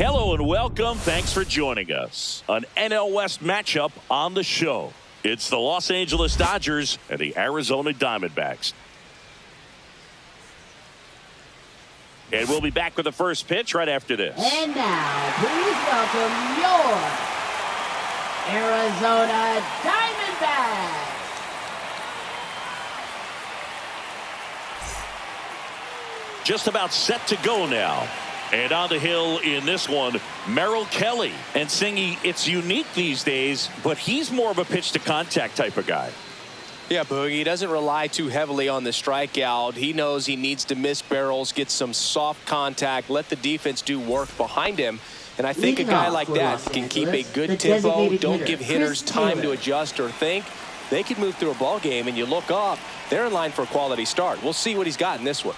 Hello and welcome. Thanks for joining us. An NL West matchup on the show. It's the Los Angeles Dodgers and the Arizona Diamondbacks. And we'll be back with the first pitch right after this. And now, please welcome your Arizona Diamondbacks. Just about set to go now. And on the hill in this one, Merrill Kelly. And Singy, it's unique these days, but he's more of a pitch-to-contact type of guy. Yeah, Boogie, he doesn't rely too heavily on the strikeout. He knows he needs to miss barrels, get some soft contact, let the defense do work behind him. And I think a guy like that can keep a good tempo, don't give hitters time to adjust or think. They can move through a ball game, and you look up, they're in line for a quality start. We'll see what he's got in this one.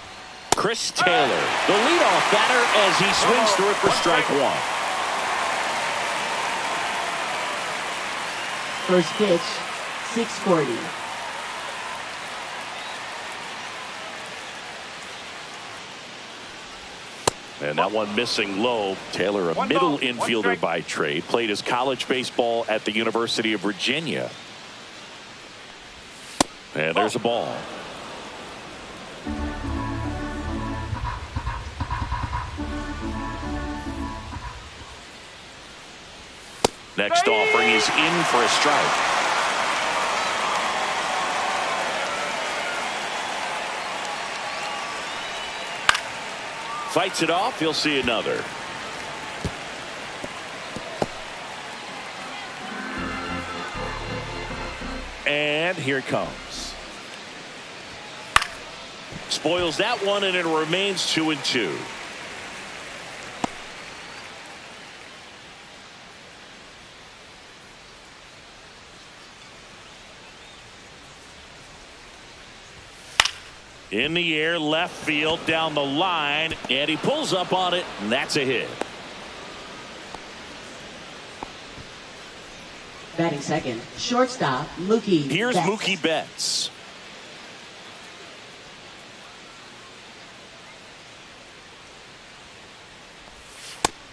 Chris Taylor, the leadoff batter, as he swings through it for strike one. First pitch, 640. And that one missing low. Taylor, a middle infielder by trade, played his college baseball at the University of Virginia. And there's a ball. Next offering is in for a strike. Fights it off. He'll see another. And here it comes. Spoils that one, and it remains 2-2. In the air, left field, down the line, and he pulls up on it, and that's a hit. Batting second, shortstop, Mookie Here's Betts. Mookie Betts.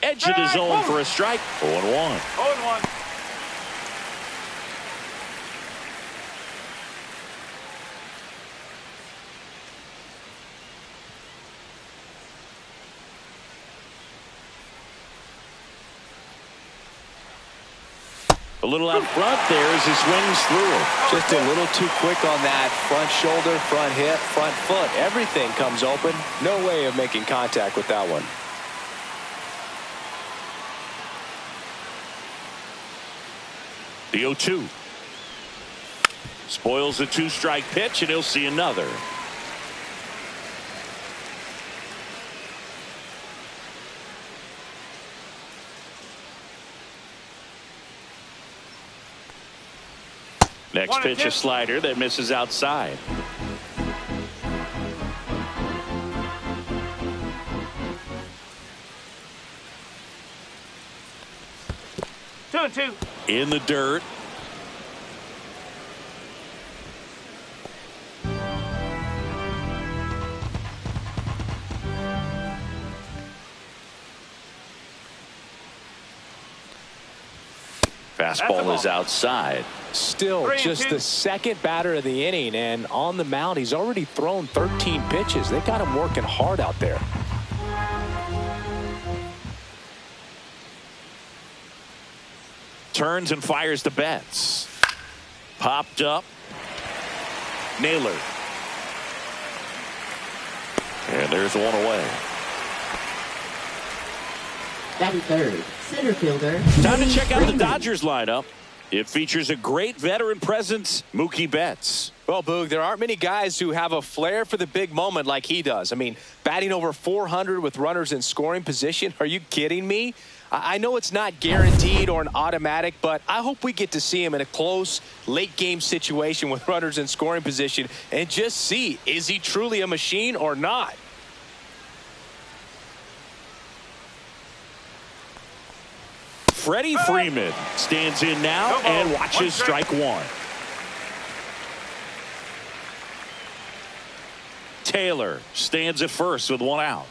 Edge of the zone for a strike. 0-1. 0-1. A little out front there as he swings through it. Just a little too quick on that front shoulder, front hip, front foot. Everything comes open. No way of making contact with that one. The 0-2. Spoils the two-strike pitch, and he'll see another. Next pitch, a slider that misses outside. Two and two. In the dirt. Fastball is outside. Still just the second batter of the inning, and on the mound he's already thrown 13 pitches. They got him working hard out there. Turns and fires to Betts. Popped up. Naylor. And there's one away. Batting third, center fielder. Time to check out the Dodgers lineup. It features a great veteran presence, Mookie Betts. Well, Boog, there aren't many guys who have a flair for the big moment like he does. I mean, batting over 400 with runners in scoring position. Are you kidding me? I know it's not guaranteed or an automatic, but I hope we get to see him in a close, late-game situation with runners in scoring position and just see, is he truly a machine or not? Freddie Freeman stands in now and watches strike one. Taylor stands at first with one out.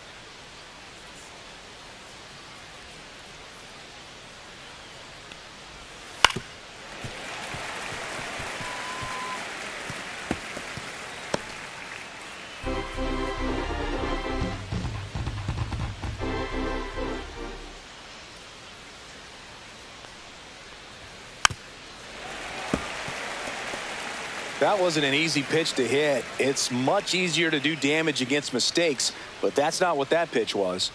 That wasn't an easy pitch to hit. It's much easier to do damage against mistakes, but that's not what that pitch was.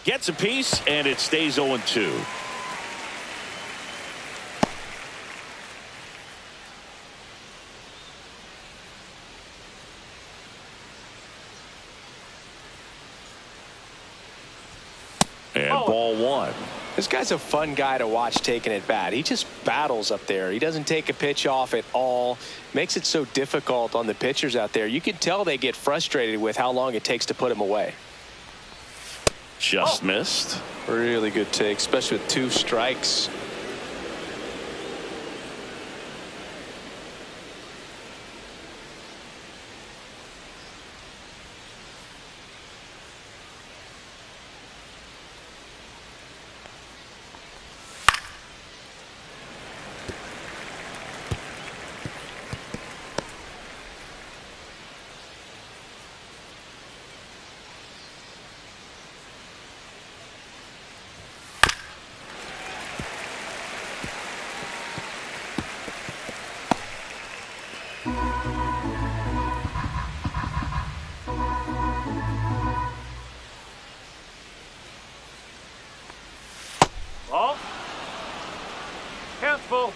Gets a piece, and it stays 0-2. And ball one. This guy's a fun guy to watch taking at bat. He just battles up there. He doesn't take a pitch off at all. Makes it so difficult on the pitchers out there. You can tell they get frustrated with how long it takes to put him away. Just missed. Really good take, especially with 2 strikes. Ball. Count's full.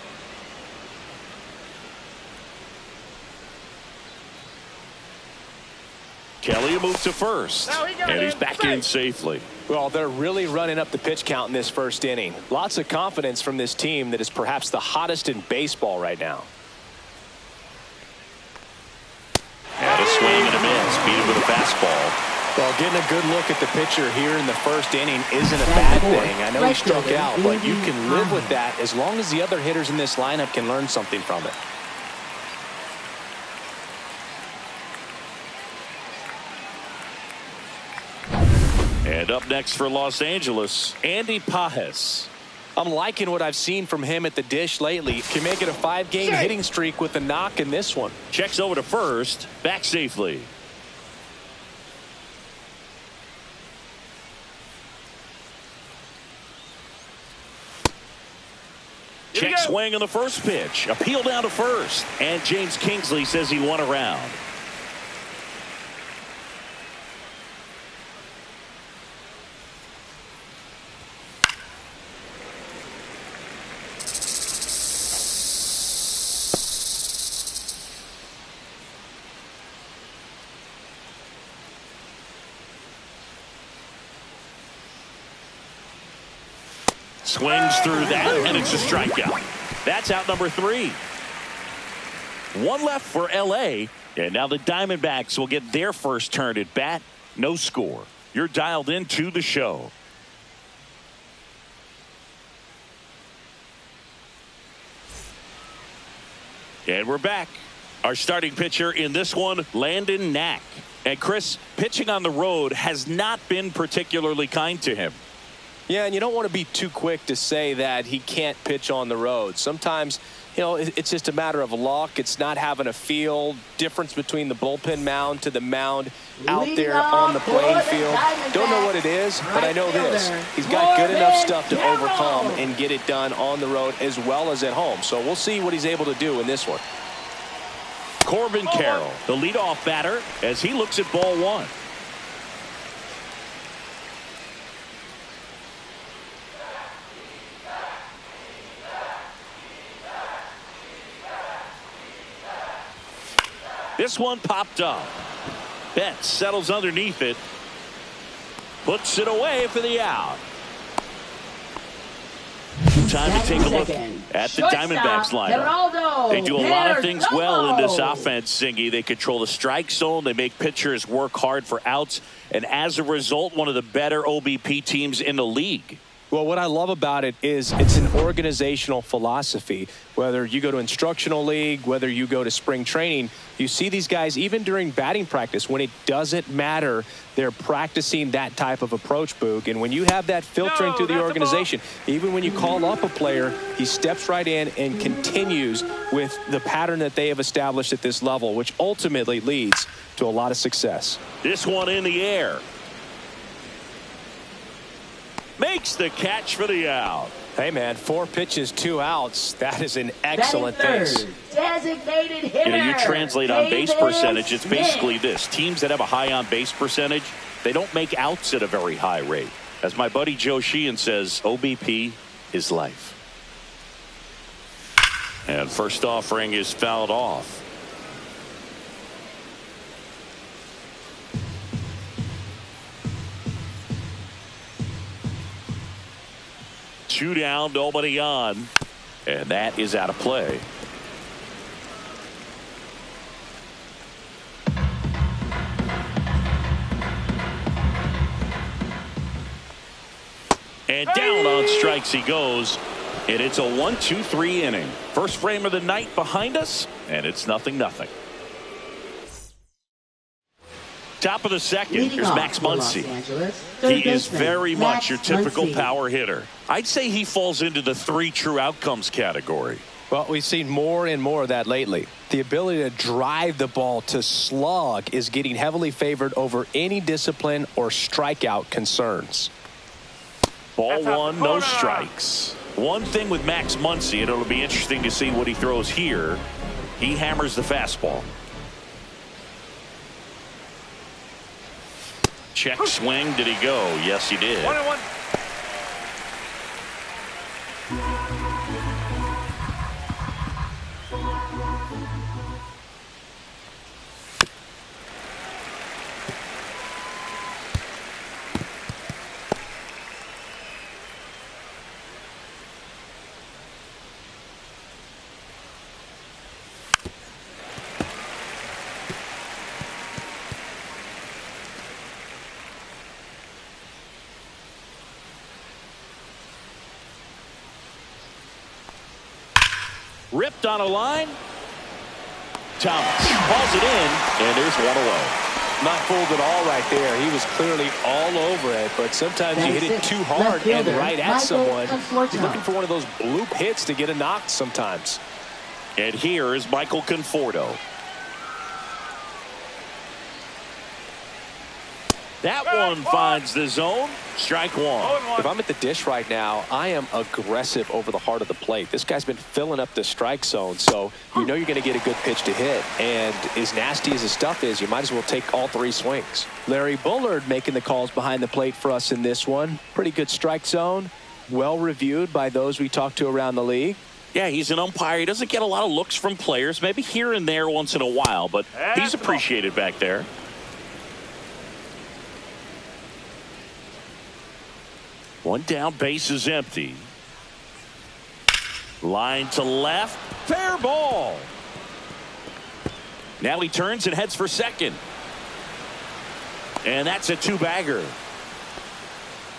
Kelly moves to first, Now he got and he's in back safe. in safely. Well, they're really running up the pitch count in this first inning. Lots of confidence from this team that is perhaps the hottest in baseball right now. And a swing and a miss. Beat him with a fastball. Well, getting a good look at the pitcher here in the first inning isn't a bad thing. I know he struck out, but you can live with that as long as the other hitters in this lineup can learn something from it. And up next for Los Angeles, Andy Pages. I'm liking what I've seen from him at the dish lately. Can make it a 5-game hitting streak with a knock in this one. Checks over to first, back safely. Check swing on the first pitch. Appeal down to first. And James Kingsley says he won a round. Swings through that, and it's a strikeout. That's out number 3. 1 left for L.A., and now the Diamondbacks will get their first turn at bat. No score. You're dialed into the show. And we're back. Our starting pitcher in this one, Landon Knack. And Chris, pitching on the road has not been particularly kind to him. Yeah, and you don't want to be too quick to say that he can't pitch on the road. Sometimes, you know, it's just a matter of luck. It's not having a feel. Difference between the bullpen mound to the mound out there on the playing field. Don't know what it is, but I know this. He's got good enough stuff to overcome and get it done on the road as well as at home. So we'll see what he's able to do in this one. Corbin Carroll, the leadoff batter, as he looks at ball 1. This one popped up. Betts settles underneath it. Puts it away for the out. Time to take a look at the Diamondbacks lineup. They do a lot of things well in this offense, Singy. They control the strike zone. They make pitchers work hard for outs. And as a result, one of the better OBP teams in the league. Well, what I love about it is it's an organizational philosophy. Whether you go to instructional league, whether you go to spring training, you see these guys even during batting practice when it doesn't matter. They're practicing that type of approach, Boog. And when you have that filtering through the organization, even when you call up a player, he steps right in and continues with the pattern that they have established at this level, which ultimately leads to a lot of success. This one in the air. makes the catch for the out. Hey, man, 4 pitches, 2 outs. That is an Batting excellent third, pace. designated hitter. You translate on base David percentage, it's Smith. basically this. Teams that have a high on base percentage, they don't make outs at a very high rate. As my buddy Joe Sheehan says, OBP is life. And first offering is fouled off. Two down, nobody on. And that is out of play. And down on strikes he goes. And it's a 1-2-3 inning. First frame of the night behind us, and it's 0-0. Top of the second. Leading Here's off Max for Los Muncy. Angeles, He third is baseman, very much Max your typical Muncy. power hitter. I'd say he falls into the 3 true outcomes category. Well, we've seen more and more of that lately. The ability to drive the ball to slug is getting heavily favored over any discipline or strikeout concerns. Ball one, no strikes. One thing with Max Muncy, and it'll be interesting to see what he throws here. He hammers the fastball. Check swing. Did he go? Yes, he did. 1-1. Ripped on a line. Thomas hauls it in, and there's one away. Not fooled at all right there. He was clearly all over it, but sometimes you hit it too hard and right at someone. You're looking for one of those bloop hits to get a knock sometimes. And here is Michael Conforto. That one finds the zone. Strike one. If I'm at the dish right now, I am aggressive over the heart of the plate. This guy's been filling up the strike zone, so you know you're going to get a good pitch to hit. And as nasty as his stuff is, you might as well take all 3 swings. Larry Bullard making the calls behind the plate for us in this one. Pretty good strike zone. Well reviewed by those we talked to around the league. Yeah, he's an umpire. He doesn't get a lot of looks from players, maybe here and there once in a while, but he's appreciated back there. One down, base is empty. Line to left, fair ball. Now he turns and heads for second. And that's a 2-bagger.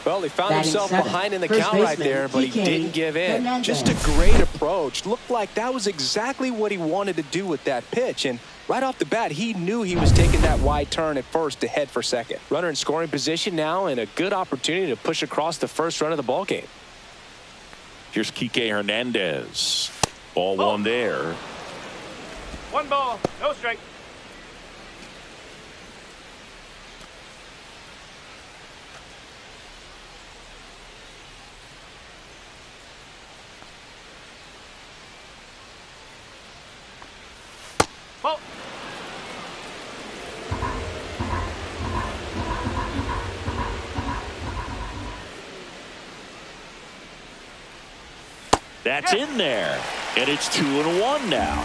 Well, he found Batting himself seventh. behind in the First count right baseman, there, but he TK didn't give in. Hernandez. Just a great approach. Looked like that was exactly what he wanted to do with that pitch. And right off the bat, he knew he was taking that wide turn at first to head for second. Runner in scoring position now, and a good opportunity to push across the first run of the ball game. Here's Kike Hernandez. Ball one there. 1 ball, no strike. Ball. That's in there. And it's 2-1 now.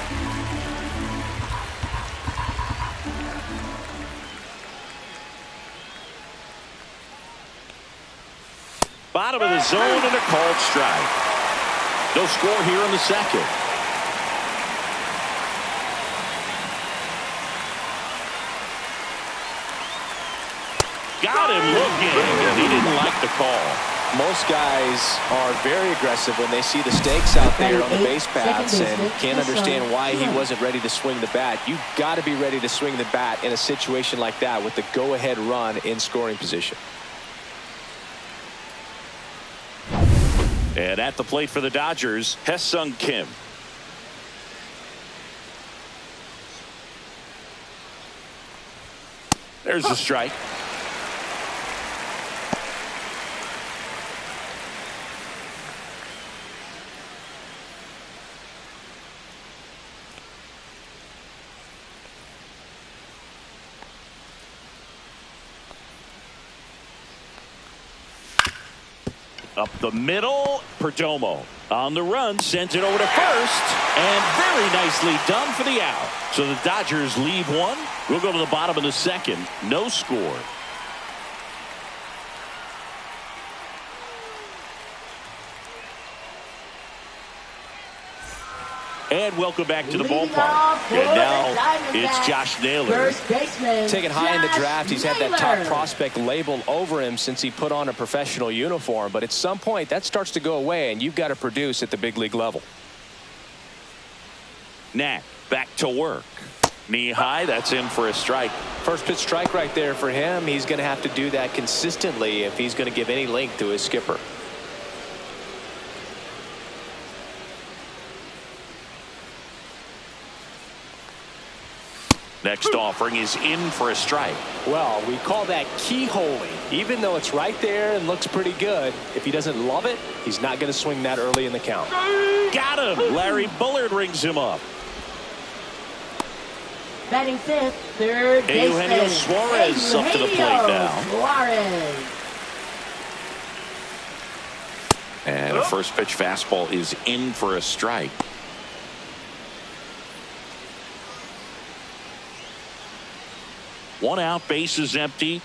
Bottom of the zone and a called strike. No score here in the second. Got him looking, and he didn't like the call. Most guys are very aggressive when they see the stakes out there on the base paths and can't understand why he wasn't ready to swing the bat. You've got to be ready to swing the bat in a situation like that with the go-ahead run in scoring position. And at the plate for the Dodgers, Hesung Kim. There's the strike. Up the middle, Perdomo on the run, sends it over to first, and very nicely done for the out. So the Dodgers leave one. We'll go to the bottom of the second. No score. And welcome back to the ballpark. And now it's Josh Naylor. Taken high in the draft, he's had that top prospect label over him since he put on a professional uniform. But at some point, that starts to go away, and you've got to produce at the big league level. Nat back to work. Knee high, that's in for a strike. First pitch strike right there for him. He's going to have to do that consistently if he's going to give any length to his skipper. Next offering is in for a strike. Well, we call that keyholing. Even though it's right there and looks pretty good, if he doesn't love it, he's not going to swing that early in the count. Got him. Larry Bullard rings him up. Batting fifth, third baseman. Eugenio Suarez up to the plate now. Suarez. And a first pitch fastball is in for a strike. One out, base is empty.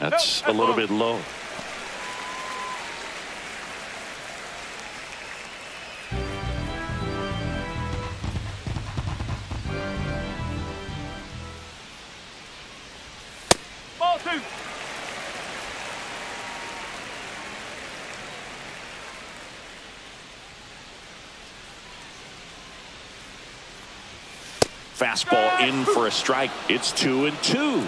That's a little bit low. Ball two. Fastball in for a strike. It's 2-2.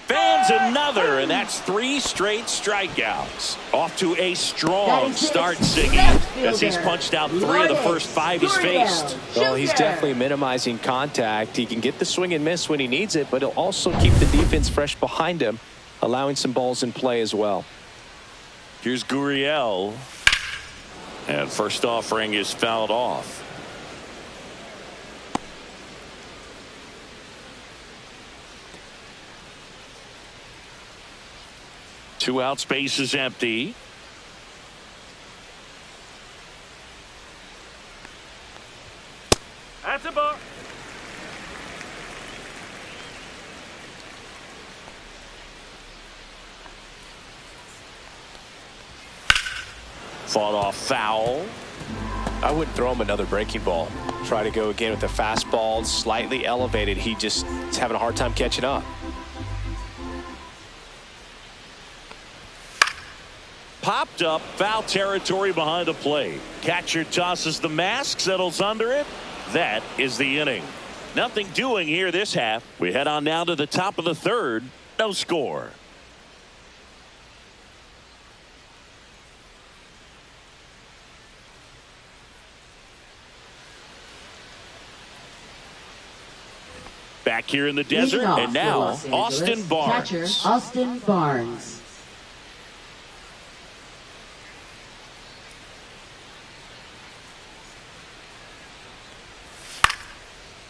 Fans another, and that's 3 straight strikeouts. Off to a strong start, Siggy, as he's punched out 3 of the first 5 he's faced. Well, he's definitely minimizing contact. He can get the swing and miss when he needs it, but he'll also keep the defense fresh behind him, allowing some balls in play as well. Here's Gurriel. And first offering is fouled off. Two out, space is empty. That's a ball. Fought off foul. I wouldn't throw him another breaking ball. Try to go again with the fastball, slightly elevated. He just is having a hard time catching up. Popped up, foul territory behind the plate. Catcher tosses the mask, settles under it. That is the inning. Nothing doing here this half. We head on now to the top of the third. No score. Back here in the desert, and now Austin Barnes. Catcher Austin Barnes.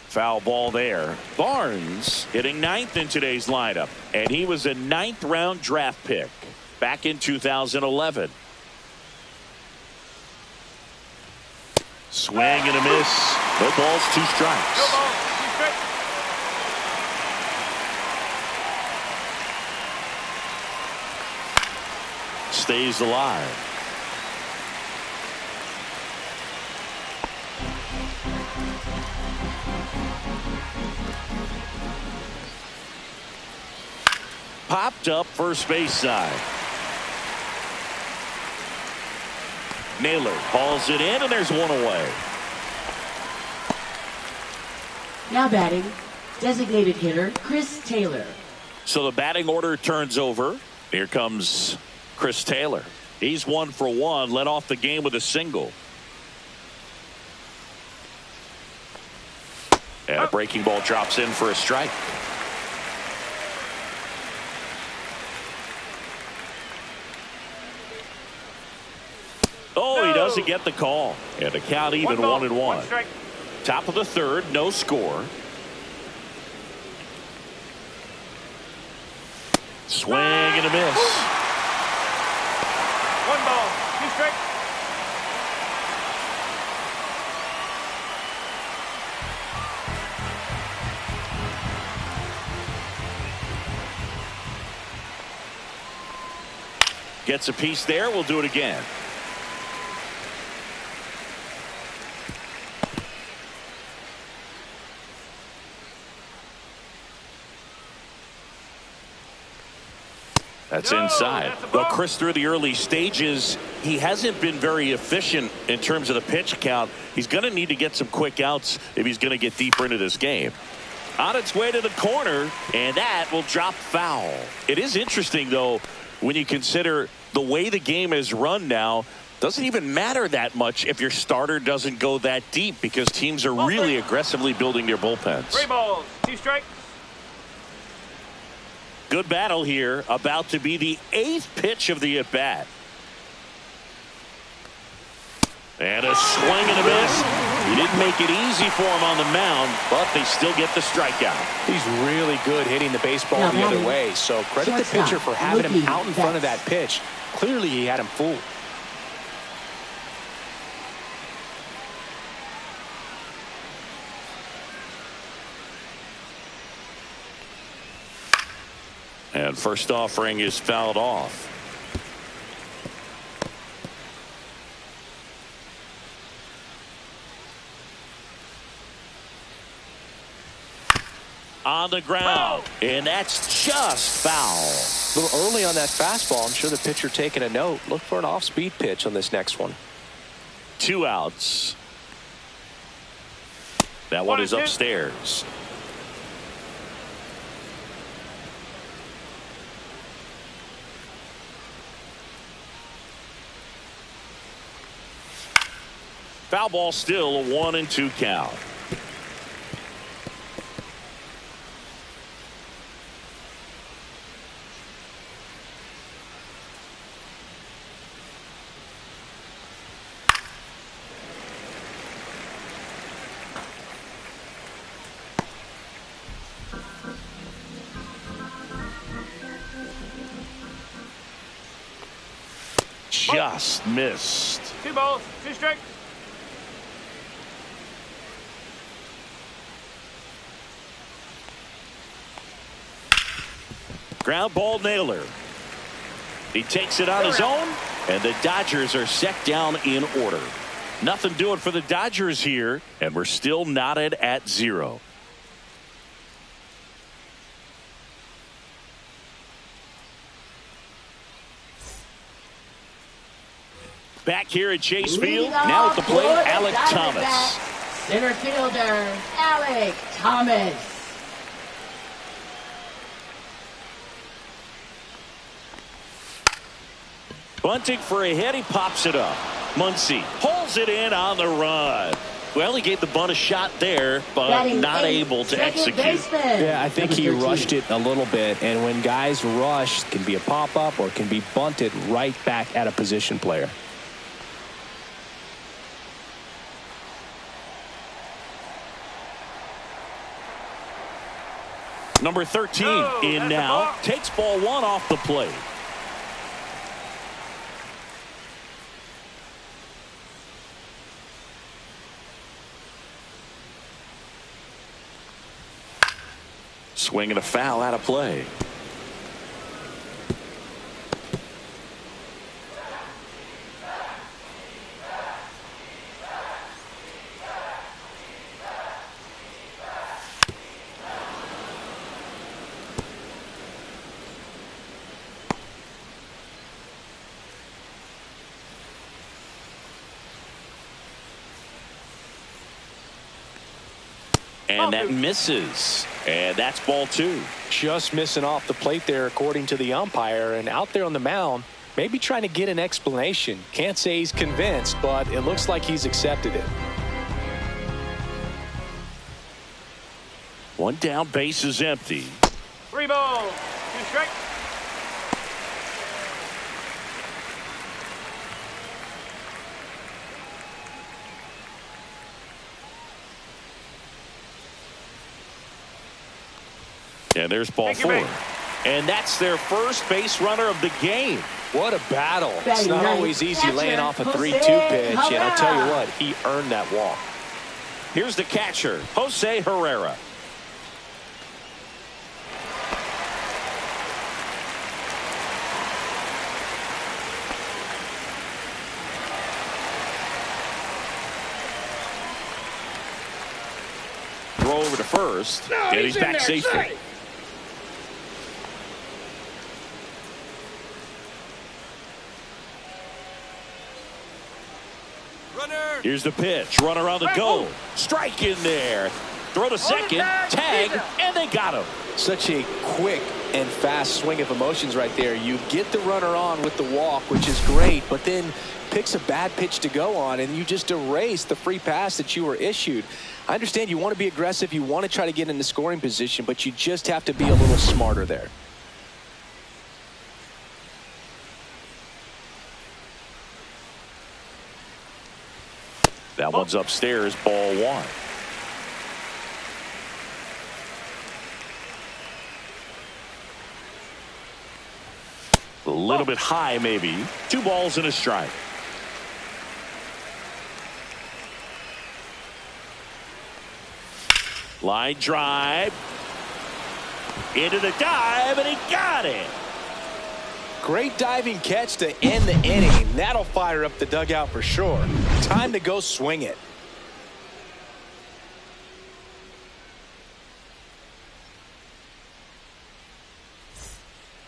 Foul ball there. Barnes hitting 9th in today's lineup, and he was a 9th round draft pick back in 2011. Swing and a miss. No balls, 2 strikes. Go ball. Keep straight. Stays alive. Popped up first base side. Naylor hauls it in, and there's one away. Now batting, designated hitter Chris Taylor. So the batting order turns over. Here comes Chris Taylor. He's 1 for 1, led off the game with a single. And a breaking ball drops in for a strike. doesn't get the call. And the count even 1-1. Top of the third, no score. Swing and a miss. 1 ball, 2 strikes. Gets a piece there. We'll do it again. That's inside. Well, Chris, through the early stages, he hasn't been very efficient in terms of the pitch count. He's going to need to get some quick outs if he's going to get deeper into this game. On its way to the corner, and that will drop foul. It is interesting, though, when you consider the way the game is run now. Doesn't even matter that much if your starter doesn't go that deep, because teams are really aggressively building their bullpens. 3 balls, 2 strikes. Good battle here. About to be the 8th pitch of the at-bat. And a swing and a miss. He didn't make it easy for him on the mound, but they still get the strikeout. He's really good hitting the baseball the other way, so credit the pitcher for having him out in front of that pitch. Clearly he had him fooled. And first offering is fouled off. On the ground, and that's just foul. A little early on that fastball. I'm sure the pitcher taking a note. Look for an off-speed pitch on this next one. 2 outs. That one is upstairs. Foul ball, still a 1-2 count. Just missed. 2 balls, 2 strikes. Ground ball nailer. He takes it on his own, and the Dodgers are set down in order. Nothing doing for the Dodgers here, and we're still knotted at 0. Back here at Chase Field, now at the plate, Alec Thomas. Center fielder, Alec Thomas. Bunting for a hit, he pops it up. Muncy pulls it in on the run. Well, he gave the bunt a shot there, but not able to execute. Yeah, I think he rushed it a little bit, and when guys rush, it can be a pop-up or it can be bunted right back at a position player. Number 13 in now. Takes ball 1 off the plate. Swing and a foul out of play. And that misses. And that's ball 2. Just missing off the plate there, according to the umpire. And out there on the mound, maybe trying to get an explanation. Can't say he's convinced, but it looks like he's accepted it. 1 down, base is empty. 3 balls, 2 strikes. And there's ball four. And that's their first base runner of the game. What a battle. It's not always easy laying off a 3-2 pitch, and I'll tell you what, he earned that walk. Here's the catcher, Jose Herrera. Throw over to first, and he's back safely. Here's the pitch. Runner on the go. Strike in there. Throw to second. Tag. And they got him. Such a quick and fast swing of emotions right there. You get the runner on with the walk, which is great, but then picks a bad pitch to go on, and you just erase the free pass that you were issued. I understand you want to be aggressive. You want to try to get in the scoring position, but you just have to be a little smarter there. That one's upstairs, ball one. A little bit high, maybe. 2 balls and a strike. Line drive. Into the dive, and he got it. Great diving catch to end the inning. That'll fire up the dugout for sure. Time to go swing it.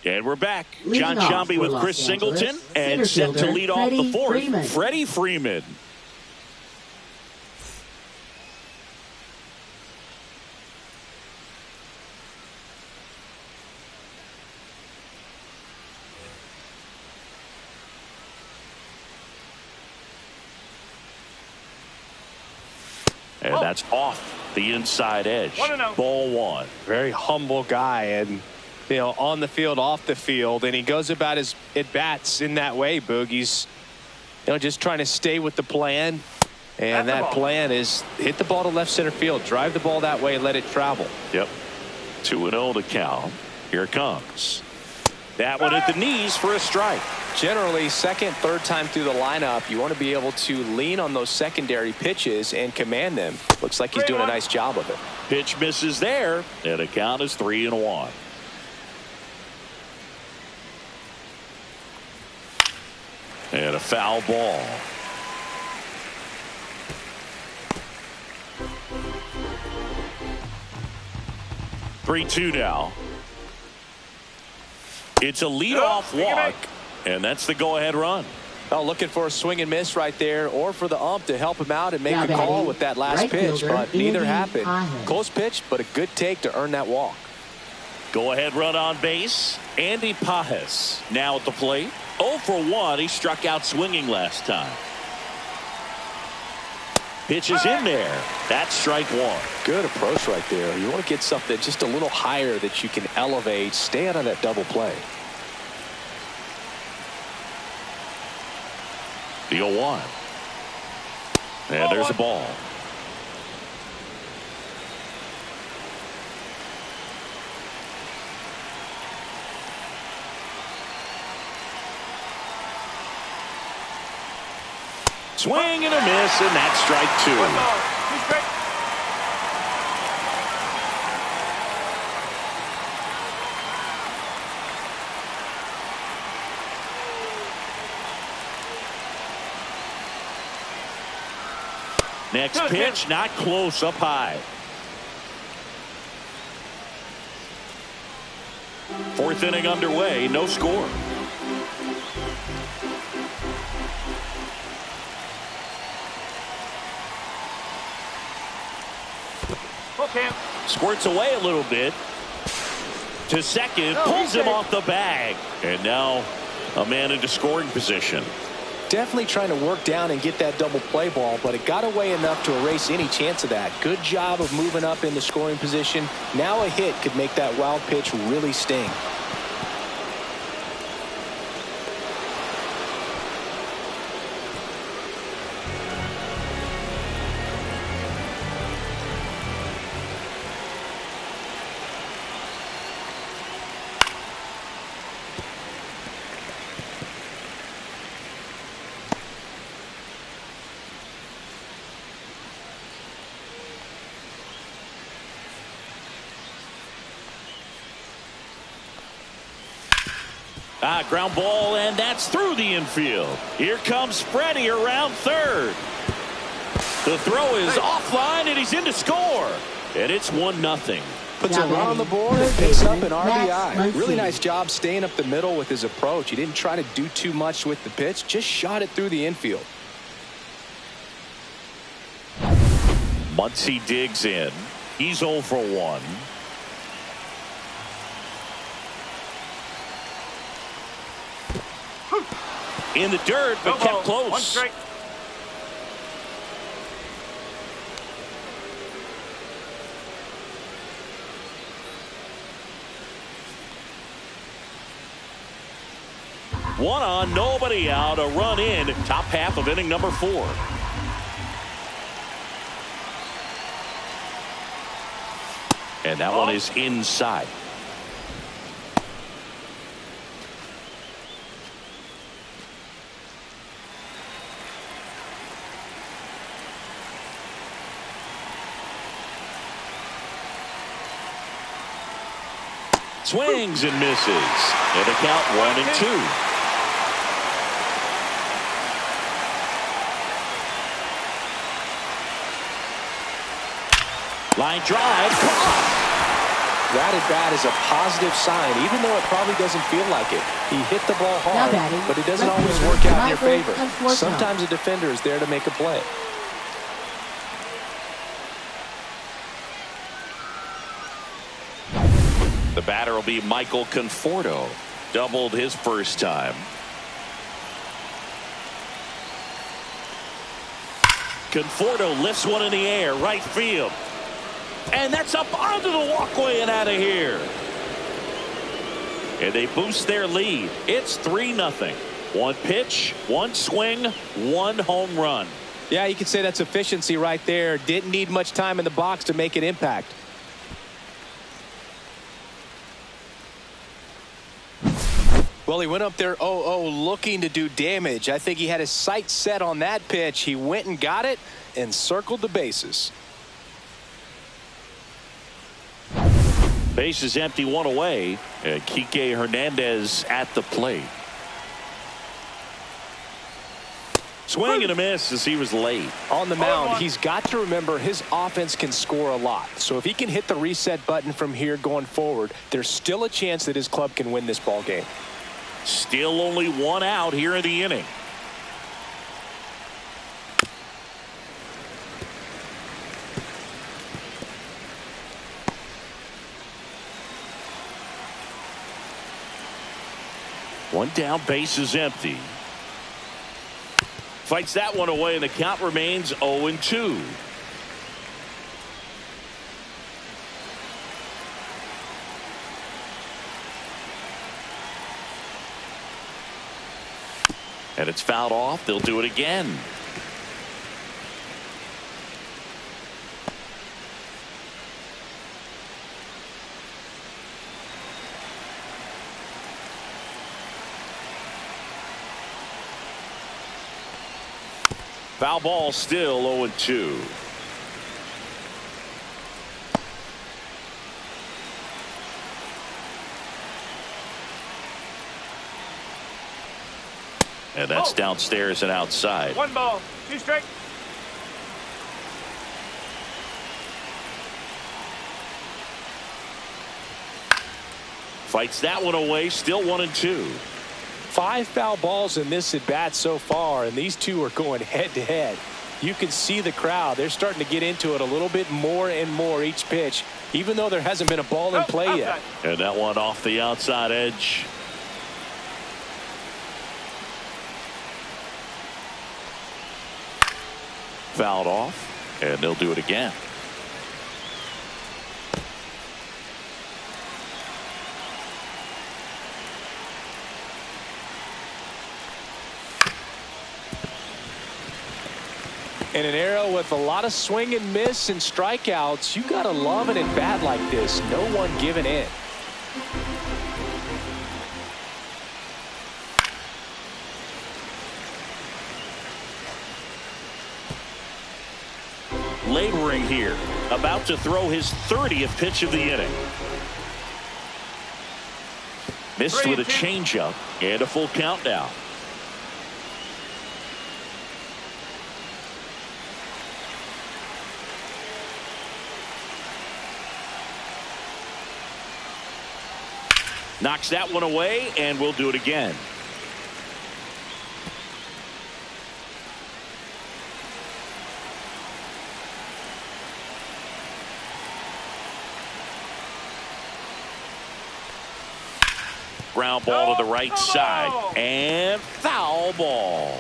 And we're back. John Shambi with Chris Singleton, and set to lead off the fourth, Freddie Freeman. And that's off the inside edge. Ball one. Very humble guy, and you know, on the field, off the field, and he goes about his at-bats in that way, Boogie's, you know, just trying to stay with the plan, and that plan is hit the ball to left center field, drive the ball that way, let it travel. Yep. 2-0 to count. Here it comes. That one at the knees for a strike. Generally, second, third time through the lineup, you want to be able to lean on those secondary pitches and command them. Looks like he's doing a nice job of it. Pitch misses there, and the count is 3-1. And a foul ball. Three-2 now. It's a leadoff walk, and that's the go-ahead run. Oh, looking for a swing and miss right there, or for the ump to help him out and make a call with that last pitch, but neither happened. Close pitch, but a good take to earn that walk. Go-ahead run on base. Andy Pajes now at the plate. 0 for 1. He struck out swinging last time. Pitch is in there. That's strike one. Good approach right there. You want to get something just a little higher that you can elevate. Stay out of that double play. The 0-1. And there's a ball. Swing and a miss, and that's strike two. Next pitch, not close, up high. Fourth inning underway, no score. Squirts away a little bit to second, pulls him off the bag, and now a man into scoring position. Definitely trying to work down and get that double play ball, but it got away enough to erase any chance of that. Good job of moving up in the scoring position. Now a hit could make that wild pitch really sting. Ground ball, and that's through the infield. Here comes Freddie around third. The throw is offline, and he's in to score. And it's 1-0. Puts a run on the board and picks up an RBI. Really nice job staying up the middle with his approach. He didn't try to do too much with the pitch, just shot it through the infield. Muncy digs in. He's 0 for 1. In the dirt, but kept close. 1 strike. One on, nobody out, a run in. Top half of inning number 4. And that one is inside. Swings and misses. And the count 1-2. Line drive. That at bat is a positive sign, even though it probably doesn't feel like it. He hit the ball hard, but it doesn't always work out in your favor. Sometimes a defender is there to make a play. The batter will be Michael Conforto. Doubled his first time. Conforto lifts one in the air, right field. And that's up onto the walkway and out of here. And they boost their lead. It's 3-0. One pitch, one swing, one home run. Yeah, you could say that's efficiency right there. Didn't need much time in the box to make an impact. Well, he went up there 0-0 looking to do damage. I think he had his sights set on that pitch. He went and got it and circled the bases. Base is empty, one away. And Kike Hernandez at the plate. Swing and a miss as he was late. On the mound, he's got to remember his offense can score a lot. So if he can hit the reset button from here going forward, there's still a chance that his club can win this ball game. Still only one out here in the inning. One down, base is empty. Fights that one away, and the count remains 0-2. And it's fouled off. They'll do it again. Foul ball, still 0-2. And that's downstairs and outside. 1 ball, 2 strikes. Fights that one away, still 1-2. 5 foul balls in this at bat so far, and these two are going head to head. You can see the crowd. They're starting to get into it a little bit more and more each pitch, even though there hasn't been a ball in play yet. And that one off the outside edge. Fouled off, and they'll do it again. In an era with a lot of swing and miss and strikeouts, you gotta love an at bat like this. No one giving in. Laboring here, about to throw his 30th pitch of the inning. Missed with a changeup and a full count now. Knocks that one away, and we'll do it again. Ground ball to the right side, and foul ball.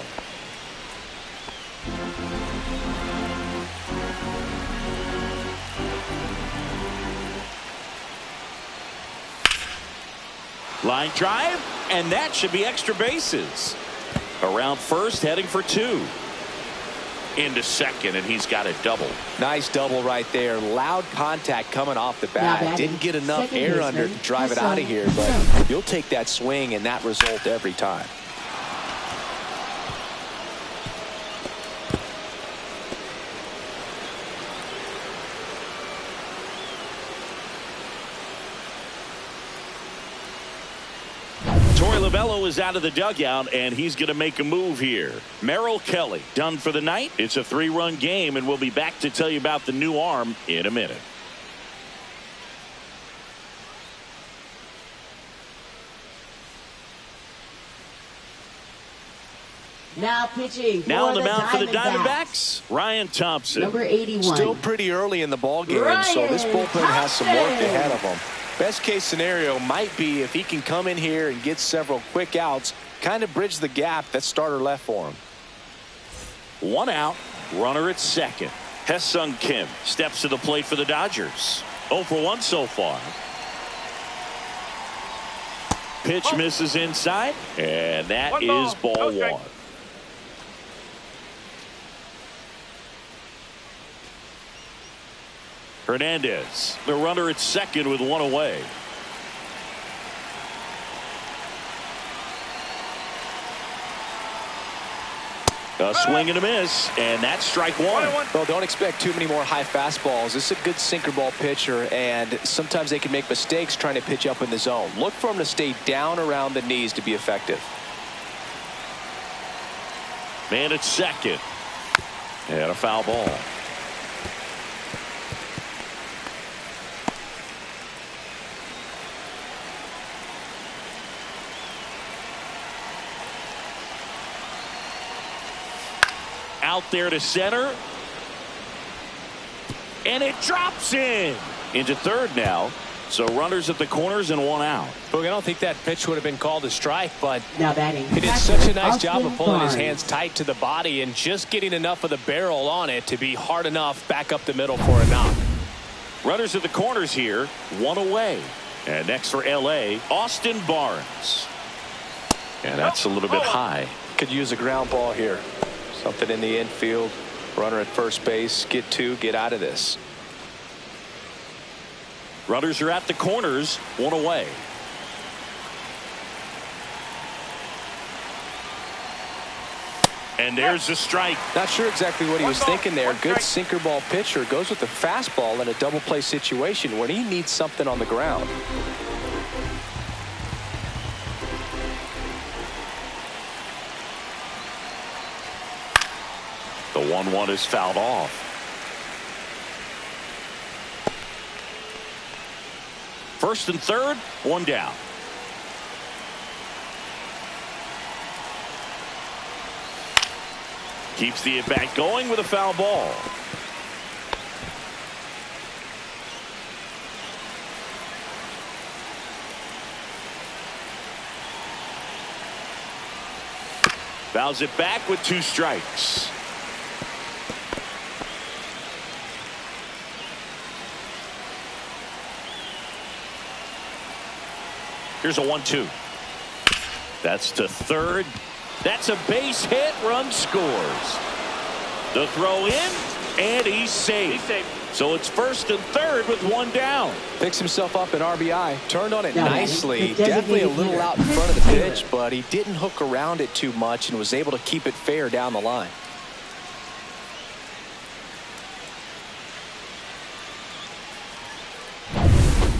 Line drive, and that should be extra bases. Around first, heading for two. Into second, and he's got a double. Nice double right there. Loud contact coming off the bat. Didn't get enough air under to drive it out of here, but you'll take that swing and that result every time. Bello is out of the dugout, and he's going to make a move here. Merrill Kelly done for the night. It's a 3-run game, and we'll be back to tell you about the new arm in a minute. Now pitching. Now on the mound for the Diamondbacks, Ryan Thompson. Number 81. Still pretty early in the ball game, so this bullpen has some work ahead of them. Best case scenario might be if he can come in here and get several quick outs, kind of bridge the gap that starter left for him. 1 out, runner at second. Hesung Kim steps to the plate for the Dodgers. 0 for 1 so far. Pitch misses inside, and that is ball 1. Hernandez, the runner at second with 1 away. A swing and a miss, and that's strike 1. Well, don't expect too many more high fastballs. This is a good sinker ball pitcher, and sometimes they can make mistakes trying to pitch up in the zone. Look for him to stay down around the knees to be effective. Man at second. And a foul ball. Out there to center, and it drops in into third now. So runners at the corners and 1 out. Look, I don't think that pitch would have been called a strike, but now batting. He did such a nice job of pulling his hands tight to the body and just getting enough of the barrel on it to be hard enough back up the middle for a knock. Runners at the corners here, 1 away. And next for LA, Austin Barnes. And that's a little bit high. Could use a ground ball here. Something in the infield. Runner at first base. Get 2. Get out of this. Runners are at the corners, 1 away. And there's the strike. Not sure exactly what he was thinking there. Good sinker ball pitcher goes with the fastball in a double play situation when he needs something on the ground. The 1-1 is fouled off. First and third, 1 down. Keeps the at-bat going with a foul ball. Fouls it back with 2 strikes. Here's a 1-2. That's to third. That's a base hit. Run scores. The throw in, and he's safe. So it's first and third with 1 down. Picks himself up an RBI. Turned on it nicely. Definitely a little out in front of the pitch, but he didn't hook around it too much and was able to keep it fair down the line.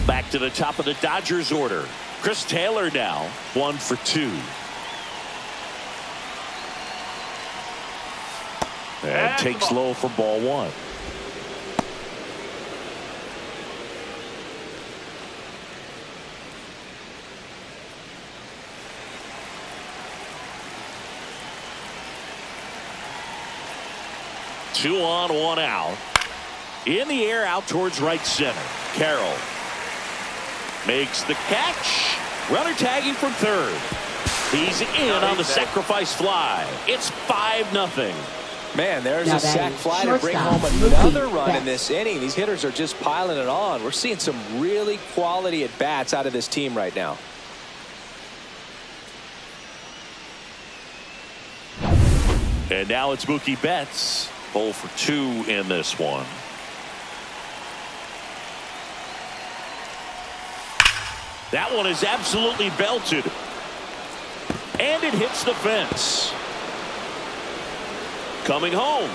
Back to the top of the Dodgers order. Chris Taylor now 1 for 2. And takes low for ball 1. Two on, one out. In the air out towards right center. Carroll makes the catch. Runner tagging from third. He's in on the sacrifice fly. It's 5-0. Man, there's a sac fly to bring home another run in this inning. These hitters are just piling it on. We're seeing some really quality at bats out of this team right now. And now it's Mookie Betts. 0 for 2 in this one. That one is absolutely belted. And it hits the fence. Coming home.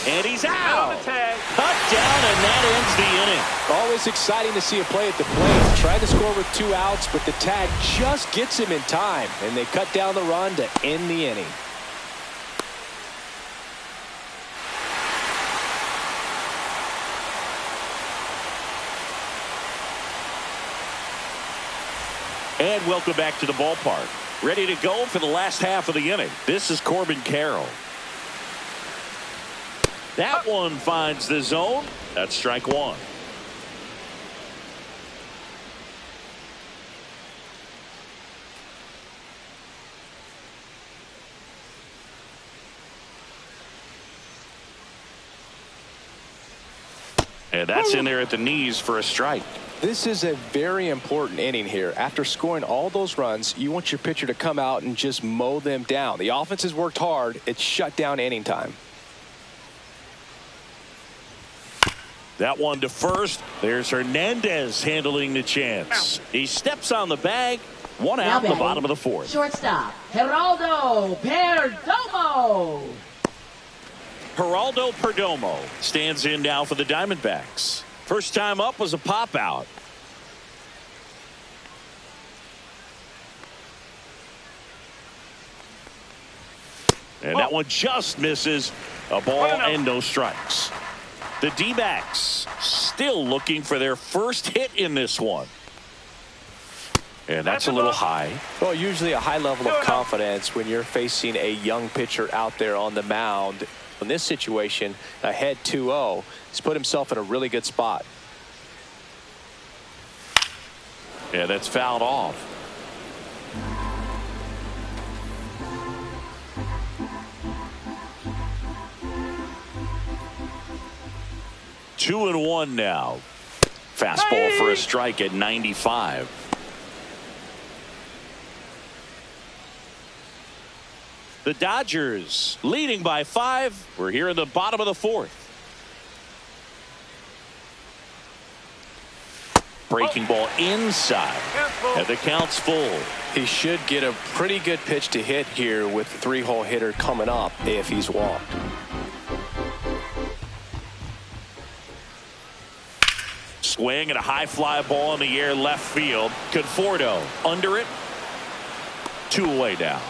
And he's out. Cut down, and that ends the inning. Always exciting to see a play at the plate. Tried to score with 2 outs, but the tag just gets him in time. And they cut down the run to end the inning. And welcome back to the ballpark. Ready to go for the last half of the inning. This is Corbin Carroll. That one finds the zone. That's strike 1. And that's in there at the knees for a strike. This is a very important inning here. After scoring all those runs, you want your pitcher to come out and just mow them down. The offense has worked hard. It's shut down inning time. That one to first. There's Hernandez handling the chance. He steps on the bag. One out in the bottom of the 4th. Shortstop, Geraldo Perdomo. Geraldo Perdomo stands in now for the Diamondbacks. First time up was a pop out. And that one just misses. A ball and no strikes. The D-backs still looking for their first hit in this one. And that's a little high. Well, usually a high level of confidence when you're facing a young pitcher out there on the mound. In this situation, ahead 2-0, he's put himself in a really good spot. Yeah, that's fouled off. Two and one now. Fastball for a strike at 95. The Dodgers leading by 5. We're here in the bottom of the 4th. Breaking ball inside. And the count's full. He should get a pretty good pitch to hit here with the 3-hole hitter coming up if he's walked. Swing and a high fly ball in the air left field. Conforto under it. 2 away now.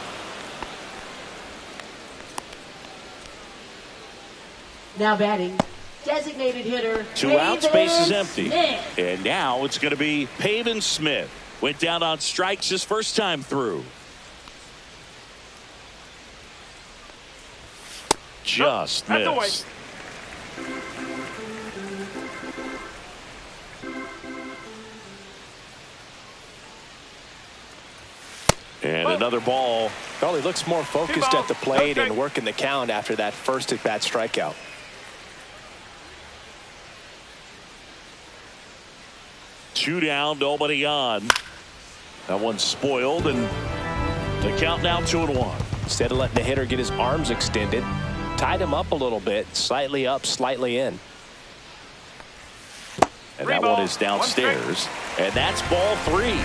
Now batting, designated hitter. 2 outs, base is empty. Smith. And now it's going to be Pavin Smith. Went down on strikes his first time through. Just missed. And another ball. Well, he looks more focused at the plate and working the count after that first at-bat strikeout. Two down, nobody on. That one's spoiled, and the count now 2-1. Instead of letting the hitter get his arms extended, tied him up a little bit, slightly up, slightly in. And that one is downstairs, and that's ball 3.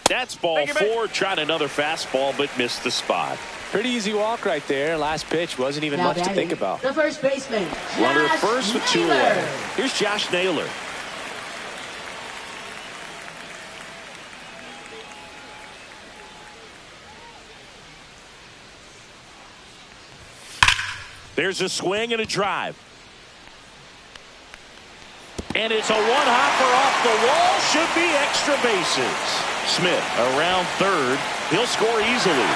That's ball 4. Tried another fastball, but missed the spot. Pretty easy walk right there. Last pitch wasn't even Now much to think about. The first baseman, Runner at Josh first with 2 Naylor. away. Here's Josh Naylor. There's a swing and a drive. And it's a one-hopper off the wall. Should be extra bases. Smith around third. He'll score easily.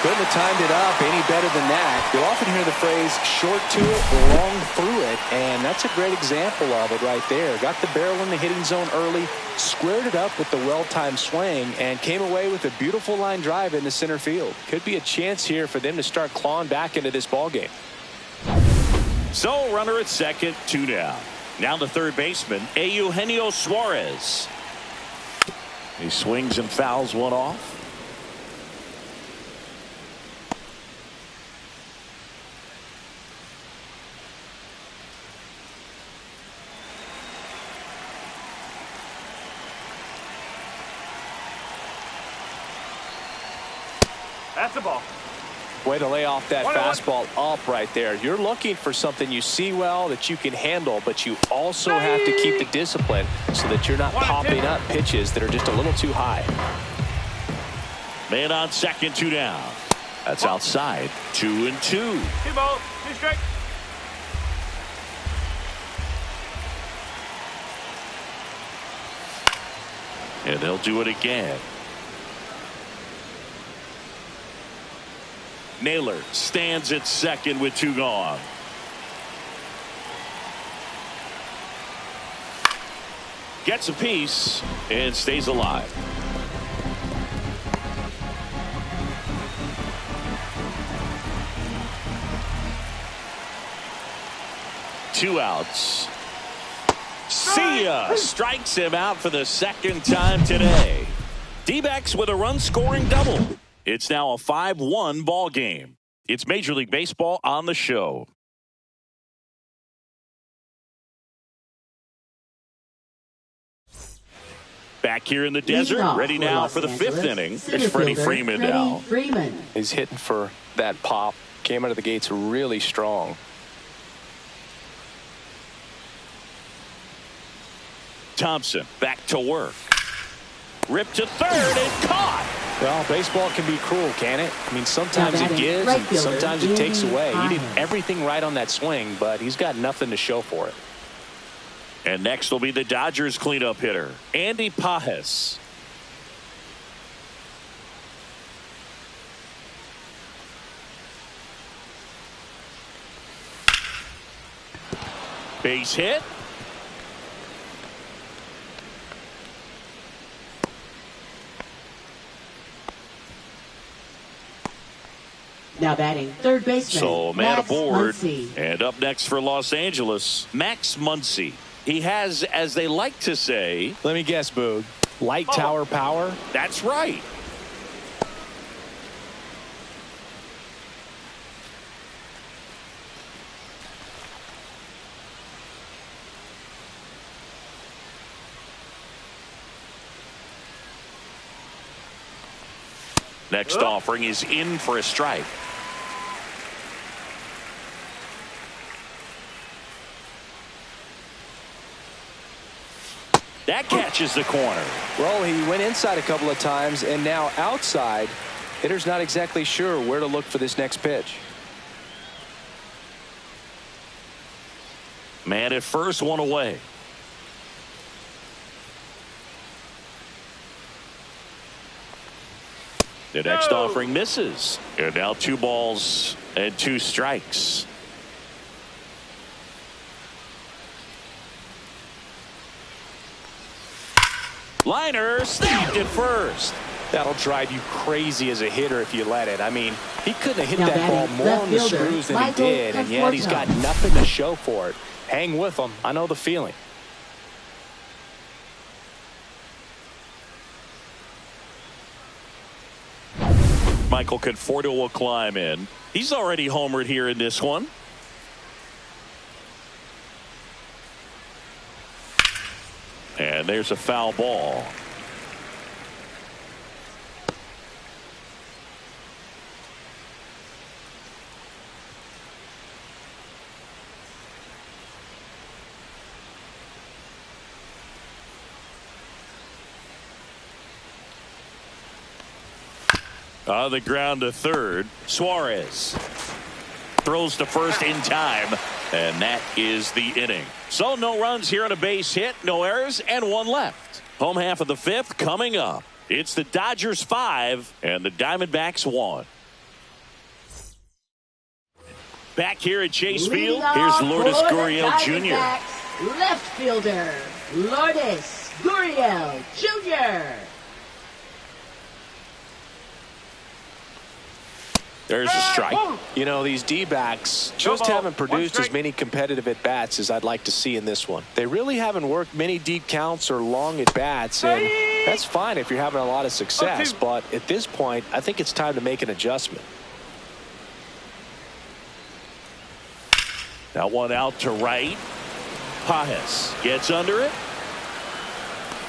Couldn't have timed it up any better than that. You'll often hear the phrase short to it, long through it, and that's a great example of it right there. Got the barrel in the hitting zone early, squared it up with the well-timed swing, and came away with a beautiful line drive into center field. Could be a chance here for them to start clawing back into this ballgame. So runner at second, 2 down. Now the third baseman, Eugenio Suarez. He swings and fouls one off. That's the ball. Way to lay off that 1-1. fastball up right there. You're looking for something you see well that you can handle, but you also have to keep the discipline so that you're not popping up pitches that are just a little too high. Man on second, 2 down. That's outside. 2-2. 2 balls, 2 strikes. And they'll do it again. Naylor stands at second with 2 gone. Gets a piece and stays alive. Two outs. See ya! Strikes him out for the second time today. D-backs with a run-scoring double. It's now a 5-1 ball game. It's Major League Baseball on the show. Back here in the desert, ready now for the 5th inning. It's Freddie Freeman now. He's hitting for that pop. Came out of the gates really strong. Thompson back to work. Ripped to third and caught. Well, baseball can be cruel, can it? I mean, sometimes it gives and sometimes it takes away. He did everything right on that swing, but he's got nothing to show for it. And next will be the Dodgers cleanup hitter, Andy Pajes. Base hit. Now batting third baseman. So man Max aboard. Muncy. And up next for Los Angeles, Max Muncy. He has, as they like to say, let me guess, Boog, light tower power. That's right. Next offering is in for a strike. That catches the corner. Well, he went inside a couple of times, and now outside. Hitter's not exactly sure where to look for this next pitch. Man at first, one away. The next offering misses. And now 2 balls and 2 strikes. Liner snapped at first. That'll drive you crazy as a hitter if you let it. I mean, he couldn't have hit Now that ball batting more on the left fielder, screws than he Michael did, and yet he's got nothing to show for it. Hang with him. I know the feeling. Michael Conforto will climb in. He's already homered here in this one. And there's a foul ball. On the ground to third. Suarez throws to first in time, and that is the inning. So no runs here on a base hit, no errors, and one left. Home half of the fifth coming up. It's the Dodgers 5 and the Diamondbacks 1. Back here at Chase Field, here's Lourdes Gurriel Jr. Left fielder, Lourdes Gurriel Jr. There's a strike. You know, these D-backs just haven't produced as many competitive at-bats as I'd like to see in this one. They really haven't worked many deep counts or long at-bats, and that's fine if you're having a lot of success, but at this point, I think it's time to make an adjustment. That one out to right. Pages gets under it.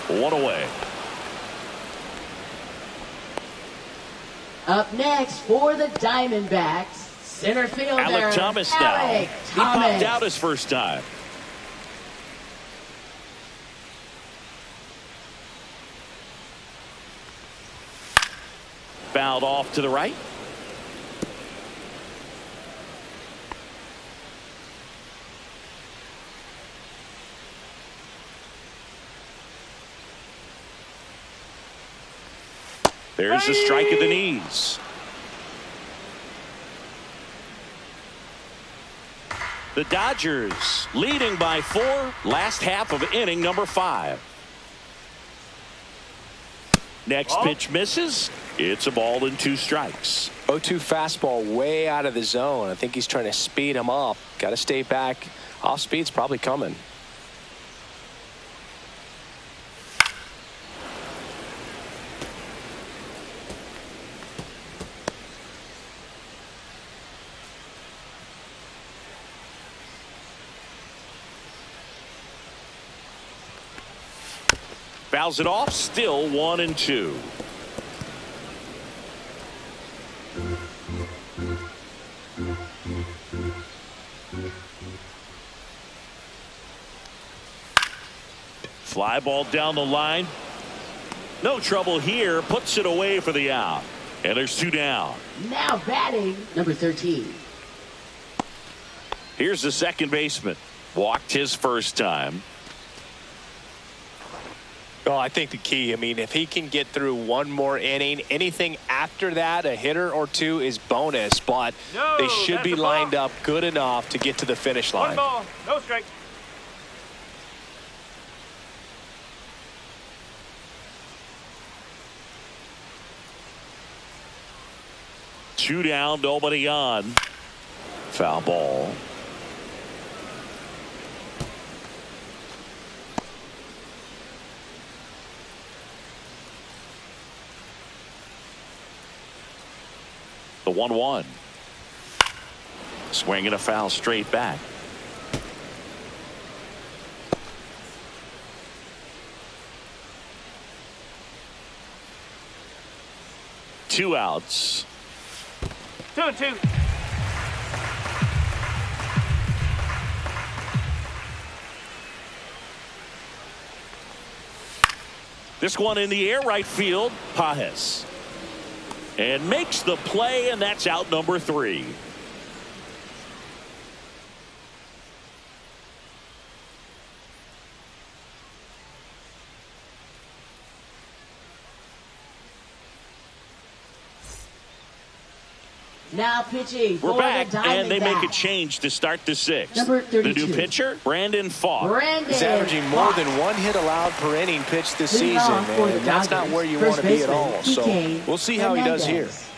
One away. Up next for the Diamondbacks, center fielder Alec Thomas now. Alec He popped out his first time. Fouled off to the right. There's a strike at the knees. The Dodgers leading by 4, last half of inning number 5. Next pitch misses. It's a ball and 2 strikes. 0-2 fastball way out of the zone. I think he's trying to speed him up. Got to stay back. Off speed's probably coming. Fouls it off. Still 1-2. Fly ball down the line. No trouble here. Puts it away for the out. And there's 2 down. Now batting, number 13. Here's the second baseman. Walked his first time. Oh, I think the key, I mean, if he can get through one more inning, anything after that, a hitter or 2 is bonus, but they should be lined up good enough to get to the finish line. 1 ball, no strike. Two down, nobody on. Foul ball. The 1-1. Swinging a foul straight back. Two outs. 2-2. This one in the air, right field. Pages. And makes the play, and that's out number 3. Now pitching. We're for back, the and they make a Diamondbacks. change to start the 6th. Number 32. The new pitcher, Brandon Fogg. Brandon He's averaging more Fogg. than 1 hit allowed per inning pitched this Leading season, off for the and that's not Dodgers, where you first want to be at baseman, all. So PK we'll see how he does here. Hernandez.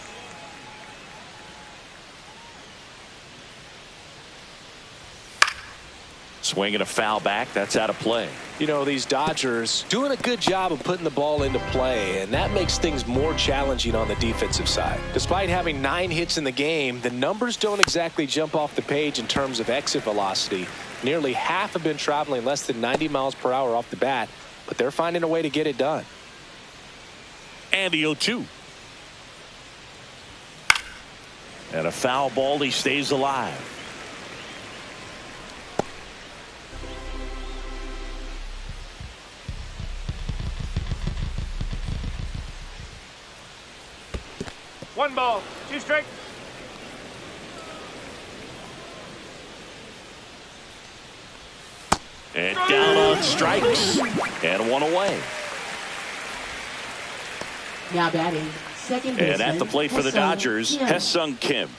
Swinging a foul back. That's out of play. You know, these Dodgers doing a good job of putting the ball into play, and that makes things more challenging on the defensive side. Despite having 9 hits in the game, the numbers don't exactly jump off the page in terms of exit velocity. Nearly half have been traveling less than 90 miles per hour off the bat, but they're finding a way to get it done. And the 0-2. And a foul ball. He stays alive. 1 ball, 2 strikes. And down on strikes. And 1 away. Now batting, second baseman. And at the plate for the Dodgers, Hesung Kim.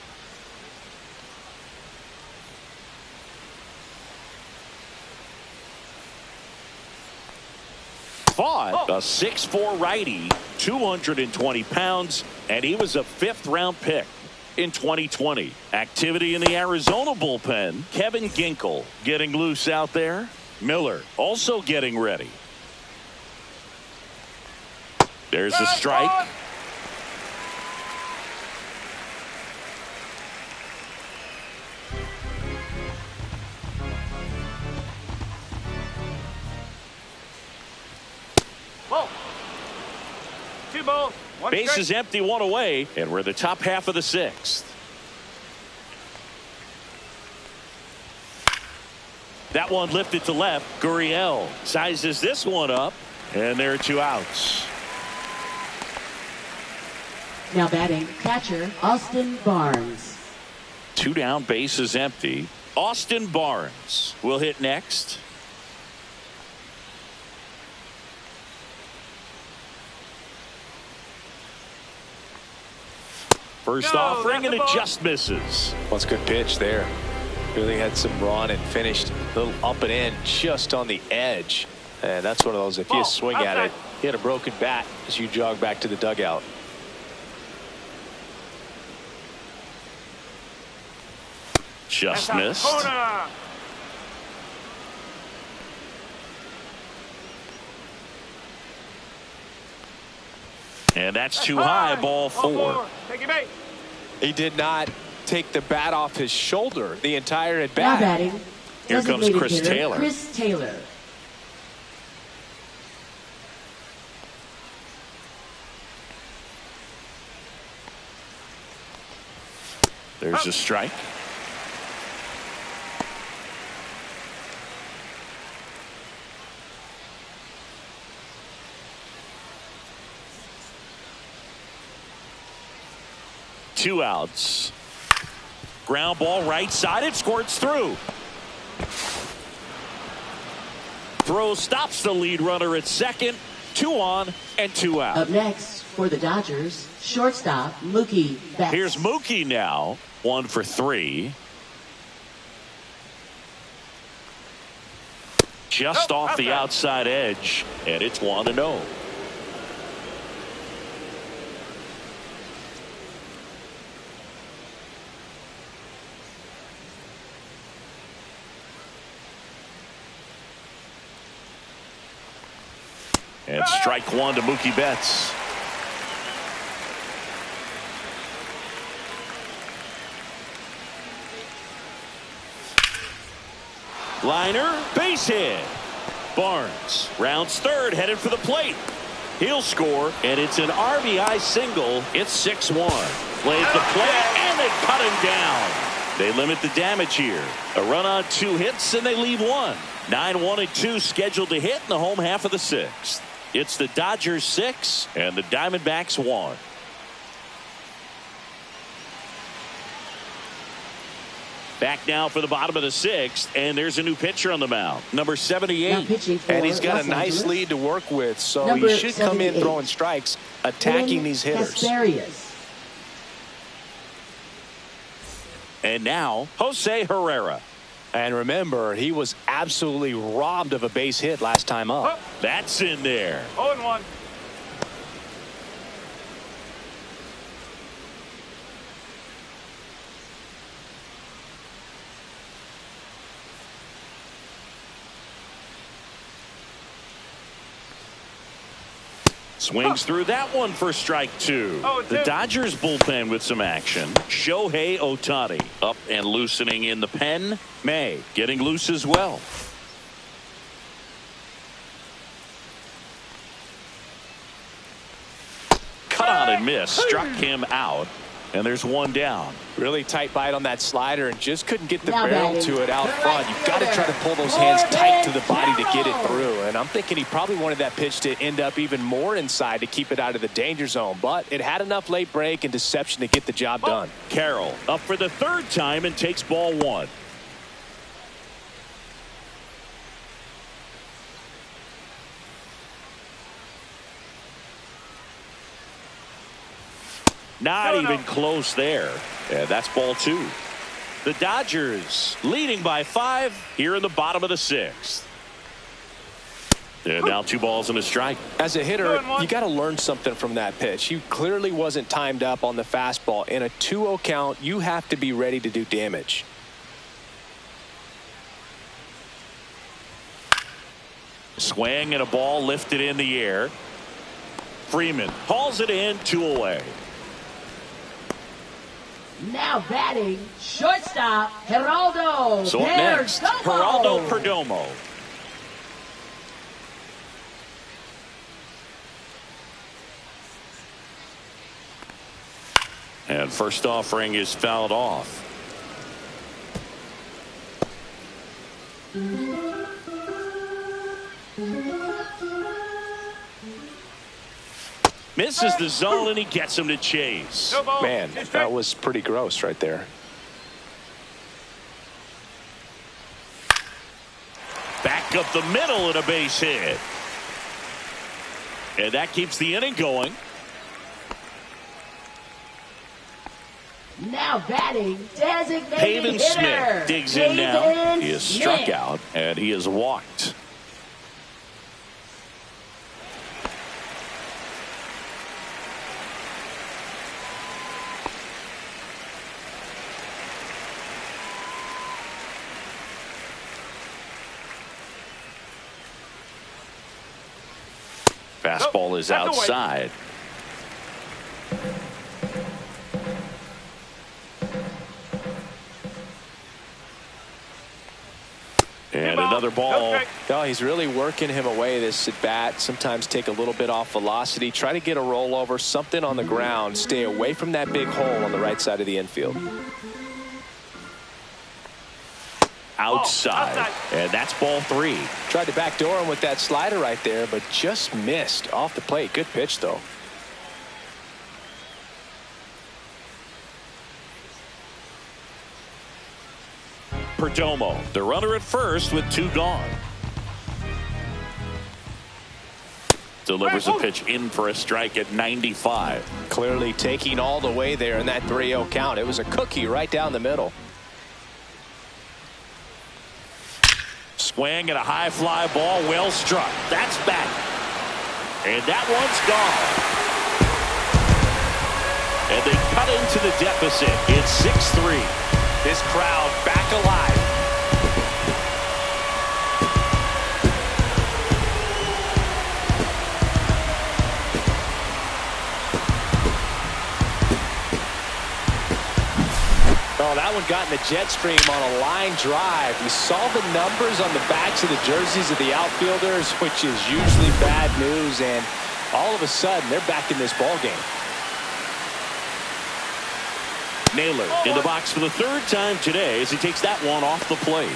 Fought a 6'4" righty, 220 pounds, and he was a 5th-round pick in 2020. Activity in the Arizona bullpen. Kevin Ginkel getting loose out there. Miller also getting ready. There's a strike. Ball. 2 balls, 1 Base strike. is empty, 1 away, and we're the top half of the 6th. That one lifted to left. Gurriel sizes this one up, and there are 2 outs. Now batting, catcher Austin Barnes. 2 down, base is empty. Austin Barnes will hit next. First offering, and it just misses. That's a good pitch there. Really had some run and finished a little up and in just on the edge. And that's one of those, if you swing at it, you had a broken bat as you jog back to the dugout. Just missed. And that's too high, ball 4. Take your bait. He did not take the bat off his shoulder the entire at Now bat. batting, Here comes designated Chris hitter, Taylor. Chris Taylor. There's a strike. Two outs. Ground ball right side. It squirts through. Throw stops the lead runner at second. 2 on and 2 out. Up next for the Dodgers, shortstop Mookie Betts. Here's Mookie now. 1 for 3. Just off the outside edge, and it's 1-0. And strike 1 to Mookie Betts. Liner, base hit. Barnes rounds third, headed for the plate. He'll score, and it's an RBI single. It's 6-1. Plays the plate, and they cut him down. They limit the damage here. A run on 2 hits, and they leave 1. 9-1-2 scheduled to hit in the home half of the 6th. It's the Dodgers 6 and the Diamondbacks 1. Back now for the bottom of the 6th, and there's a new pitcher on the mound, number 78. And he's got a nice lead to work with, so he should come in throwing strikes, attacking these hitters. And now, Jose Herrera. And remember, he was absolutely robbed of a base hit last time up. That's in there. 0-1. Swings through that one for strike 2. The Dodgers bullpen with some action. Shohei Ohtani up and loosening in the pen. May getting loose as well. Cut on and miss. Struck him out. And there's 1 down. Really tight bite on that slider and just couldn't get the barrel to it out front. You've got to try to pull those hands tight to the body to get it through. And I'm thinking he probably wanted that pitch to end up even more inside to keep it out of the danger zone. But it had enough late break and deception to get the job done. Carroll up for the third time and takes ball one. Not even close there. And that's ball two. The Dodgers leading by 5 here in the bottom of the 6th. And now 2 balls and a strike. As a hitter, you got to learn something from that pitch. He clearly wasn't timed up on the fastball. In a 2-0 count, you have to be ready to do damage. Swing and a ball lifted in the air. Freeman hauls it in, 2 away. Now batting, shortstop, Geraldo. So up next, Geraldo Perdomo. And first offering is fouled off. Misses the zone and he gets him to chase. Man, that was pretty gross right there. Back up the middle and a base hit. And that keeps the inning going. Now batting, designated Pavin hitter. Smith digs in now. He is struck out and he is walked. Fastball is outside. And another ball. No, he's really working him away this at bat. Sometimes take a little bit off velocity. Try to get a rollover, something on the ground. Stay away from that big hole on the right side of the infield. Outside. And that's ball 3. Tried to backdoor him with that slider right there, but just missed off the plate. Good pitch, though. Perdomo, the runner at first with 2 gone. Delivers a pitch in for a strike at 95. Clearly taking all the way there in that 3-0 count. It was a cookie right down the middle. Swing and a high fly ball, well struck. That's back. And that one's gone. And they cut into the deficit. It's 6-3. This crowd back alive. Oh, that one got in the jet stream on a line drive. We saw the numbers on the backs of the jerseys of the outfielders, which is usually bad news, and all of a sudden they're back in this ball game. Naylor in the box for the 3rd time today as he takes that one off the plate.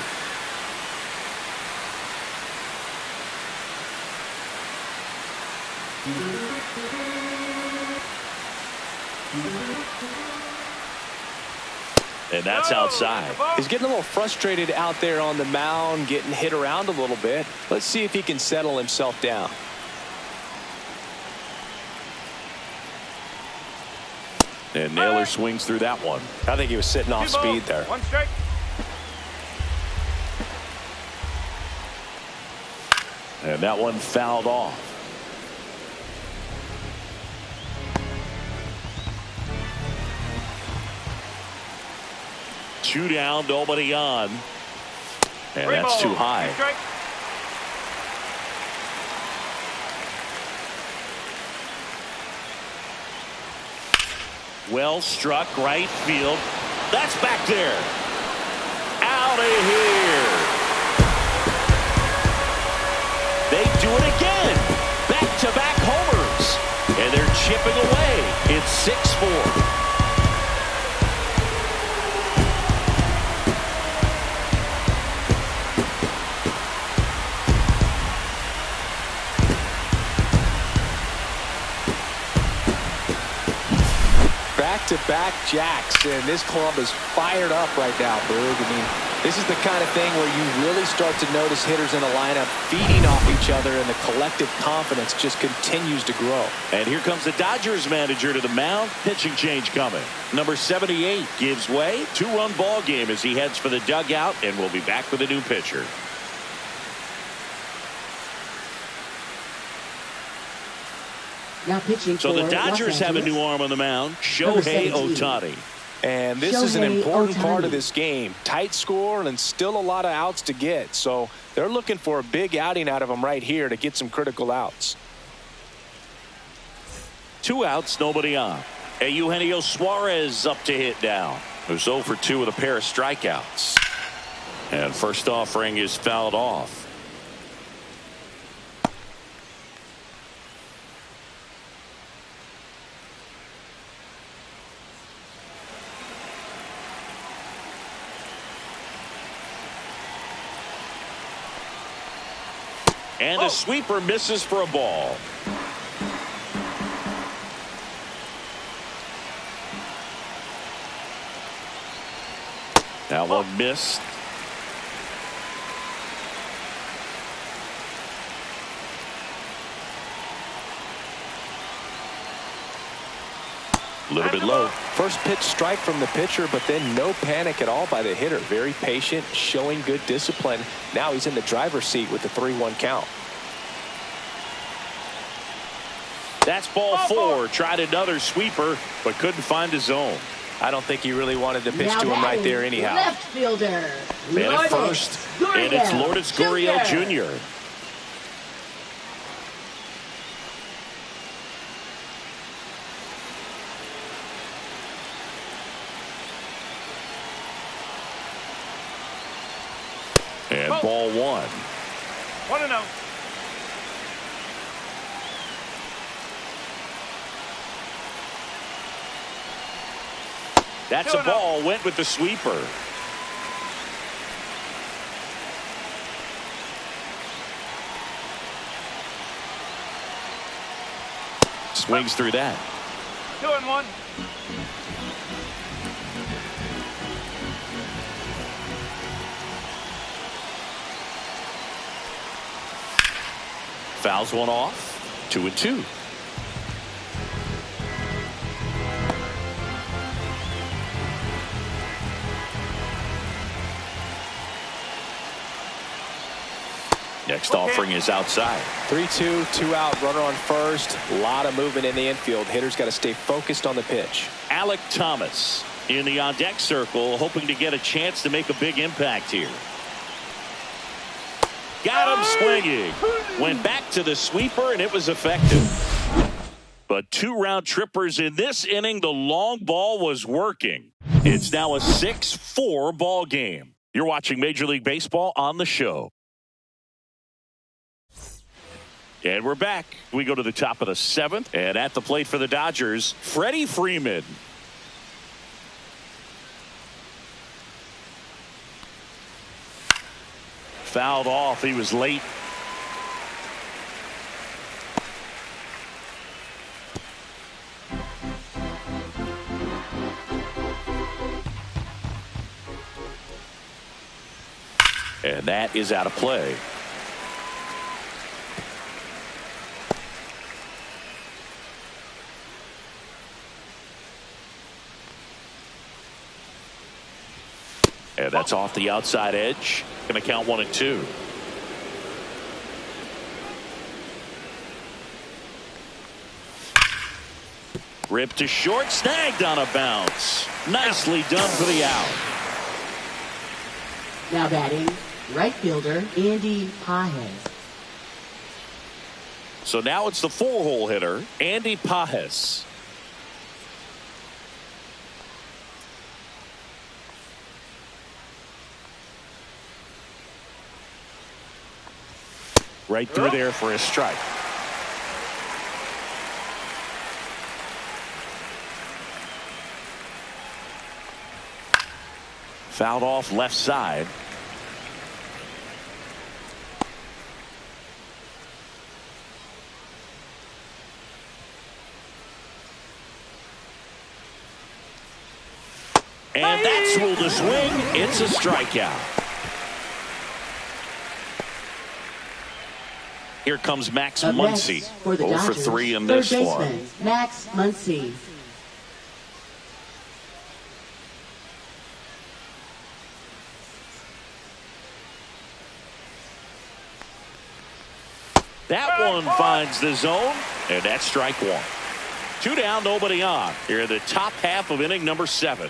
And that's outside. He's getting a little frustrated out there on the mound, getting hit around a little bit. Let's see if he can settle himself down. And Naylor swings through that one. I think he was sitting off speed there. 1 strike. And that one fouled off. Two down, nobody on. And that's too high. Well struck right field. That's back there. Out of here. They do it again. Back-to-back homers. And they're chipping away. It's 6-4. back-to-back jacks, and this club is fired up right now, Boog. I mean, this is the kind of thing where you really start to notice hitters in a lineup feeding off each other, and the collective confidence just continues to grow. And here comes the Dodgers manager to the mound. Pitching change coming. Number 78 gives way. 2-run ball game as he heads for the dugout, and we'll be back with a new pitcher. Now pitching so the Dodgers have a new arm on the mound, Shohei Ohtani. And this is an important part of this game. Tight score and still a lot of outs to get. So they're looking for a big outing out of him right here to get some critical outs. 2 outs, nobody on. Eugenio Suarez up to hit now. Who's 0 for 2 with a pair of strikeouts. And first offering is fouled off. And a sweeper misses for a ball. That one missed. A little bit low. First pitch strike from the pitcher, but then no panic at all by the hitter. Very patient, showing good discipline. Now he's in the driver's seat with the 3-1 count. That's ball 4. Tried another sweeper, but couldn't find his zone. I don't think he really wanted to pitch to him right there anyhow. Left fielder. Man at first, and it's Lourdes Gurriel Jr. And ball 1. 1-0. That's a ball. Went with the sweeper. Swings through that. 2-1. Fouls one off. 2-2. Next offering is outside. 3-2, 2 out, runner on first. A lot of movement in the infield. Hitter's got to stay focused on the pitch. Alek Thomas in the on-deck circle, hoping to get a chance to make a big impact here. Got him swinging. Went back to the sweeper, and it was effective. But 2 round trippers in this inning. The long ball was working. It's now a 6-4 ball game. You're watching Major League Baseball on the show. And we're back. We go to the top of the 7th. And at the plate for the Dodgers, Freddie Freeman. Fouled off. He was late. And that is out of play. And that's off the outside edge. Going to count 1-2. Ripped to short, snagged on a bounce. Nicely done for the out. Now batting, right fielder Andy Pages. So now it's the 4-hole hitter, Andy Pages. Right through there for a strike. Fouled off left side. And that's ruled a swing. It's a strikeout. Here comes Max Muncy. 0 for 3 in this one. Max Muncy. That one finds the zone, and that's strike one. 2 down, nobody on. Here in the top half of inning number 7.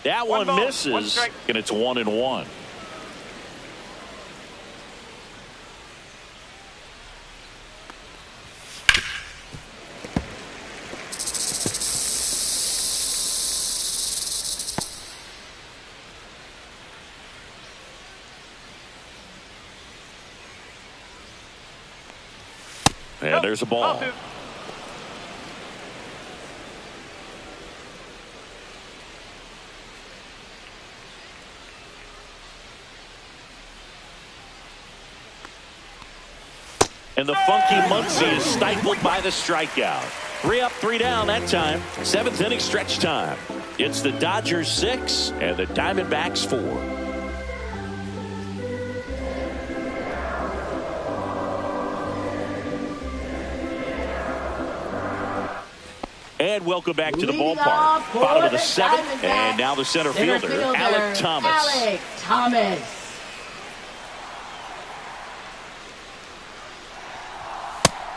That one misses, and it's 1-1. And there's a ball. And the funky Muncy is stifled by the strikeout. 3 up, 3 down that time. 7th inning stretch time. It's the Dodgers 6 and the Diamondbacks 4. And welcome back to the ballpark. Bottom of the 7th, and now the center fielder, Alec Thomas. Alec Thomas.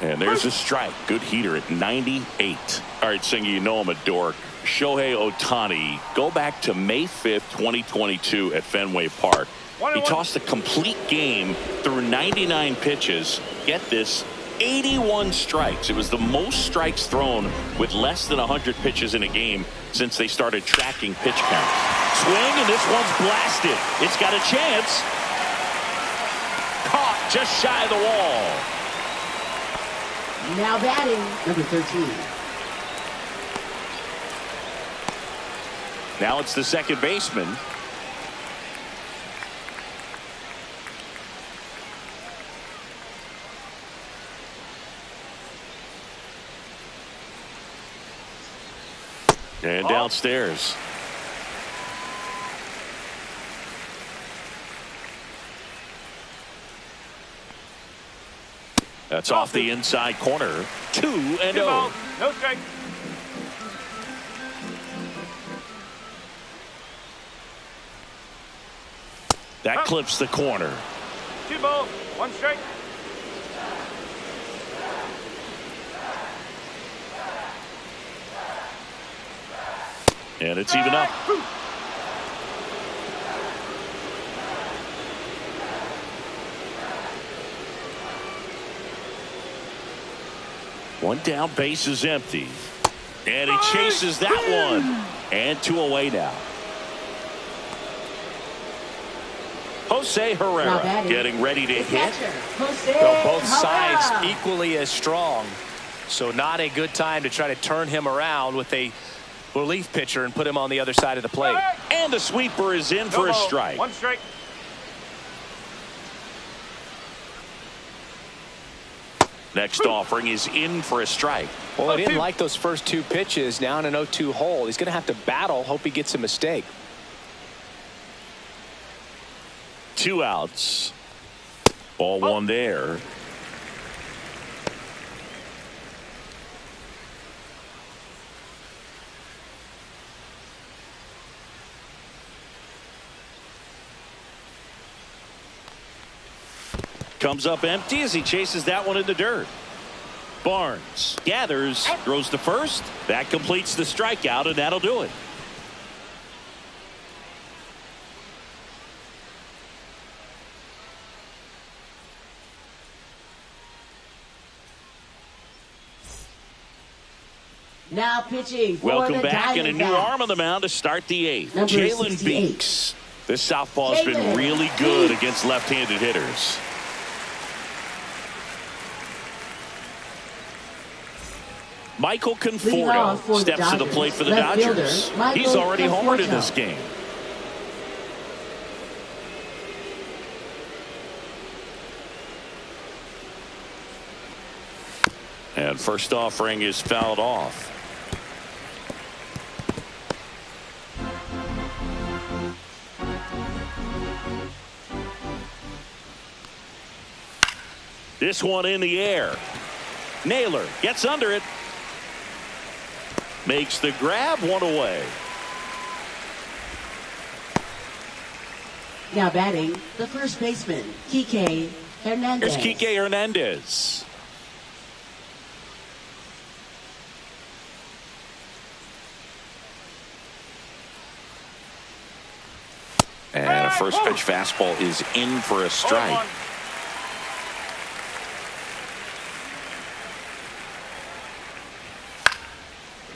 And there's a strike. Good heater at 98. All right, Singy, you know I'm a dork. Shohei Ohtani, go back to May 5th, 2022 at Fenway Park. He tossed a complete game through 99 pitches. Get this, 81 strikes. It was the most strikes thrown with less than 100 pitches in a game since they started tracking pitch counts. Swing, and this one's blasted. It's got a chance. Caught just shy of the wall. Now batting, number 13. Now it's the second baseman. And downstairs. That's off the inside corner. 2-0. No strike. That clips the corner. 2 balls, 1 strike. And it's even up. One down, base is empty. And he chases that one. And 2 away now. Jose Herrera getting ready to hit. Both sides equally as strong. So not a good time to try to turn him around with a relief pitcher and put him on the other side of the plate. And the sweeper is in for a strike. 1 strike. Next offering is in for a strike. Well, I didn't like those first 2 pitches. Now in an 0-2 hole. He's going to have to battle. Hope he gets a mistake. 2 outs. Ball 1 there. Comes up empty as he chases that one in the dirt. Barnes gathers, throws to first. That completes the strikeout, and that'll do it. Now pitching for Welcome the back, and a new Diamondbacks. arm on the mound to start the 8th. Jalen Jalen Beeks. This southpaw has been really good against left-handed hitters. Michael Conforto steps to the plate for the Dodgers. He's already homered in this game. And first offering is fouled off. This one in the air. Naylor gets under it. Makes the grab, one away. Now batting, the first baseman, Kike Hernandez. Here's Kike Hernandez. And a first pitch fastball is in for a strike.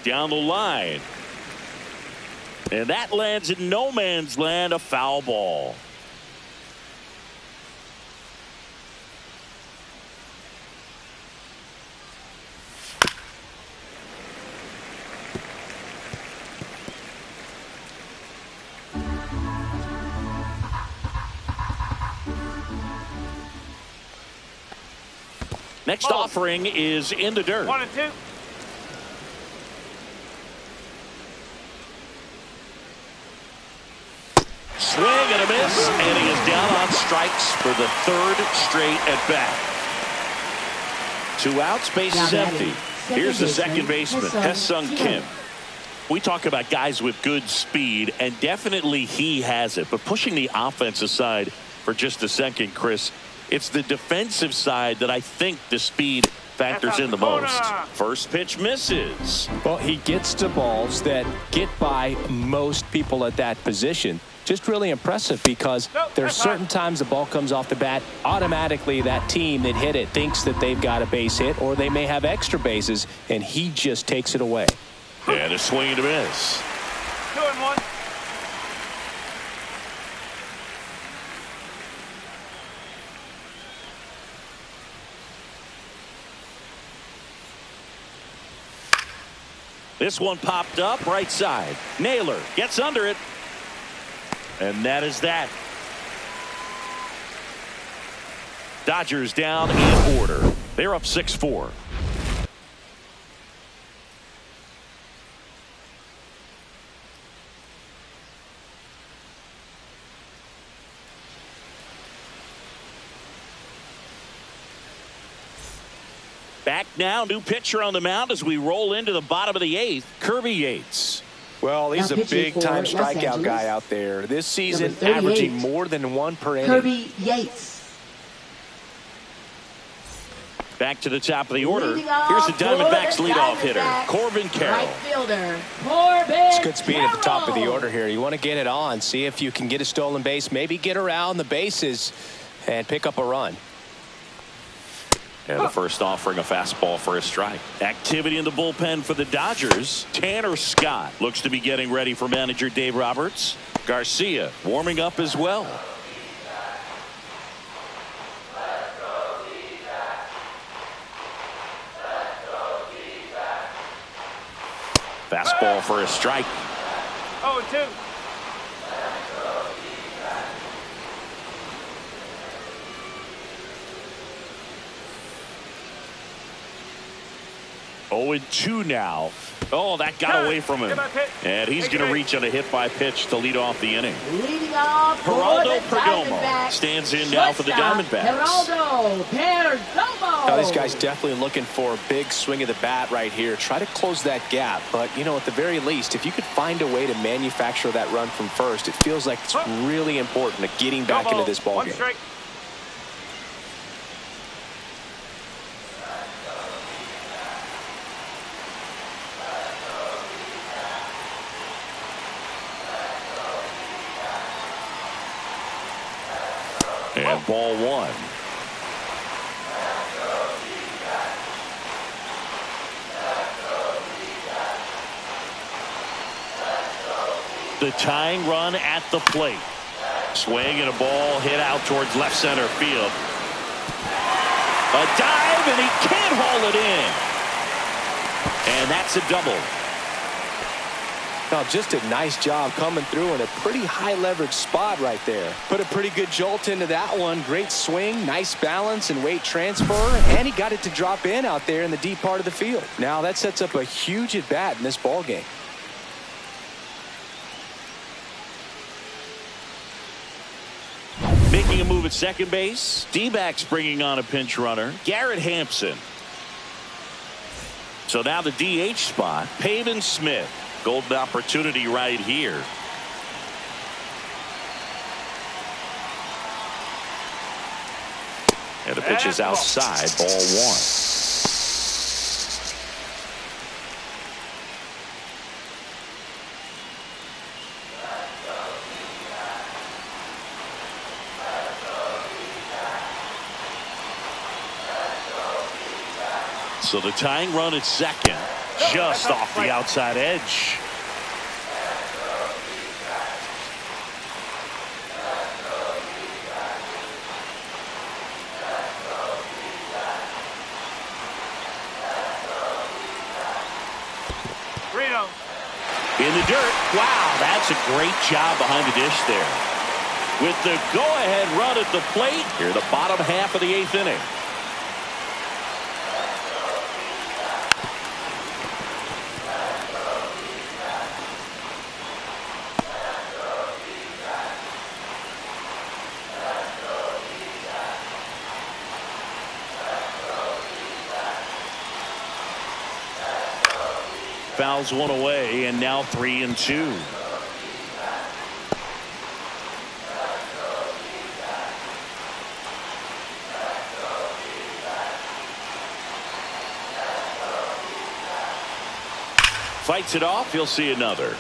Down the line. And that lands in no man's land, a foul ball. Next offering is in the dirt. 1-2. Swing and a miss, and he is down on strikes for the third straight at bat. 2 outs, base is empty. Here's the second baseman, Hae-Sung Kim. We talk about guys with good speed, and definitely he has it. But pushing the offense aside for just a second, Chris, it's the defensive side that I think the speed factors in the most. First pitch misses. Well, he gets to balls that get by most people at that position. Just really impressive because there's certain times the ball comes off the bat, automatically that team that hit it thinks that they've got a base hit or they may have extra bases, and he just takes it away. And a swing and a miss. 2-1. This one popped up right side. Naylor gets under it. And that is that. Dodgers down in order. They're up 6-4. Back now, new pitcher on the mound as we roll into the bottom of the 8th. Kirby Yates. Well, he's a big-time strikeout guy out there. This season, averaging more than 1 per inning. Kirby Yates. Back to the top of the order. Here's the Diamondbacks leadoff hitter, Corbin Carroll. Right fielder, Corbin. It's good speed at the top of the order here. You want to get it on, see if you can get a stolen base, maybe get around the bases and pick up a run. And the first offering, a fastball for a strike. Activity in the bullpen for the Dodgers. Tanner Scott looks to be getting ready for manager Dave Roberts. Garcia warming up as well. Fastball for a strike. 0-2. Oh, and 2 now. Oh, that got away from him. And he's going to reach on a hit by pitch to lead off the inning. Leading off Geraldo for the Perdomo Diamondbacks. stands in now for the Diamondbacks. Geraldo Perdomo. Now, this guy's definitely looking for a big swing of the bat right here. Try to close that gap. But, you know, at the very least, if you could find a way to manufacture that run from first, it feels like it's really important to getting back into this ball game. And ball 1. The tying run at the plate. Swing and a ball hit out towards left center field. A dive, and he can't haul it in. And that's a double. Now, just a nice job coming through in a pretty high leverage spot right there. Put a pretty good jolt into that one. Great swing, nice balance and weight transfer, and he got it to drop in out there in the deep part of the field. Now that sets up a huge at bat in this ball game. Making a move at second base. D-backs bringing on a pinch runner, Garrett Hampson. So now the DH spot, Pavin Smith. Golden opportunity right here. And the pitch is outside, ball one. So the tying run at second, just off the outside edge. In the dirt. Wow, that's a great job behind the dish there. With the go-ahead run at the plate, here the bottom half of the eighth inning. Fouls one away, and now 3-2. Fights it off. He'll see another.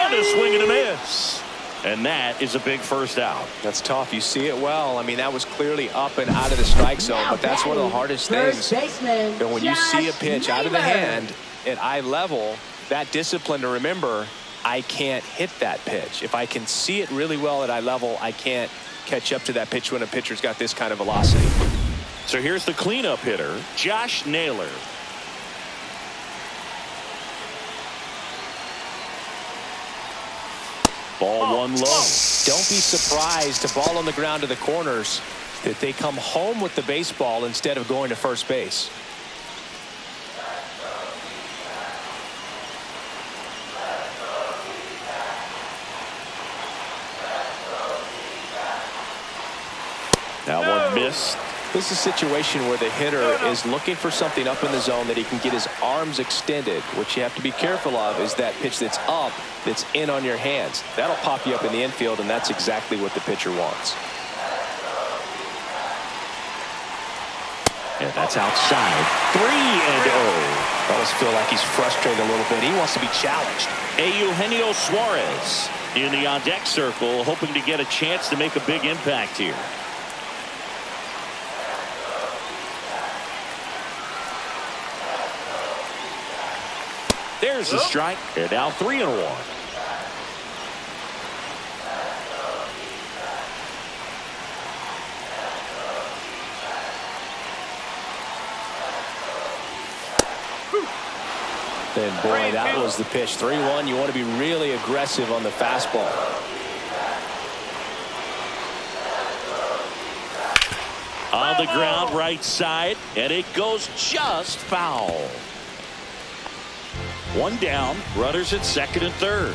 A swing and a miss, and that is a big first out. That's tough. You see it well. I mean, that was clearly up and out of the strike zone, but that's one of the hardest things. And when you see a pitch out of the hand at eye level, that discipline to remember, I can't hit that pitch. If I can see it really well at eye level, I can't catch up to that pitch when a pitcher's got this kind of velocity. So here's the cleanup hitter, Josh Naylor. Ball one low. Don't be surprised to ball on the ground to the corners that they come home with the baseball instead of going to first base. Now one missed. This is a situation where the hitter is looking for something up in the zone that he can get his arms extended. What you have to be careful of is that pitch that's up, that's in on your hands. That'll pop you up in the infield, and that's exactly what the pitcher wants. And that's outside. 3-0. Almost feel like he's frustrated a little bit. He wants to be challenged. Eugenio Suarez in the on-deck circle, hoping to get a chance to make a big impact here. There's the strike. And now 3-1. And boy, that was the pitch. 3-1. You want to be really aggressive on the fastball. On the ground, right side, and it goes just foul. One down, runners at second and third.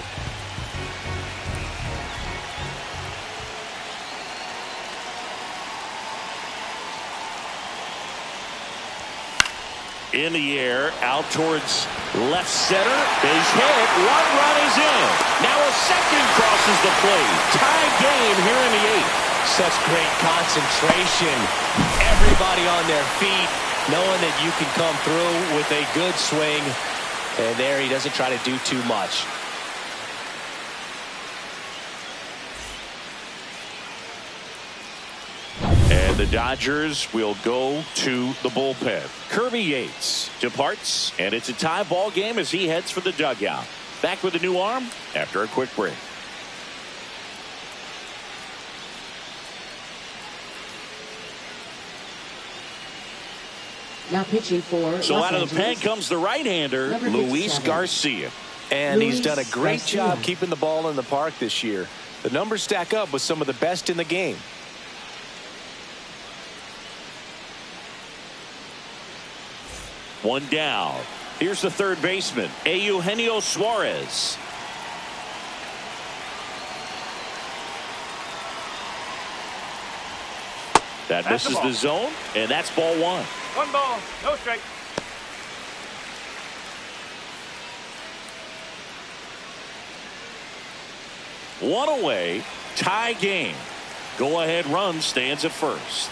In the air, out towards left center. Base hit. One run is in. Now a second crosses the plate. Tie game here in the eighth. Such great concentration. Everybody on their feet, knowing that you can come through with a good swing. And there he doesn't try to do too much. And the Dodgers will go to the bullpen. Kirby Yates departs, and it's a tie ball game as he heads for the dugout. Back with a new arm after a quick break. Now pitching for So Los out of the pen Angeles, comes the right-hander, number Luis 57. Garcia. And he's done a Luis great Garcia. job keeping the ball in the park this year. The numbers stack up with some of the best in the game. One down. Here's the third baseman, Eugenio Suarez. That That's the misses ball. the zone, and that's ball one. One ball, no strike. One away, tie game. Go-ahead run stands at first.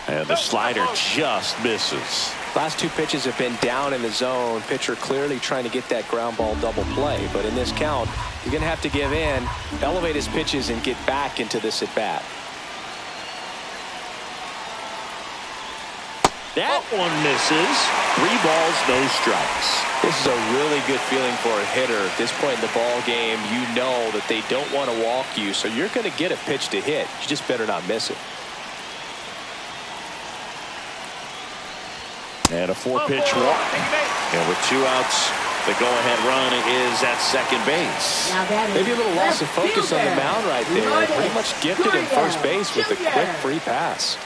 And the slider just misses. Last two pitches have been down in the zone. Pitcher clearly trying to get that ground ball double play. But in this count, you're going to have to give in, elevate his pitches, and get back into this at-bat. That one misses. 3 balls, no strikes. This is a really good feeling for a hitter. At this point in the ball game, you know that they don't want to walk you, so you're going to get a pitch to hit. You just better not miss it. And a 4-pitch walk. And with 2 outs, the go-ahead run is at second base. Now that is Maybe a little loss of left focus on the fielder, mound right there. Lourdes Pretty much gifted in first base with a Jr. quick free pass.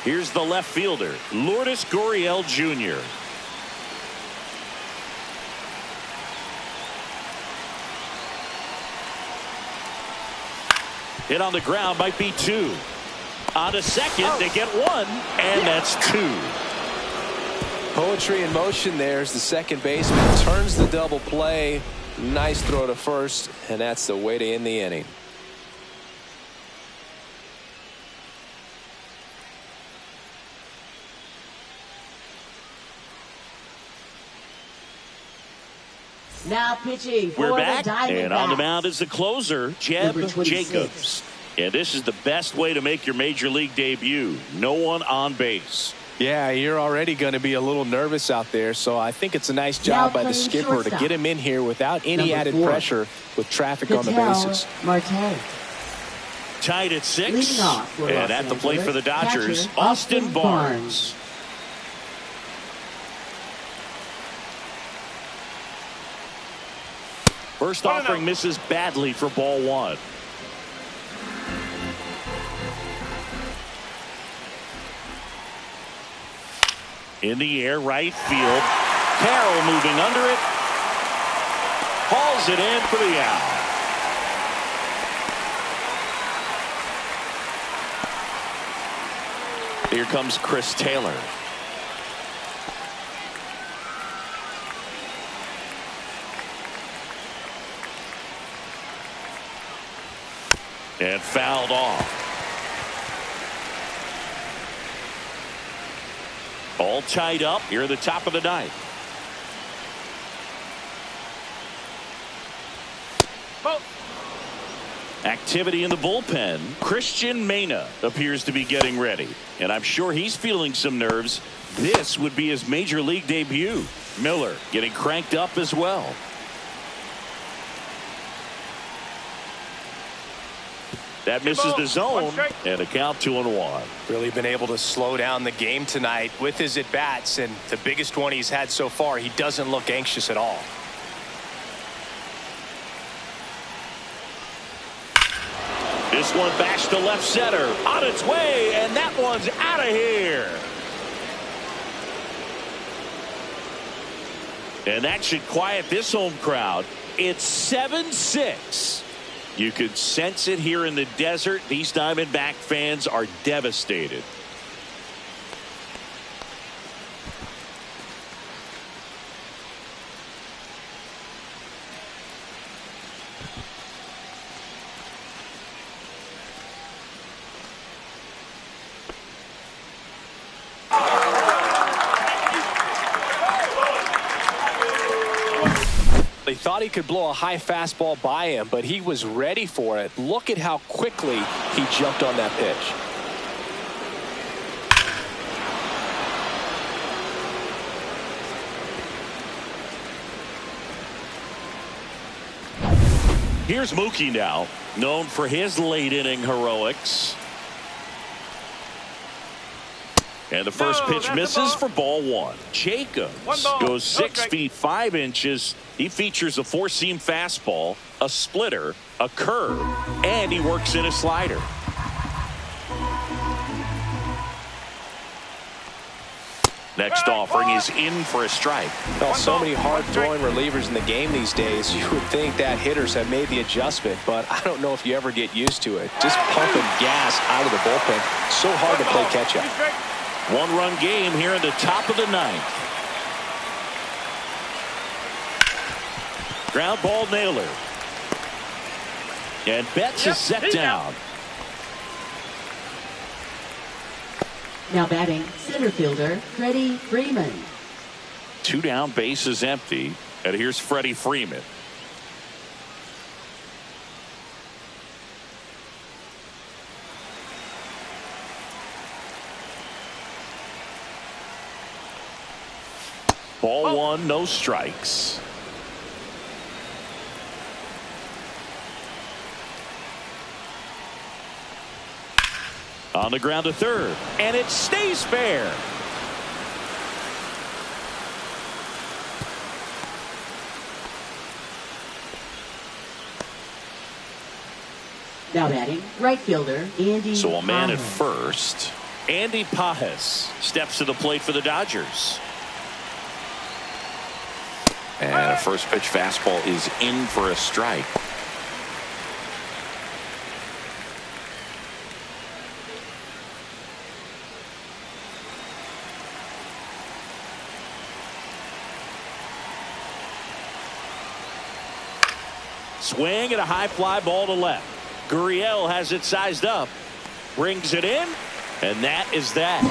Here's the left fielder, Lourdes Gurriel Jr. Hit on the ground might be 2. On to second, they get 1, and that's 2. Poetry in motion there as the second baseman turns the double play. Nice throw to first, and that's the way to end the inning. Now pitching for We're back, the Diamondbacks. and on the mound is the closer, Jeb Number 26. Jacobs. And this is the best way to make your major league debut. No one on base. Yeah, you're already going to be a little nervous out there, so I think it's a nice job by the playing skipper to shortstop. get him in here without any Number added 4. pressure with traffic on the Ketel bases. Marte. Tied at 6. Leading off for And Los at the plate for the Angeles, Dodgers, catcher, Austin Barnes. First 1-0. offering misses badly for ball 1. In the air, right field. Carroll moving under it. Hauls it in for the out. Here comes Chris Taylor. And fouled off. All tied up here at the top of the ninth. Ball. Activity in the bullpen. Christian Mena appears to be getting ready. And I'm sure he's feeling some nerves. This would be his major league debut. Miller getting cranked up as well. That misses the zone, and a count 2-1. Really been able to slow down the game tonight with his at-bats, and the biggest one he's had so far, he doesn't look anxious at all. This one bashed to left center, on its way, and that one's out of here. And that should quiet this home crowd. It's 7-6. You could sense it here in the desert. These Diamondback fans are devastated. He thought he could blow a high fastball by him, but he was ready for it. Look at how quickly he jumped on that pitch. Here's Mookie now, known for his late inning heroics. And the first pitch misses for ball one. Jacobs goes 6 feet 5 inches. He features a four-seam fastball, a splitter, a curve, and he works in a slider. Next offering is in for a strike. Well, so many hard-throwing relievers in the game these days. You would think that hitters have made the adjustment, but I don't know if you ever get used to it. Just pumping gas out of the bullpen. So hard to play catch-up. One-run game here in the top of the ninth. Ground ball nailer. And Betts is set down. Now batting, center fielder Freddie Freeman. 2 down, bases empty. And here's Freddie Freeman. Ball one, no strikes. On the ground to third, and it stays fair. Now batting, right fielder Andy. So a man at Pages. first. Andy Pages steps to the plate for the Dodgers. And a first pitch fastball is in for a strike. Swing and a high fly ball to left. Gurriel has it sized up. Brings it in. And that is that.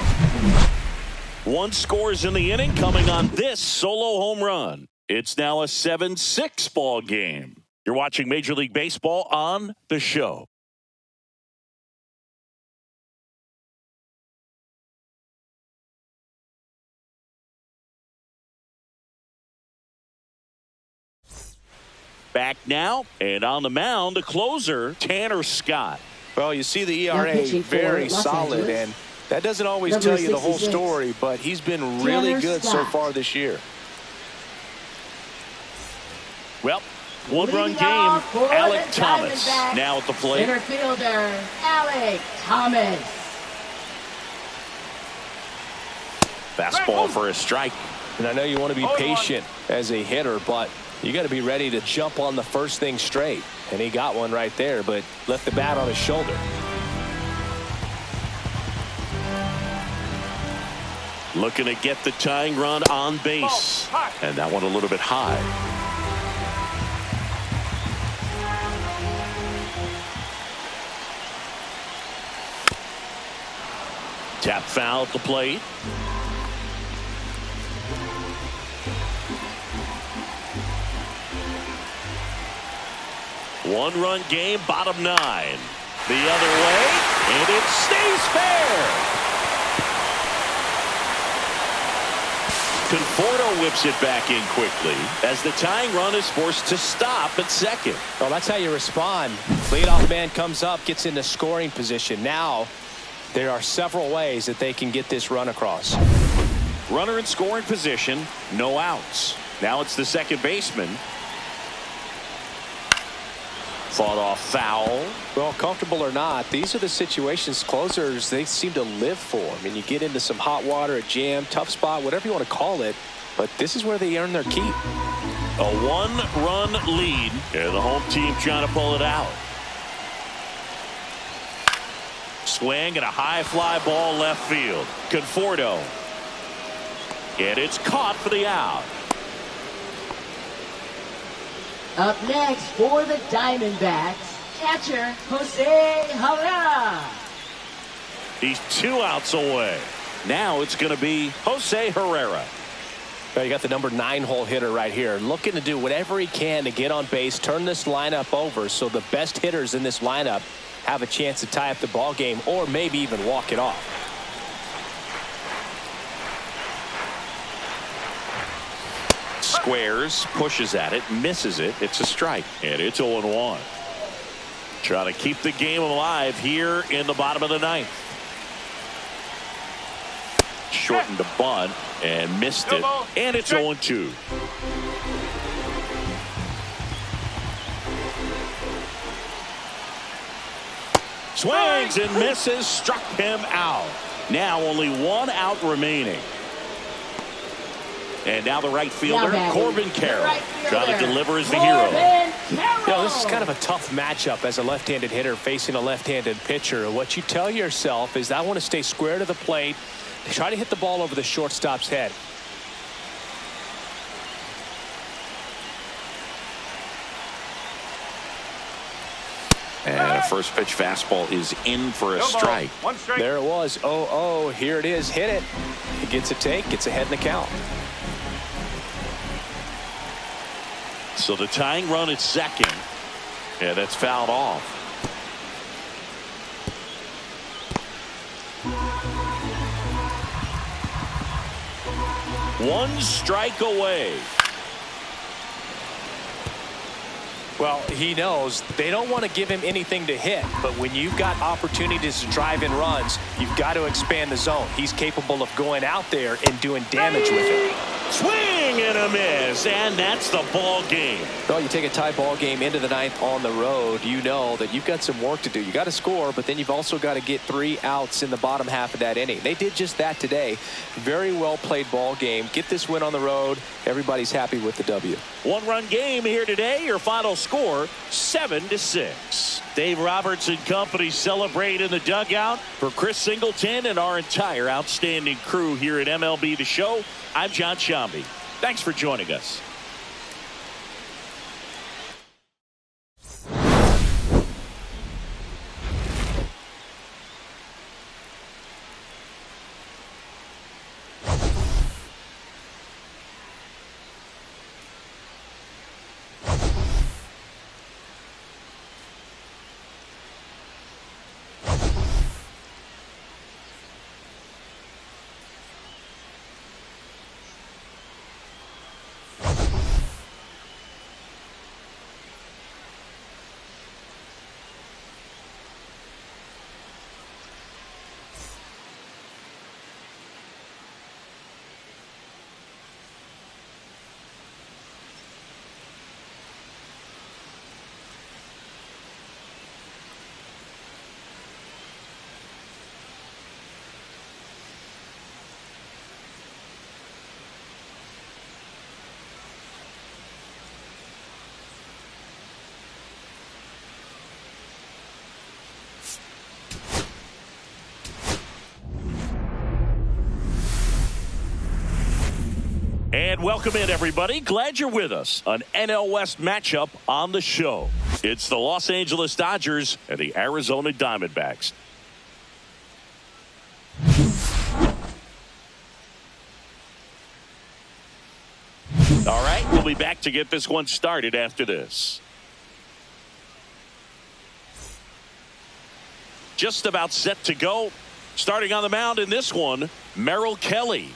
One scores in the inning coming on this solo home run. It's now a 7-6 ball game. You're watching Major League Baseball on The Show. Back now, and on the mound, the closer, Tanner Scott. Well, you see the ERA very solid, and that doesn't always tell you the whole story, but he's been really good so far this year. Well, one-run game, Alec Thomas now at the plate. Center fielder Alec Thomas. Fastball for a strike. And I know you want to be patient as a hitter, but you got to be ready to jump on the first thing straight. And he got one right there, but left the bat on his shoulder. Looking to get the tying run on base. And that one a little bit high. Tap foul at the plate. One-run game, bottom 9. The other way, and it stays fair. Conforto whips it back in quickly as the tying run is forced to stop at second. Well, that's how you respond. Leadoff man comes up, gets into scoring position. Now, there are several ways that they can get this run across. Runner in scoring position, no outs. Now it's the second baseman. Fought off foul. Well, comfortable or not, these are the situations closers they seem to live for. I mean, you get into some hot water, a jam, tough spot, whatever you want to call it, but this is where they earn their keep. A one-run lead, and the home team trying to pull it out. Swing and a high fly ball left field. Conforto. And it's caught for the out. Up next for the Diamondbacks, catcher Jose Herrera. He's 2 outs away. Now it's going to be Jose Herrera. Well, you got the number 9 hole hitter right here, looking to do whatever he can to get on base, turn this lineup over so the best hitters in this lineup have a chance to tie up the ball game or maybe even walk it off. Squares, pushes at it, misses it. It's a strike, and it's 0-1. Trying to keep the game alive here in the bottom of the ninth. shortened the bunt and missed it. And it's 0-2. Swings and misses, struck him out. Now only one out remaining. And now the right fielder, Corbin Carroll, trying to deliver as the hero. You know, this is kind of a tough matchup as a left-handed hitter facing a left-handed pitcher. What you tell yourself is, I want to stay square to the plate, try to hit the ball over the shortstop's head. And a first pitch fastball is in for a strike. One strike. There it was. 0-0. Here it is. Hit it. He gets a take. Gets ahead in the count. So the tying run at second. Yeah, that's fouled off. One strike away. Well, he knows they don't want to give him anything to hit, but when you've got opportunities to drive in runs, you've got to expand the zone. He's capable of going out there and doing damage with it. Swing and a miss, and that's the ball game. Well, you take a tie ball game into the ninth on the road, you know that you've got some work to do. You got to score, but then you've also got to get 3 outs in the bottom half of that inning. They did just that today. Very well played ball game. Get this win on the road. Everybody's happy with the W. One-run game here today. Your final score, 7-6. Dave Roberts and company celebrate in the dugout. For Chris Singleton and our entire outstanding crew here at MLB The Show, I'm John Shambi. Thanks for joining us. And welcome in, everybody. Glad you're with us. An NL West matchup on the show. It's the Los Angeles Dodgers and the Arizona Diamondbacks. All right, we'll be back to get this one started after this. Just about set to go. Starting on the mound in this one, Merrill Kelly.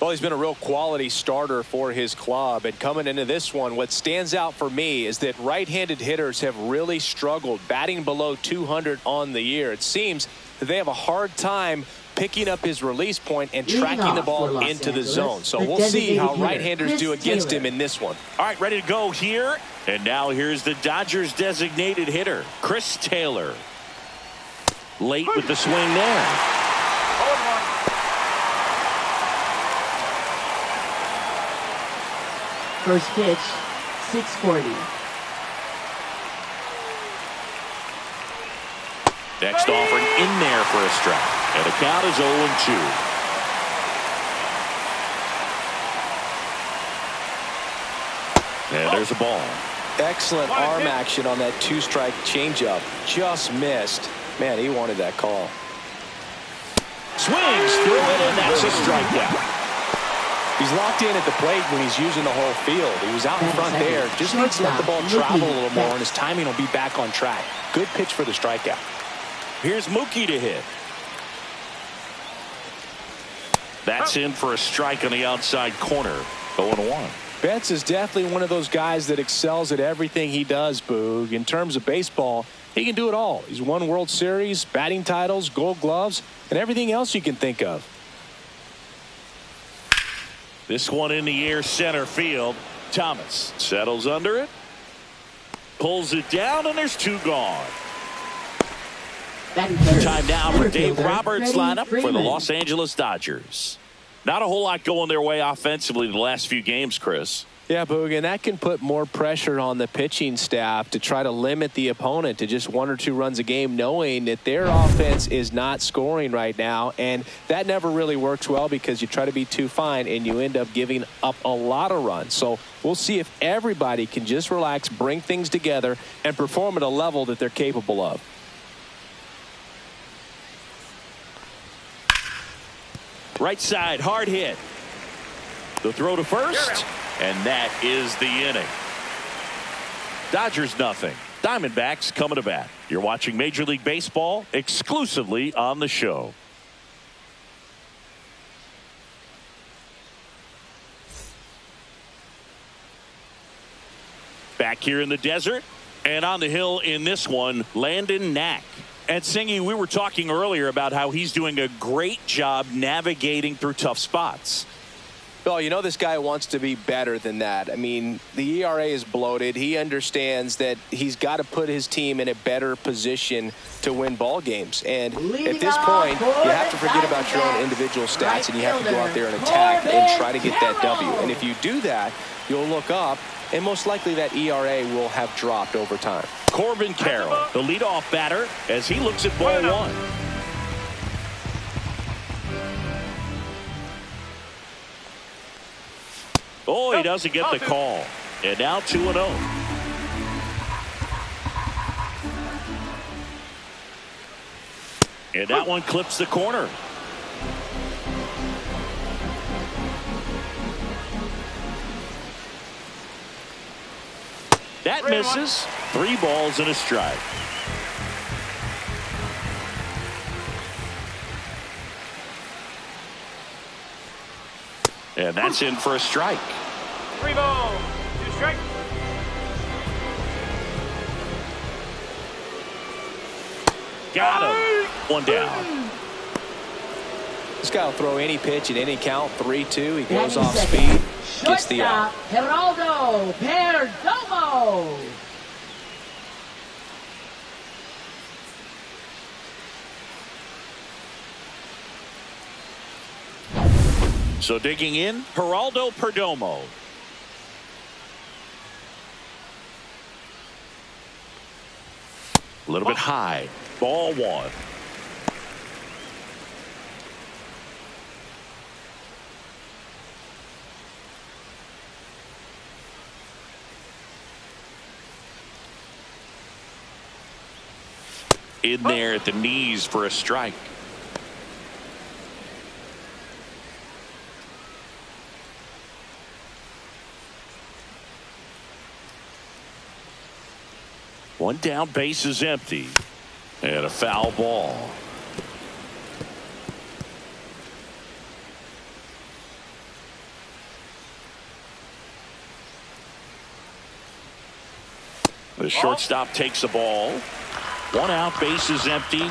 Well, he's been a real quality starter for his club, and coming into this one, what stands out for me is that right-handed hitters have really struggled, batting below 200 on the year. It seems that they have a hard time picking up his release point and tracking the ball into the zone. So we'll see how right-handers do against him in this one. All right, ready to go here. And now here's the Dodgers designated hitter, Chris Taylor. Late with the swing there. First pitch, 640. Next offering in there for a strike. And the count is 0-2. And there's a ball. Excellent arm action on that 2-strike changeup. Just missed. Man, he wanted that call. Swings through it, and that's a strikeout. He's locked in at the plate when he's using the whole field. He was out in front there. Just needs to let the ball travel a little more, and his timing will be back on track. Good pitch for the strikeout. Here's Mookie to hit. That's in for a strike on the outside corner. 0-1. Betts is definitely one of those guys that excels at everything he does, Boog. In terms of baseball, he can do it all. He's won World Series, batting titles, Gold Gloves, and everything else you can think of. This one in the air center field. Thomas settles under it. Pulls it down, and there's two gone. Time now for Dave Roberts' lineup for the Los Angeles Dodgers. Not a whole lot going their way offensively the last few games, Chris. Yeah, Boog, and that can put more pressure on the pitching staff to try to limit the opponent to just 1 or 2 runs a game, knowing that their offense is not scoring right now. And that never really works well because you try to be too fine and you end up giving up a lot of runs. So we'll see if everybody can just relax, bring things together, and perform at a level that they're capable of. Right side, hard hit. The throw to first, and that is the inning. Dodgers nothing. Diamondbacks coming to bat. You're watching Major League Baseball exclusively on the show. Back here in the desert, and on the hill in this one, Landon Knack. And Singy, we were talking earlier about how he's doing a great job navigating through tough spots. Well, you know this guy wants to be better than that. I mean, the ERA is bloated. He understands that he's got to put his team in a better position to win ball games. And at this point, you have to forget about your own individual stats, and you have to go out there and attack and try to get that W. And if you do that, you'll look up, and most likely that ERA will have dropped over time. Corbin Carroll, the leadoff batter, as he looks at ball one. Oh, he doesn't get the call. And now 2-0. And that one clips the corner. That misses. 3 balls and a strike. And that's in for a strike. 3 balls, 2 strikes. Got him. 1 down. This guy will throw any pitch at any count. 3-2. He goes off speed. Gets the out. Geraldo Perdomo. So digging in, Geraldo Perdomo. A little bit high. Ball 1. In there at the knees for a strike. One down, base is empty. And a foul ball. The shortstop takes the ball. 1 out, base is empty.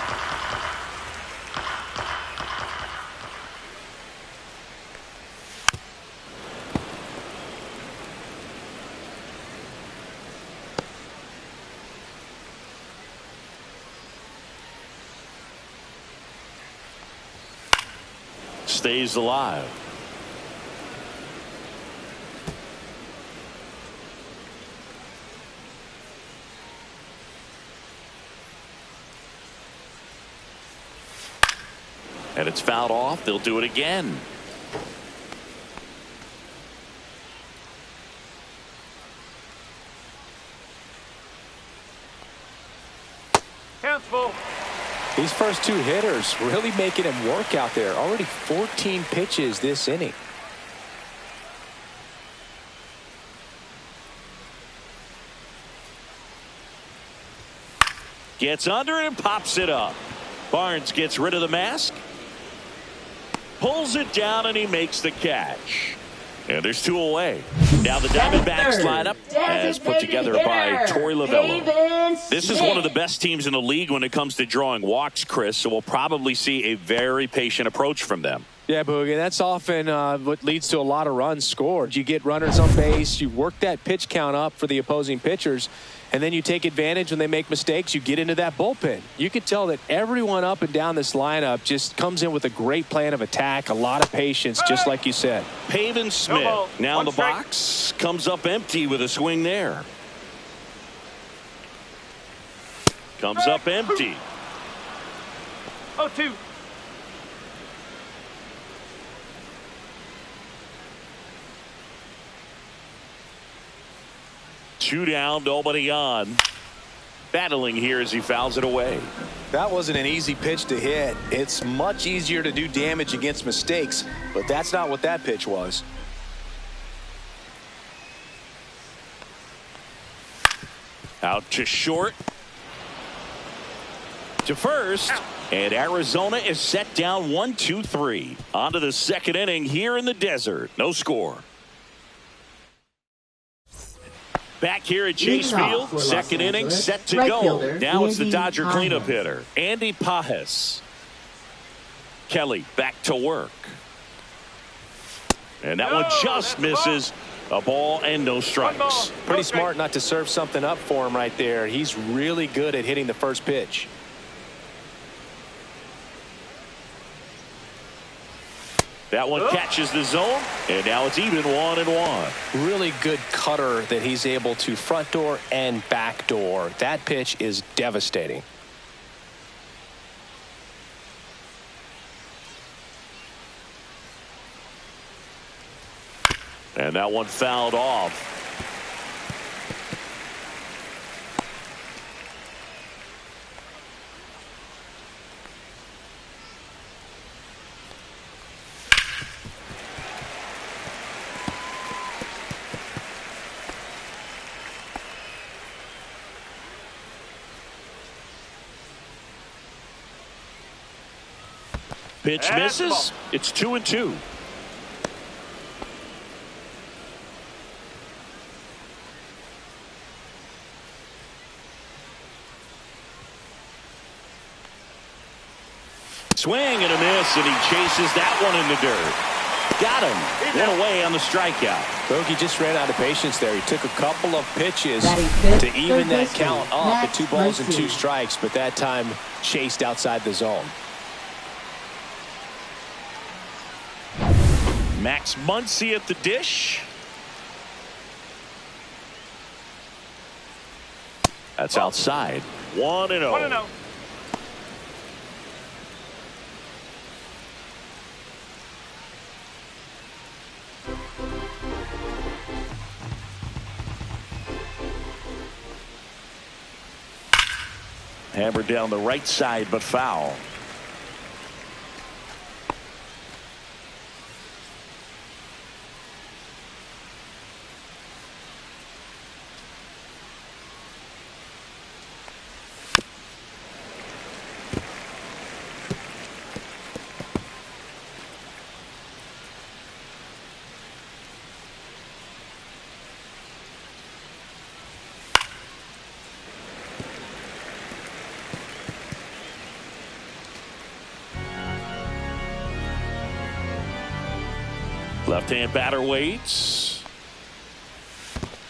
Stays alive. And it's fouled off. They'll do it again. Count's full. These first 2 hitters really making him work out there. Already 14 pitches this inning. Gets under it and pops it up. Barnes gets rid of the mask. Pulls it down and he makes the catch. And there's 2 away. Now the Diamondbacks lineup as put together by Torey Lovullo. This is one of the best teams in the league when it comes to drawing walks, Chris, so we'll probably see a very patient approach from them. Yeah, Boogie, that's often what leads to a lot of runs scored. You get runners on base, you work that pitch count up for the opposing pitchers, and then you take advantage when they make mistakes. You get into that bullpen. You could tell that everyone up and down this lineup just comes in with a great plan of attack, a lot of patience, just like you said. Pavin Smith now in the box, comes up empty with a swing there. Comes up empty. 0-2. Two down, nobody on. Battling here as he fouls it away. That wasn't an easy pitch to hit. It's much easier to do damage against mistakes, but that's not what that pitch was. Out to short. To first. And Arizona is set down 1-2-3. On to the second inning here in the desert. No score. Back here at Chase Field, second inning set to go. Now it's the Dodger cleanup hitter, Andy Pajes. Kelly back to work. And that one just misses. A ball and no strikes. Pretty smart not to serve something up for him right there. He's really good at hitting the first pitch. That one catches the zone, and now it's even 1-1. Really good cutter that he's able to front door and back door. That pitch is devastating. And that one fouled off. Pitch misses. It's 2-2. Swing and a miss, and he chases that one in the dirt. Got him. One away on the strikeout. Bogey just ran out of patience there. He took a couple of pitches to even that count off at 2 balls and 2 strikes, but that time chased outside the zone. Max Muncy at the dish. That's outside. 1-0. 1-0. Hammered down the right side, but foul. Left-hand batter waits.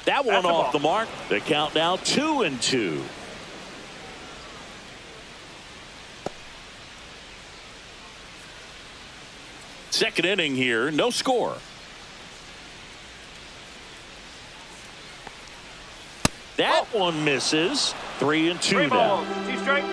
That one off the mark. The count now 2-2. Second inning here, no score. That one misses. 3-2 now. 2 strikes.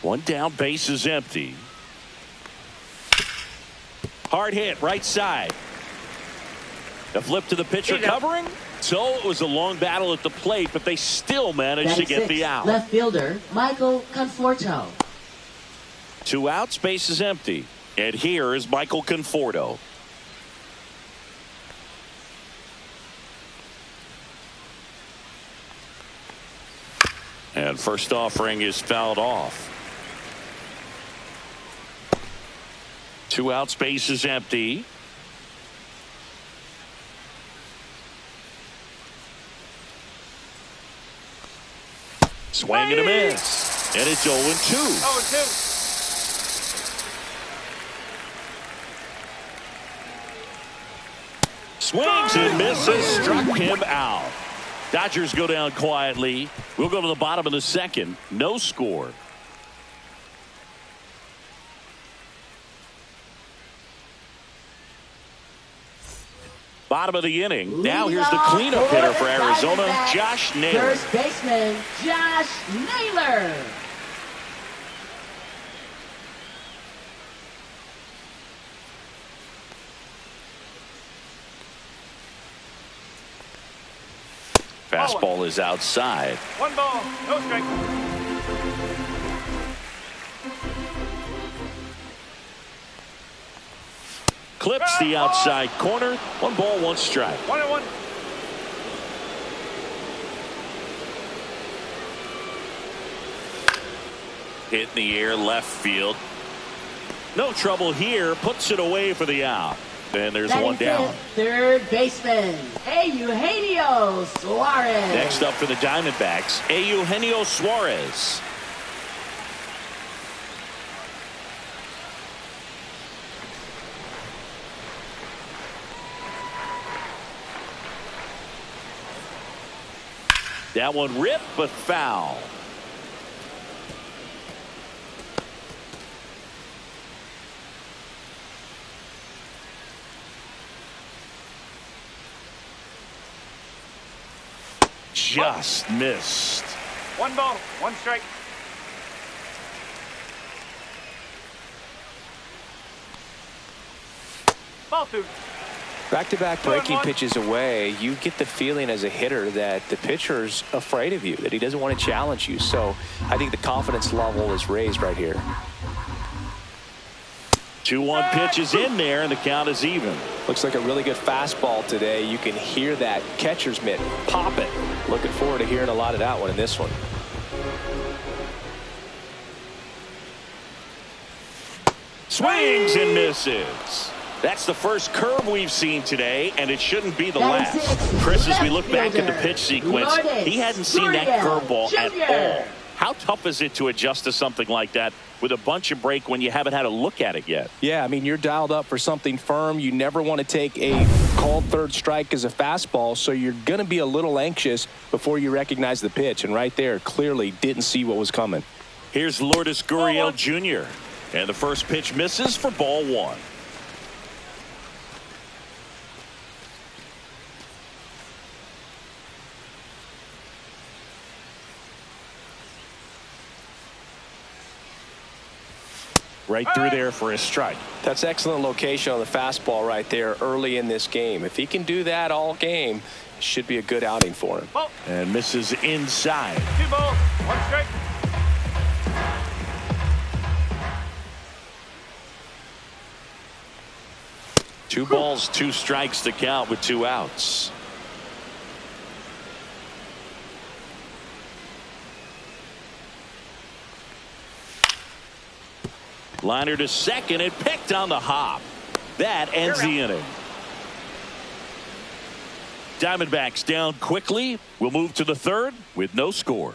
One down, base is empty. Hard hit, right side. The flip to the pitcher covering. So it was a long battle at the plate, but they still managed to get the out. Left fielder, Michael Conforto. 2 outs, base is empty. And here is Michael Conforto. And first offering is fouled off. 2 outs, base is empty. Swing and a miss. And it's 0-2. 0-2. Swings and misses, struck him out. Dodgers go down quietly. We'll go to the bottom of the second. No score. Bottom of the inning. Now here's the cleanup hitter for Arizona, Josh Naylor. First baseman, Josh Naylor. Fastball is outside. 1 ball, no strike. Clips the outside corner. 1 ball, 1 strike. 1-1. Hit in the air, left field. No trouble here. Puts it away for the out. And there's 1 down. Third baseman, Eugenio Suarez. Next up for the Diamondbacks, Eugenio Suarez. That one ripped, but foul. Just missed. 1 ball, 1 strike. Ball 2. Back-to-back breaking pitches away, you get the feeling as a hitter that the pitcher's afraid of you, that he doesn't want to challenge you. So I think the confidence level is raised right here. 2-1 pitch is in there, and the count is even. Looks like a really good fastball today. You can hear that catcher's mitt pop it. Looking forward to hearing a lot of that one in this one. Swings and misses. That's the first curve we've seen today, and it shouldn't be the last. Chris, as we look back at the pitch sequence, he hadn't seen that curveball at all. How tough is it to adjust to something like that with a bunch of break when you haven't had a look at it yet? Yeah, I mean, you're dialed up for something firm. You never want to take a called third strike as a fastball, so you're going to be a little anxious before you recognize the pitch. And right there, clearly didn't see what was coming. Here's Lourdes Gurriel Jr. And the first pitch misses for ball 1. Right through there for a strike. That's excellent location on the fastball right there early in this game. If he can do that all game, it should be a good outing for him. And misses inside. 2 balls, 1 strike. Two balls, 2 strikes to count with 2 outs. Liner to second and picked on the hop. That ends the inning. Diamondbacks down quickly. We'll move to the third with no score.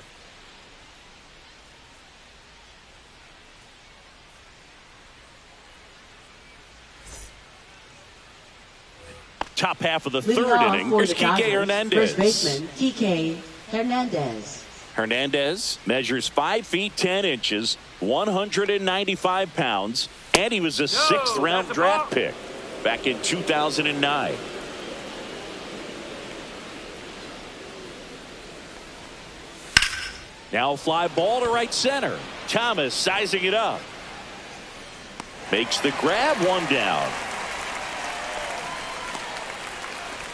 Top half of the third inning. Here's Kike Hernandez. First baseman, Kike Hernandez. Hernandez measures 5 feet 10 inches, 195 pounds, and he was a 6th round draft pick back in 2009. Now a fly ball to right center. Thomas sizing it up. Makes the grab, 1 down.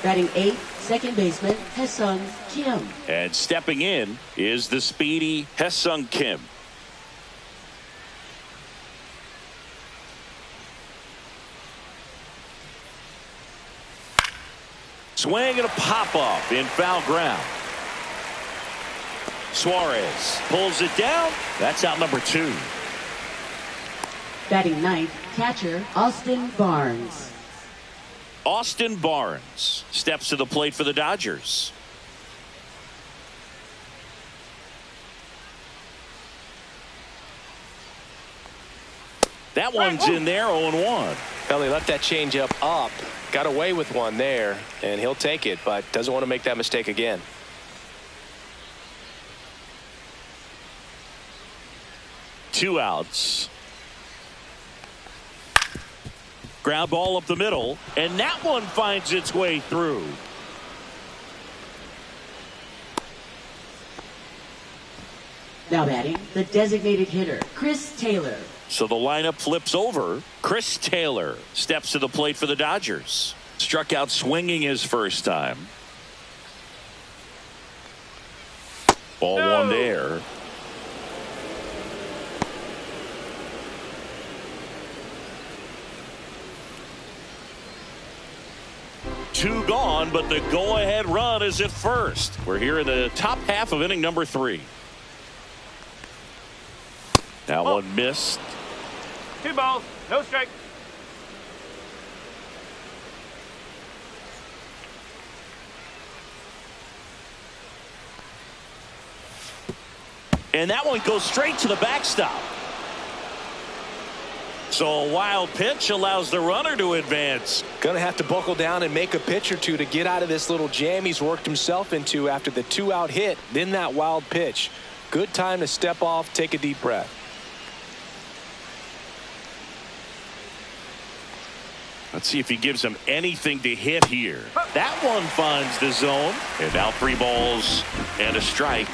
Batting 8th, second baseman, Haesung Kim. And stepping in is the speedy Haesung Kim. Swing and a pop-up in foul ground. Suarez pulls it down. That's out number 2. Batting ninth, catcher Austin Barnes. Austin Barnes steps to the plate for the Dodgers. That one's in there, 0-1. Kelly left that changeup up, got away with one there, and he'll take it, but doesn't want to make that mistake again. Two outs. Ground ball up the middle, and that one finds its way through. Now batting, the designated hitter, Chris Taylor. So the lineup flips over. Chris Taylor steps to the plate for the Dodgers. Struck out swinging his first time. Ball one there. Two gone, but the go-ahead run is at first. We're here in the top half of inning number 3. That one missed. 2 balls, no strike. And that one goes straight to the backstop. So a wild pitch allows the runner to advance. Gonna have to buckle down and make a pitch or two to get out of this little jam he's worked himself into after the 2-out hit, then that wild pitch. Good time to step off, take a deep breath. Let's see if he gives him anything to hit here. That one finds the zone. And now 3 balls and a strike.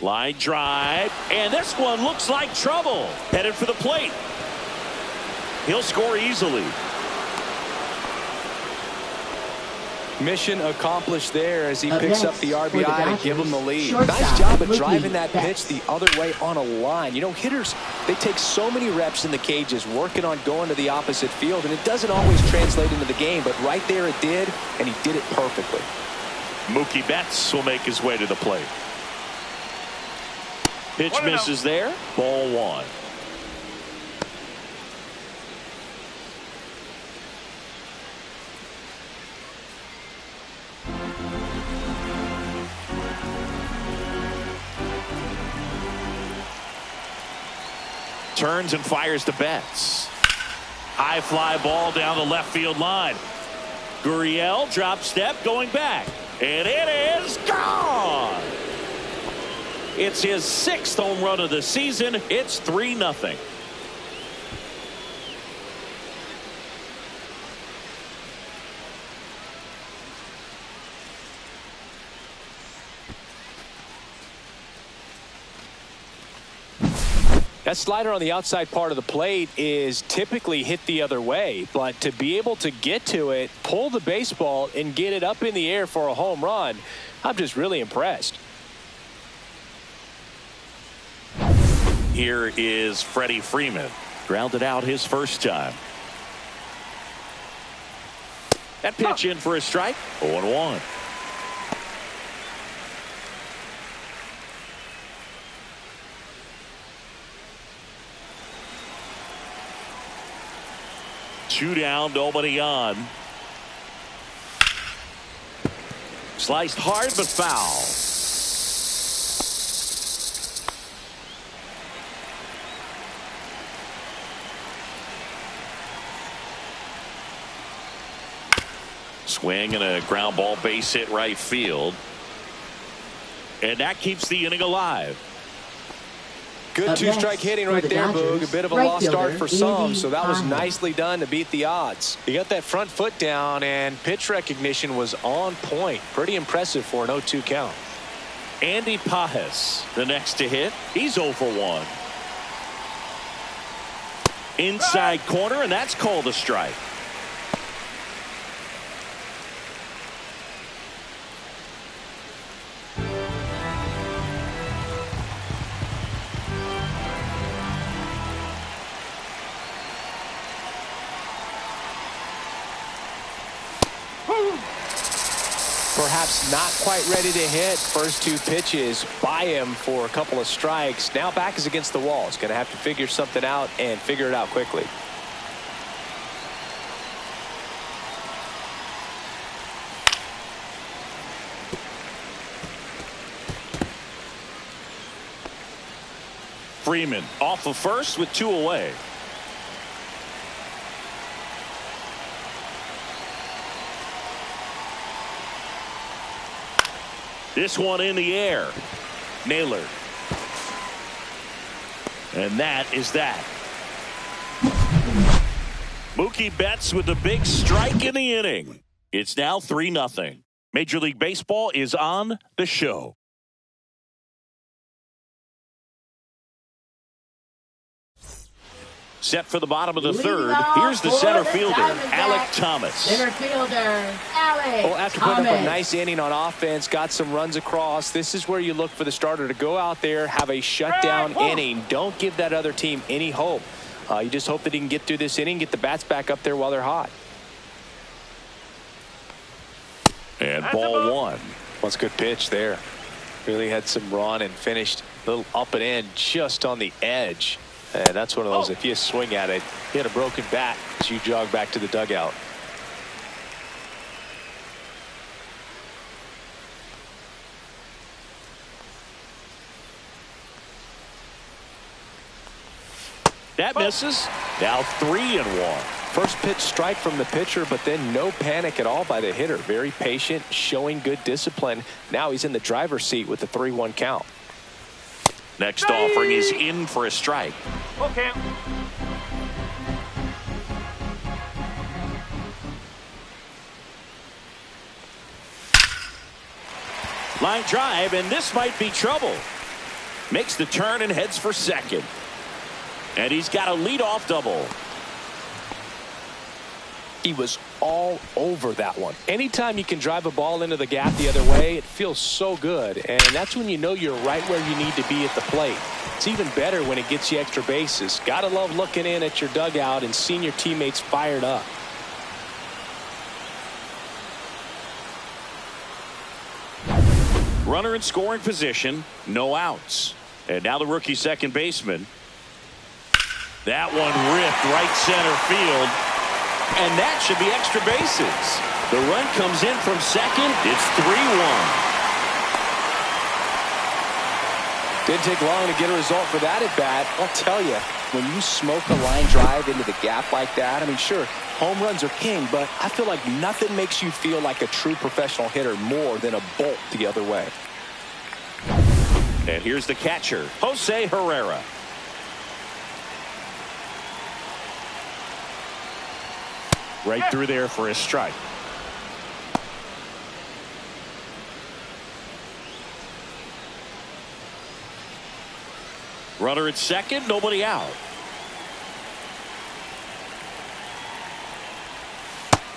Line drive. And this one looks like trouble. Headed for the plate. He'll score easily. Mission accomplished there as he Up picks next, up the for the RBI to Dodgers, give him the lead. shortstop, Nice job of Mookie driving that Betts. pitch the other way on a line. You know, hitters, they take so many reps in the cages working on going to the opposite field, and it doesn't always translate into the game, but right there it did, and he did it perfectly. Mookie Betts will make his way to the plate. Pitch misses there. Ball 1. Turns and fires to Betts. High fly ball down the left field line. Gurriel drop step going back. And it is gone. It's his 6th home run of the season. It's 3-0. That slider on the outside part of the plate is typically hit the other way, but to be able to get to it, pull the baseball, and get it up in the air for a home run, I'm just really impressed. Here is Freddie Freeman. Grounded out his first time. That pitch in for a strike. 0-1. Two down, nobody on. Sliced hard but foul. Swing and a ground ball base hit right field. And that keeps the inning alive. Good two-strike hitting right there, Boog. A bit of a lost start for some, so that was nicely done to beat the odds. He got that front foot down, and pitch recognition was on point. Pretty impressive for an 0-2 count. Andy Pajes, the next to hit. He's 0 for 1. Inside corner, and that's called a strike. Perhaps not quite ready to hit. First two pitches by him for a couple of strikes. Now back is against the wall. He's going to have to figure something out and figure it out quickly. Freeman off of first with 2 away. This one in the air. Naylor. And that is that. Mookie Betts with the big strike in the inning. It's now 3-0. Major League Baseball is on the show. Set for the bottom of the third. Here's the center fielder, Alec Thomas. Center fielder, Alec Well, after putting up a nice inning on offense, got some runs across, this is where you look for the starter to go out there, have a shutdown inning. Don't give that other team any hope. You just hope that he can get through this inning, get the bats back up there while they're hot. And ball 1. Well, it's a good pitch there. Really had some run and finished a little up and in just on the edge. And that's one of those, if you swing at it, hit a broken bat as you jog back to the dugout. That misses. Now 3-1. First pitch strike from the pitcher, but then no panic at all by the hitter. Very patient, showing good discipline. Now he's in the driver's seat with the 3-1 count. Next offering is in for a strike. Okay. Line drive, and this might be trouble. Makes the turn and heads for second. And he's got a leadoff double. He was all over that one. Anytime you can drive a ball into the gap the other way, it feels so good. And that's when you know you're right where you need to be at the plate. It's even better when it gets you extra bases. Gotta love looking in at your dugout and seeing your teammates fired up. Runner in scoring position, no outs. And now the rookie second baseman. That one ripped right center field. And that should be extra bases. The run comes in from second. It's 3-1. Didn't take long to get a result for that at bat. I'll tell you, when you smoke a line drive into the gap like that, I mean, sure, home runs are king, but I feel like nothing makes you feel like a true professional hitter more than a bolt the other way. And here's the catcher, Jose Herrera. Right through there for a strike. Runner at second, nobody out.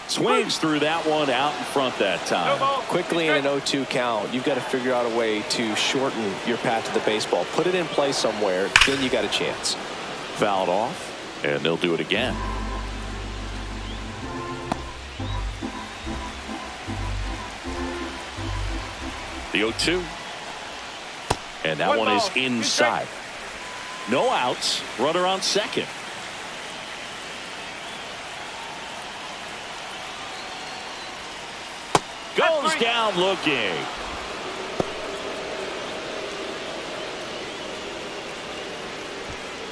Swings through that one out in front that time. Quickly in an 0-2 count, you've got to figure out a way to shorten your path to the baseball. Put it in play somewhere, then you got a chance. Fouled off, and they'll do it again. The 0-2. And that one is inside. No outs. Runner on second. Goes down looking.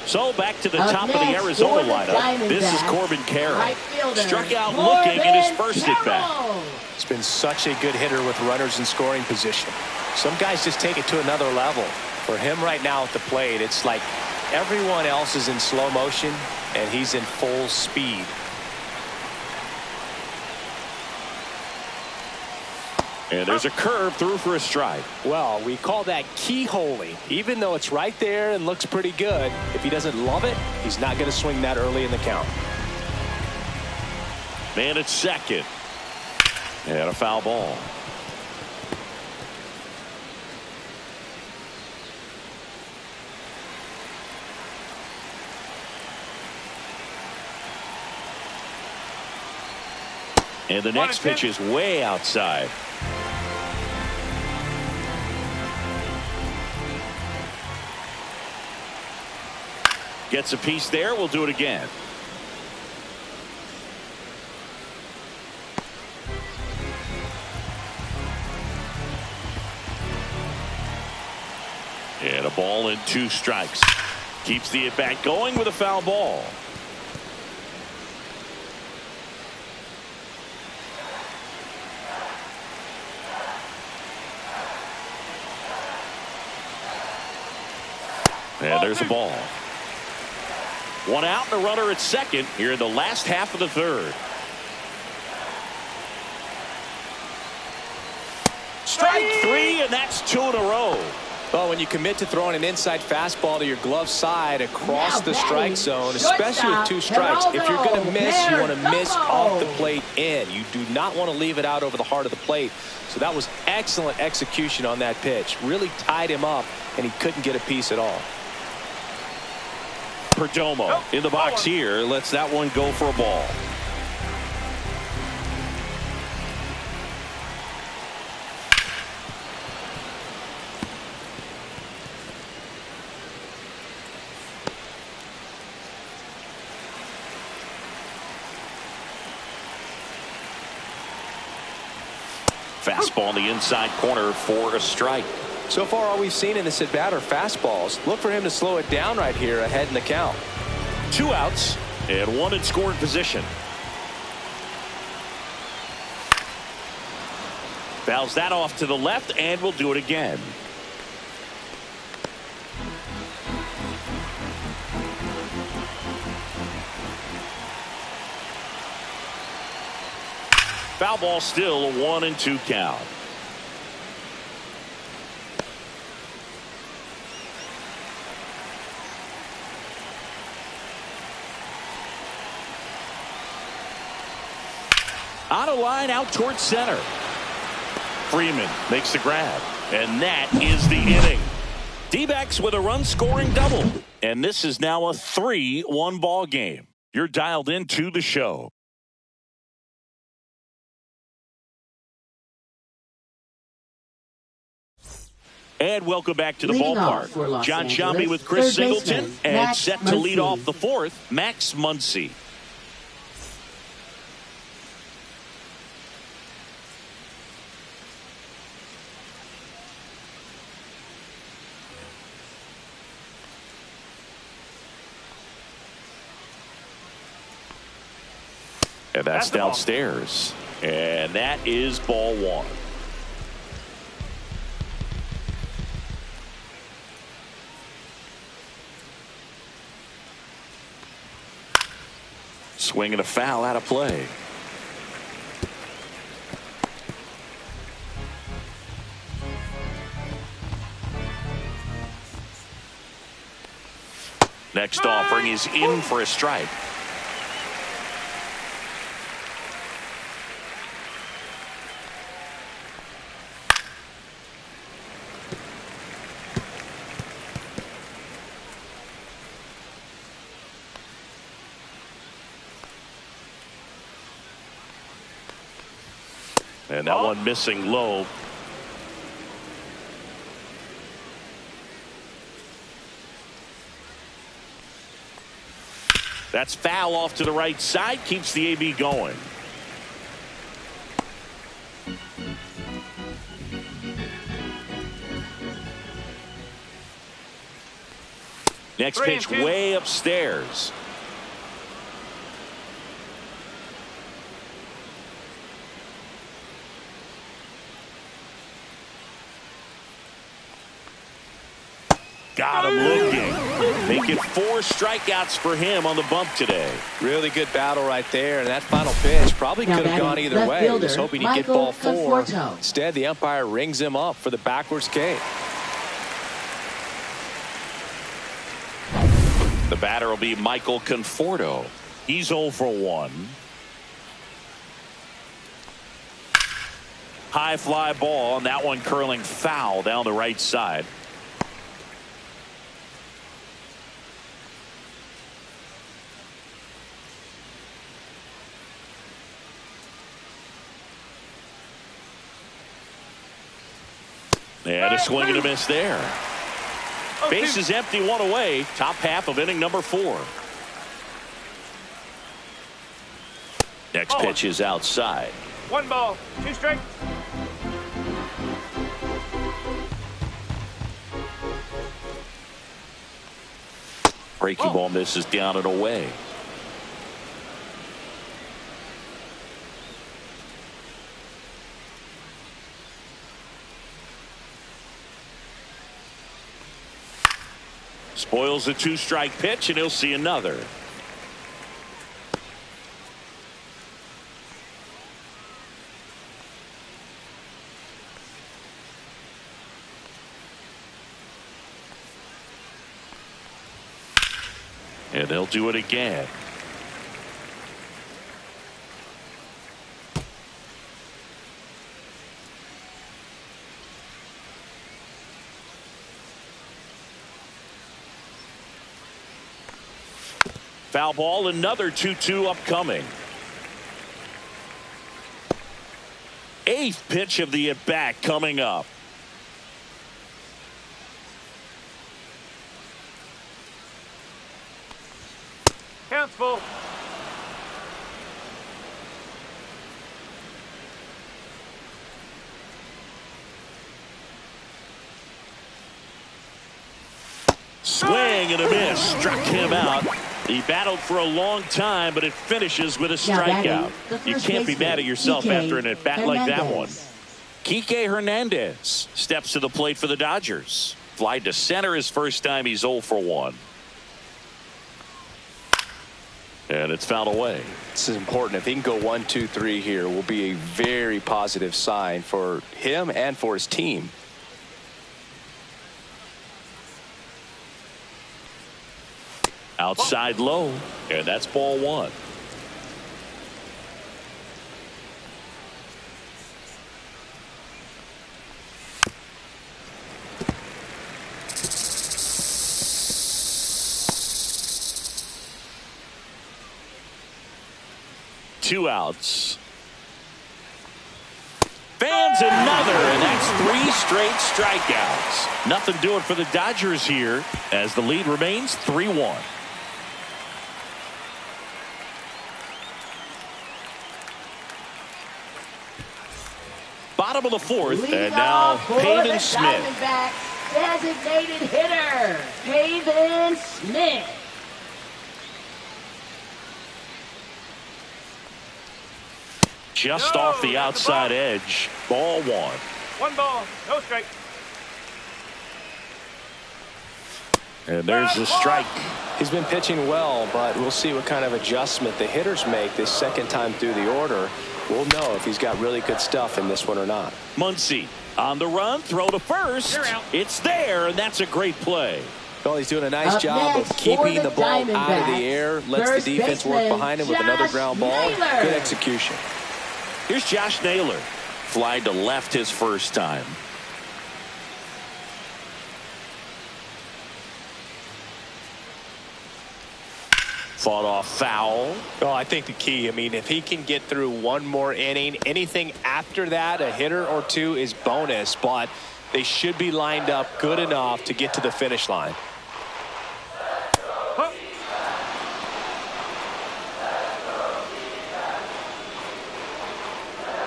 So back to the top of the Arizona lineup. This is Corbin Carroll. Struck out looking in his first at bat. He's been such a good hitter with runners in scoring position. Some guys just take it to another level. For him right now at the plate, it's like everyone else is in slow motion and he's in full speed. And there's a curve through for a strike. Well, we call that keyholing. Even though it's right there and looks pretty good, if he doesn't love it, he's not going to swing that early in the count. Man at second. And a foul ball. And the next pitch is way outside. Gets a piece there. We'll do it again. And a ball and 2 strikes. Keeps the at-bat going with a foul ball. And there's a ball. 1 out and a runner at second here in the last half of the third. Strike 3, and that's 2 in a row. Well, when you commit to throwing an inside fastball to your glove side across the strike zone, especially with 2 strikes, if you're going to miss, you want to miss off the plate in. You do not want to leave it out over the heart of the plate. So that was excellent execution on that pitch. Really tied him up, and he couldn't get a piece at all. Perdomo in the box here. Lets that one go for a ball. Fastball in the inside corner for a strike. So far, all we've seen in this at bat are fastballs. Look for him to slow it down right here ahead in the count. 2 outs and 1 in scoring position. Fouls that off to the left, and we'll do it again. Foul ball, still a 1-2 count. On a line out towards center. Freeman makes the grab, and that is the inning. D-backs with a run-scoring double, and this is now a 3-1 ball game. You're dialed into the show. And welcome back to the ballpark. John Shambi with Chris Singleton, and set to lead off the 4th, Max Muncy. And that's downstairs. And that is ball 1. Swing and a foul out of play. Next offering is in for a strike. And that one missing low. That's foul off to the right side. Keeps the AB going. Next pitch way upstairs. Got him looking. Making 4 strikeouts for him on the bump today. Really good battle right there. And that final pitch probably could have gone either way. He was hoping he'd get ball 4. Instead, the umpire rings him up for the backwards K. The batter will be Michael Conforto. He's 0 for 1. High fly ball, and that one curling foul down the right side. And a swing and a miss there. Bases empty, one away. Top half of inning number 4. Next pitch is outside. 1 ball, 2 strikes. Breaking ball misses down and away. Spoils a 2-strike pitch, and he'll see another. And they'll do it again. Foul ball, another 2-2 upcoming. 8th pitch of the at-bat coming up. Counts full. Swing and a miss. Struck him out. He battled for a long time, but it finishes with a strikeout. You can't be mad at yourself after an at-bat like that one. Kike Hernandez steps to the plate for the Dodgers. Fly to center his first time. He's 0 for 1. And it's fouled away. This is important. If he can go 1, 2, 3 here, will be a very positive sign for him and for his team. Outside low, and that's ball 1. Two outs. Fans another, and that's 3 straight strikeouts. Nothing doing for the Dodgers here as the lead remains 3-1. Bottom of the 4th, and now Pavin Smith. Diamondbacks designated hitter, Pavin Smith. Just off the outside edge. Ball 1. 1 ball, no strike. And there's the strike. He's been pitching well, but we'll see what kind of adjustment the hitters make this second time through the order. We'll know if he's got really good stuff in this one or not. Muncy on the run, throw to first. It's there, and that's a great play. Well, he's doing a nice job of keeping the ball out of the air. Lets the defense work behind him with another ground ball. Good execution. Here's Josh Naylor. Fly to left his first time. Fought off foul. Well, I think the key, I mean, if he can get through one more inning, anything after that, a hitter or two is bonus, but they should be lined up good enough to get to the finish line.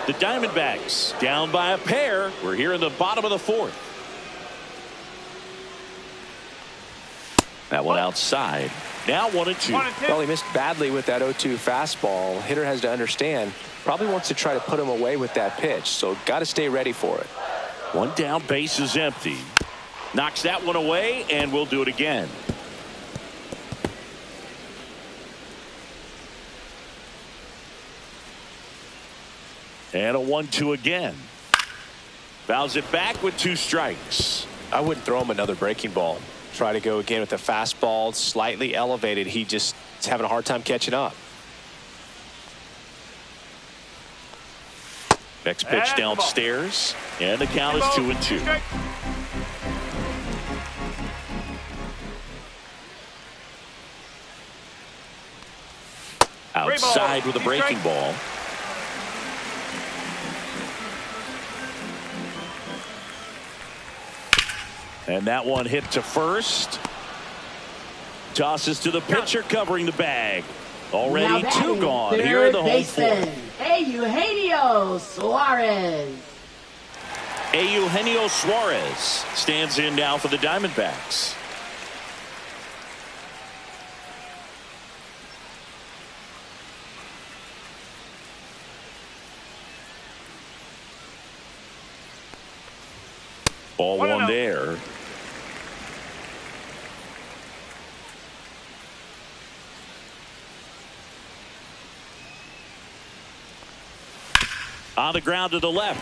The Diamondbacks down by a pair. We're here in the bottom of the 4th. That one outside. Now 1-2. Well, he missed badly with that 0-2 fastball. Hitter has to understand, probably wants to try to put him away with that pitch, so got to stay ready for it. One down, base is empty. Knocks that one away, and we'll do it again. And a 1-2 again. Fouls it back with 2 strikes. I wouldn't throw him another breaking ball. Try to go again with the fastball, slightly elevated. He just is having a hard time catching up. Next pitch downstairs, and the count is 2-2. Outside with a breaking ball. And that one hit to first. Tosses to the pitcher covering the bag. Already two gone here in the home fourth. Eugenio Suarez. Eugenio Suarez stands in now for the Diamondbacks. Ball one there. On the ground to the left.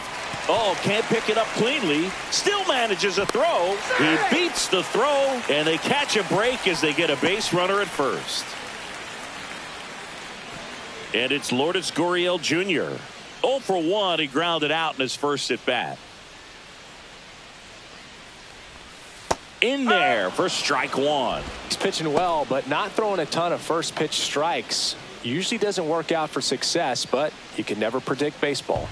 Oh, can't pick it up cleanly. Still manages a throw. He beats the throw, and they catch a break as they get a base runner at first. And it's Lourdes Gurriel Jr. 0 for 1. He grounded out in his first at bat. In there for strike one. He's pitching well, but not throwing a ton of first pitch strikes. Usually doesn't work out for success, but you can never predict baseball.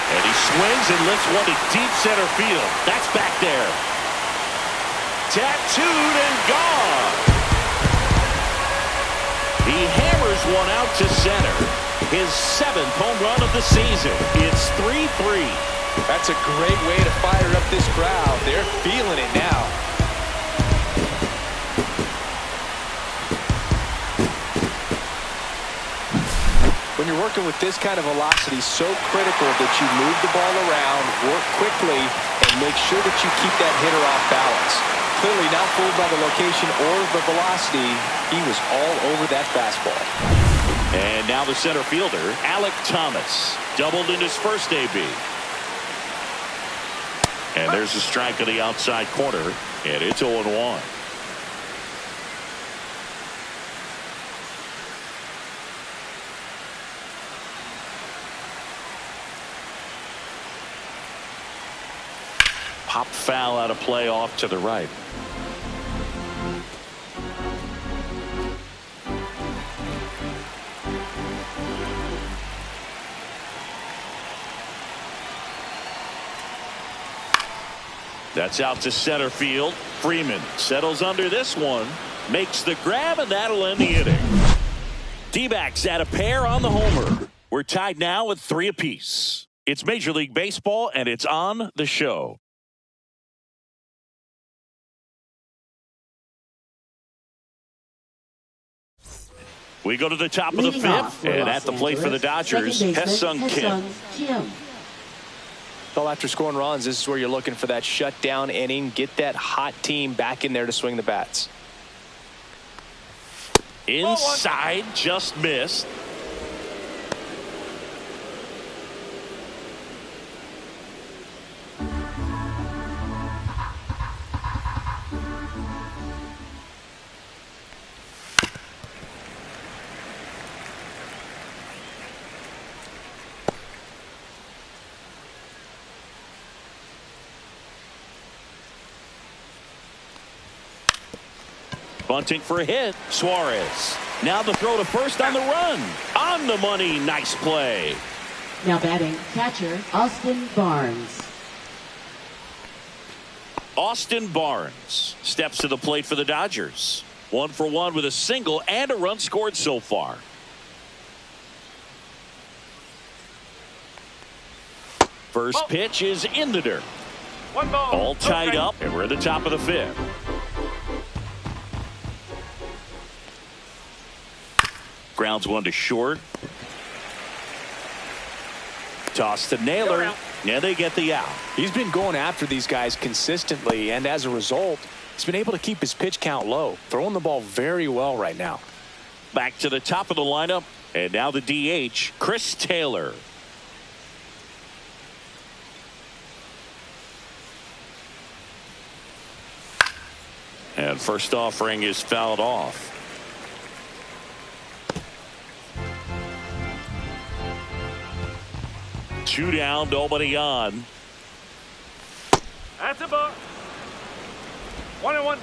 And he swings and lifts one to deep center field. That's back there. Tattooed and gone. He hammers one out to center. His 7th home run of the season. It's 3-3. That's a great way to fire up this crowd. They're feeling it now. When you're working with this kind of velocity, so critical that you move the ball around, work quickly, and make sure that you keep that hitter off balance. Clearly not fooled by the location or the velocity. He was all over that fastball. And now the center fielder, Alek Thomas, doubled in his first AB. And there's a strike on the outside corner, and it's 0-1. Pop foul out of play off to the right. That's out to center field. Freeman settles under this one, makes the grab, and that'll end the inning. D-backs at a pair on the homer. We're tied now at 3 apiece. It's Major League Baseball, and it's on the show. We go to the top of the 5th, and at the plate for the Dodgers, Hye-Sung Kim. Well, after scoring runs, this is where you're looking for that shutdown inning. Get that hot team back in there to swing the bats. Inside, just missed. Bunting for a hit. Suarez. Now the throw to first on the run. On the money. Nice play. Now batting, catcher, Austin Barnes. Austin Barnes steps to the plate for the Dodgers. 1 for 1 with a single and a run scored so far. First pitch is in the dirt. 1 ball. All tied up, and we're at the top of the 5th. Grounds one to short. Toss to Naylor. Yeah, they get the out. He's been going after these guys consistently, and as a result, he's been able to keep his pitch count low. Throwing the ball very well right now. Back to the top of the lineup, and now the DH, Chris Taylor. And first offering is fouled off. Two down, nobody on. That's a ball. 1-1.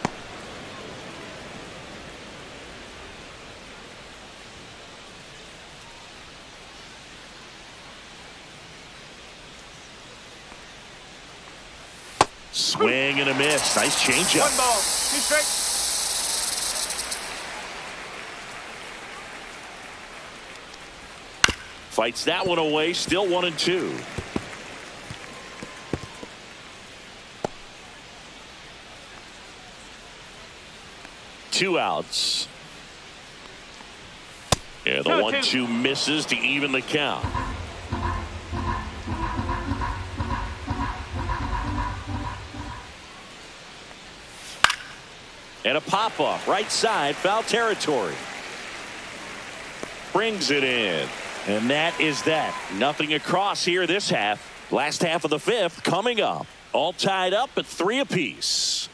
Swing and a miss. Nice changeup. 1 ball, 2 strikes. Fights that one away. Still 1-2. Two outs. Yeah, the 1-2 misses to even the count. And a pop-up, right side, foul territory. Brings it in. And that is that. Nothing across here this half. Last half of the fifth coming up. All tied up at 3 apiece.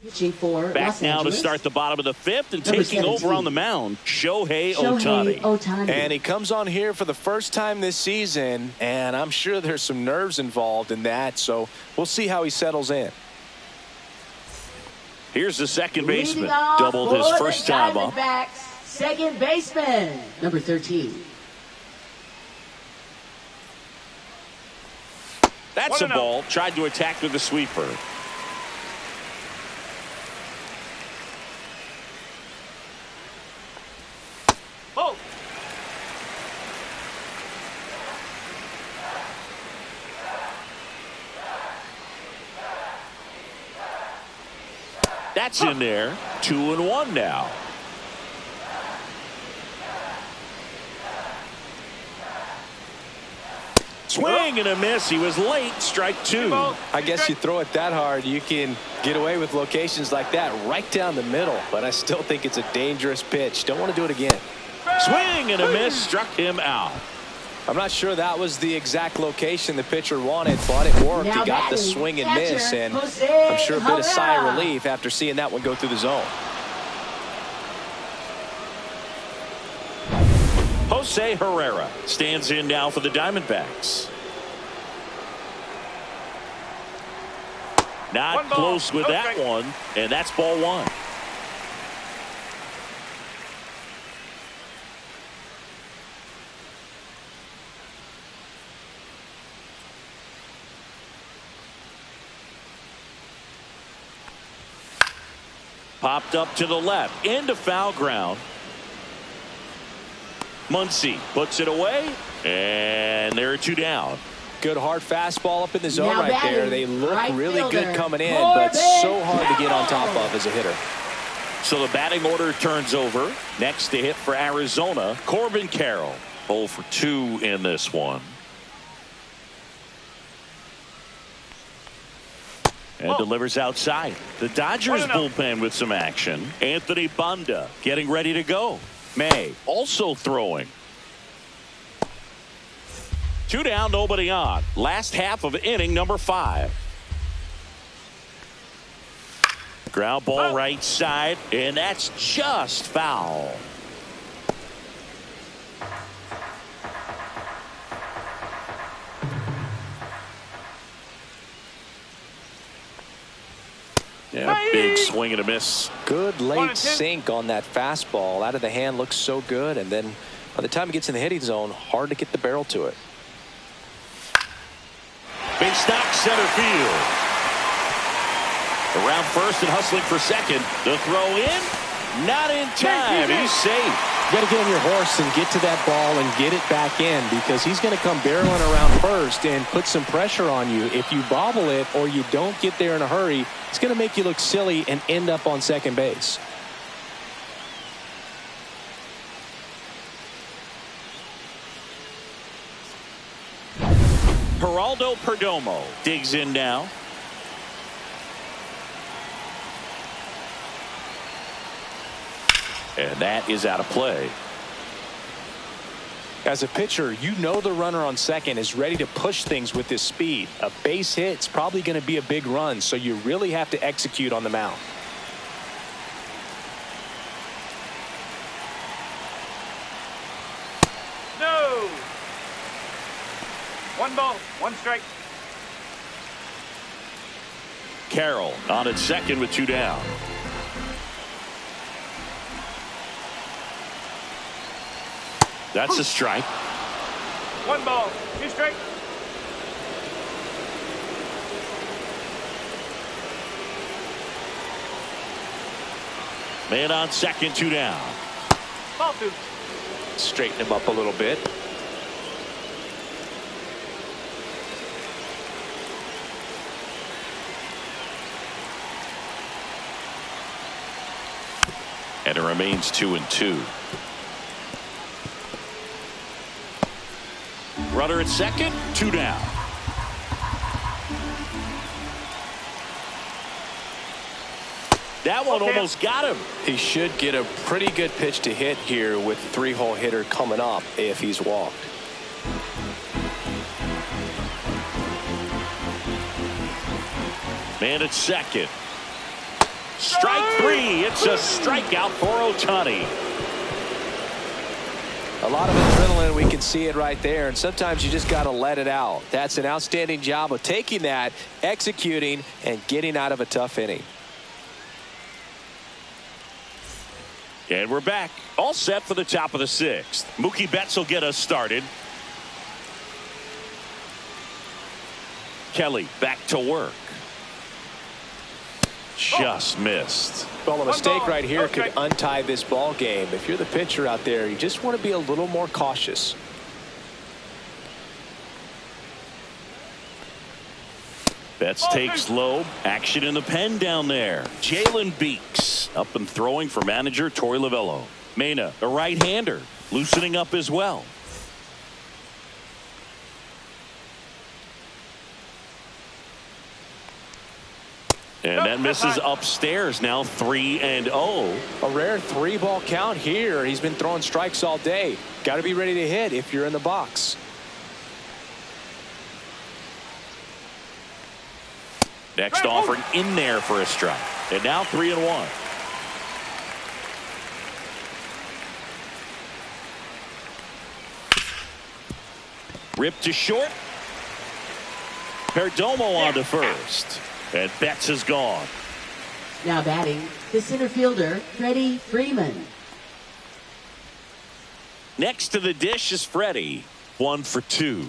Pitching for Back Los now Angeles. to start the bottom of the fifth and Number taking over 17. on the mound, Shohei Ohtani. And he comes on here for the first time this season, and I'm sure there's some nerves involved in that, so we'll see how he settles in. Here's the second baseman. Leading off Doubled his for first the time up. Diamondbacks, second baseman, number 13. That's a 1-0. ball. Tried to attack with the sweeper. Oh. That's in there. 2-1 now. Swing and a miss. He was late. Strike 2. I guess you throw it that hard, you can get away with locations like that right down the middle, but I still think it's a dangerous pitch. Don't want to do it again. Swing and a miss. Struck him out. I'm not sure that was the exact location the pitcher wanted, but it worked. Now He got the batting, swing and miss, catcher, and Jose I'm sure a bit of sigh of Herrera. relief after seeing that one go through the zone. Jose Herrera stands in now for the Diamondbacks. Not 1 ball, close with no that strike. one, and that's ball 1. Popped up to the left, into foul ground. Muncy puts it away, and there are 2 down. Good hard fastball up in the zone Now right there. batting, They look right really good fielder, coming in, Corbin but so hard to get on top Carroll. of as a hitter. So the batting order turns over. Next to hit for Arizona, Corbin Carroll. 0 for 2 in this one. And delivers outside. The Dodgers 1-0. bullpen with some action. Anthony Banda getting ready to go. May also throwing. 2 down, nobody on. Last half of inning number 5. Ground ball right side, and that's just foul. Yeah, big swing and a miss. Good late 1-2. sink on that fastball. Out of the hand looks so good, and then by the time it gets in the hitting zone, hard to get the barrel to it. Big stock center field. Around first and hustling for second. The throw in, not in time. He's safe. You got to get on your horse and get to that ball and get it back in, because he's going to come barreling around first and put some pressure on you. If you bobble it or you don't get there in a hurry, it's going to make you look silly and end up on second base. Geraldo Perdomo digs in now. And that is out of play. As a pitcher, you know the runner on second is ready to push things with his speed. A base hit's probably going to be a big run, so you really have to execute on the mound. No. 1 ball, 1 strike. Carroll on at second with 2 down. That's a strike. 1 ball, 2 strike. Man on second, 2 down. Ball 2. Straighten him up a little bit. And it remains 2-2. Runner at second, 2 down. That one almost got him. He should get a pretty good pitch to hit here with 3-hole hitter coming up if he's walked. Man at second. Strike 3. It's a strikeout for Ohtani. A lot of adrenaline, we can see it right there, and sometimes you just got to let it out. That's an outstanding job of taking that, executing, and getting out of a tough inning. And we're back. All set for the top of the 6th. Mookie Betts will get us started. Kelly back to work. Just missed. Well, a mistake right here could untie this ball game. If you're the pitcher out there, you just want to be a little more cautious. Betts takes low. Action in the pen down there. Jalen Beeks up and throwing for manager Torey Lovullo. Mena, a right-hander, loosening up as well. And that misses upstairs. Now 3-0. A rare 3-ball count here. He's been throwing strikes all day. Got to be ready to hit if you're in the box. Next offering in there for a strike. And now 3-1. Ripped to short. Perdomo on to first. And Betts is gone. Now batting, the center fielder, Freddie Freeman. Next to the dish is Freddie. 1 for 2.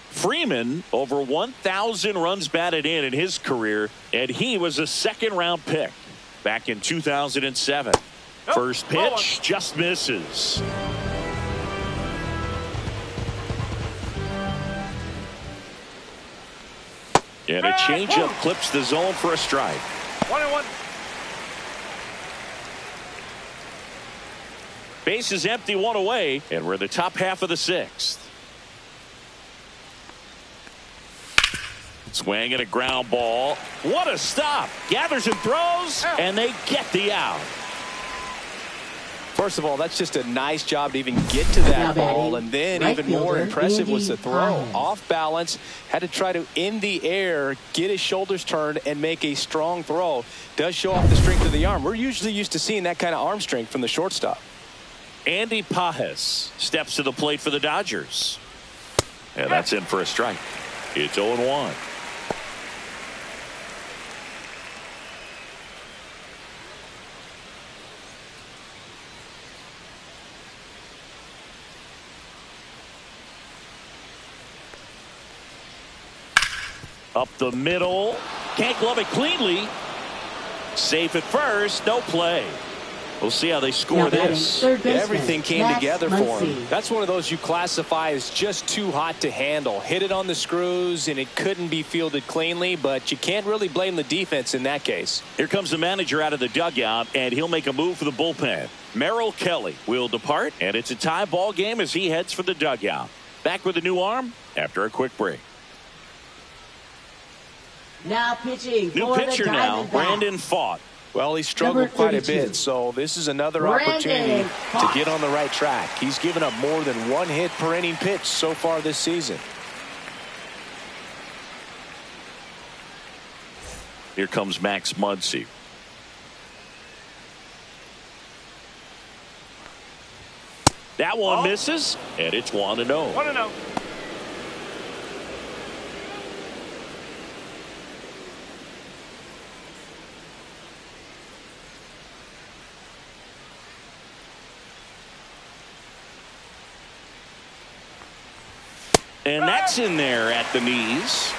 Freeman over 1,000 runs batted in his career, and he was a 2nd-round pick back in 2007. First pitch just misses. And a changeup clips the zone for a strike. 1-1. Base is empty, 1 away, and we're in the top half of the 6th. Swing and a ground ball. What a stop. Gathers and throws, and they get the out. First of all, that's just a nice job to even get to that ball, and then even more impressive was the throw. Off balance, had to try to in the air, get his shoulders turned, and make a strong throw. Does show off the strength of the arm. We're usually used to seeing that kind of arm strength from the shortstop. Andy Pajes steps to the plate for the Dodgers. And that's in for a strike. It's 0-1. Up the middle. Can't glove it cleanly. Safe at first. No play. We'll see how they score this. Everything came together for him. That's one of those you classify as just too hot to handle. Hit it on the screws, and it couldn't be fielded cleanly, but you can't really blame the defense in that case. Here comes the manager out of the dugout, and he'll make a move for the bullpen. Merrill Kelly will depart, and it's a tie ball game as he heads for the dugout. Back with a new arm after a quick break. Now pitching. New pitcher now, Brandon Pfaadt. Well, he struggled quite a bit, so this is another opportunity to get on the right track. He's given up more than 1 hit per inning pitch so far this season. Here comes Max Muncy. That one misses, and it's 1-0. 1-0. And that's in there at the knees.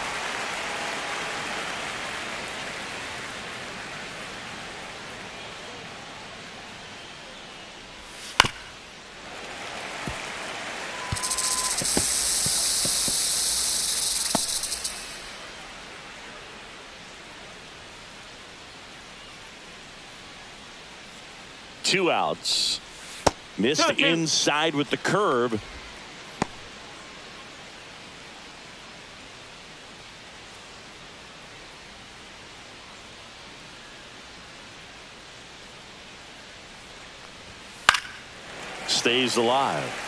2 outs. Missed inside with the curve. Stays alive.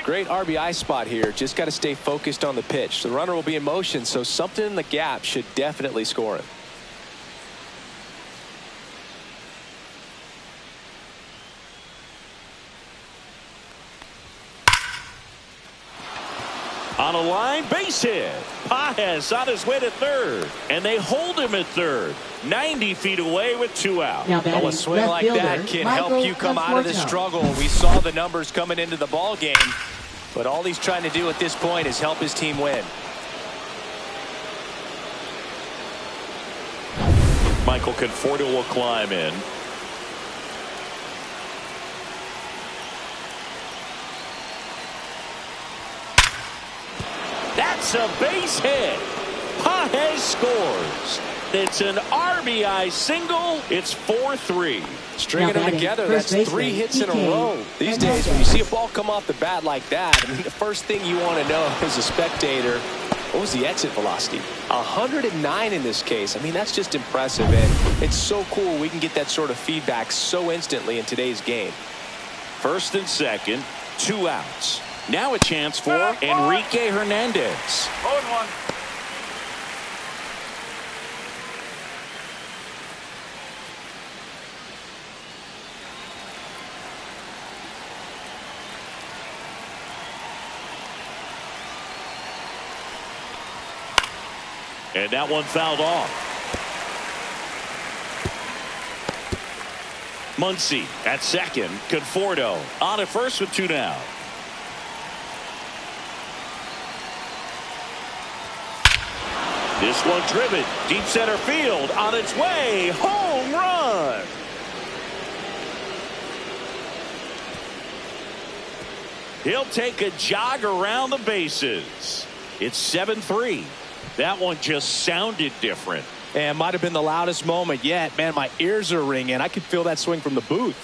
Great RBI spot here. Just got to stay focused on the pitch. The runner will be in motion, so something in the gap should definitely score him. On a line, base hit. Paez on his way to third, and they hold him at third. 90 feet away with 2 out. Well, a swing like that can help you come out of the struggle. We saw the numbers coming into the ball game, but all he's trying to do at this point is help his team win. Michael Conforto will climb in. That's a base hit. Paez scores. It's an RBI single. It's 4-3. Stringing them together, that's 3 hits in a row. These days, when you see a ball come off the bat like that, I mean, the first thing you want to know as a spectator, what was the exit velocity? 109 in this case. I mean, that's just impressive, and it's so cool we can get that sort of feedback so instantly in today's game. First and second, 2 outs. Now a chance for Enrique Hernandez. 0-1. And that one fouled off. Muncy at second. Conforto on at first with 2 down. This one driven deep center field, on its way, home run. He'll take a jog around the bases. It's 7-3. That one just sounded different. And might have been the loudest moment yet. Man, my ears are ringing. I could feel that swing from the booth.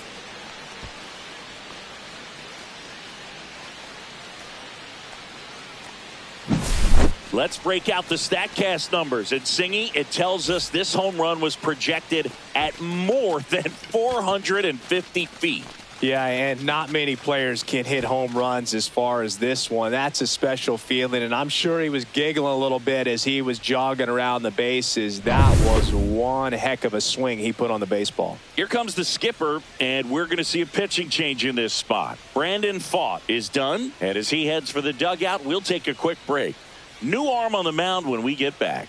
Let's break out the StatCast numbers. At Singy, it tells us this home run was projected at more than 450 feet. Yeah, and not many players can hit home runs as far as this one. That's a special feeling, and I'm sure he was giggling a little bit as he was jogging around the bases. That was one heck of a swing he put on the baseball. Here comes the skipper, and we're going to see a pitching change in this spot. Brandon Pfaadt is done, and as he heads for the dugout, we'll take a quick break. New arm on the mound when we get back.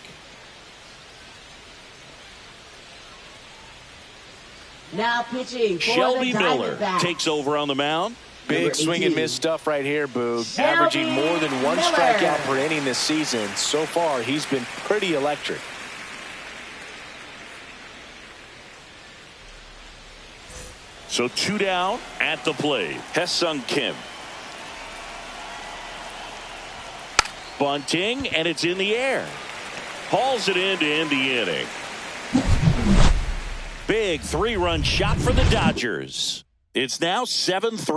Now pitching for Shelby the Miller Diamondbacks. takes over on the mound. Big swing and miss stuff right here, Boog. Averaging more than 1 strikeout per inning this season. So far, he's been pretty electric. So 2 down at the plate. Hesung Kim. Bunting, and it's in the air. Hauls it in to end the inning. Big 3-run shot for the Dodgers. It's now 7-3.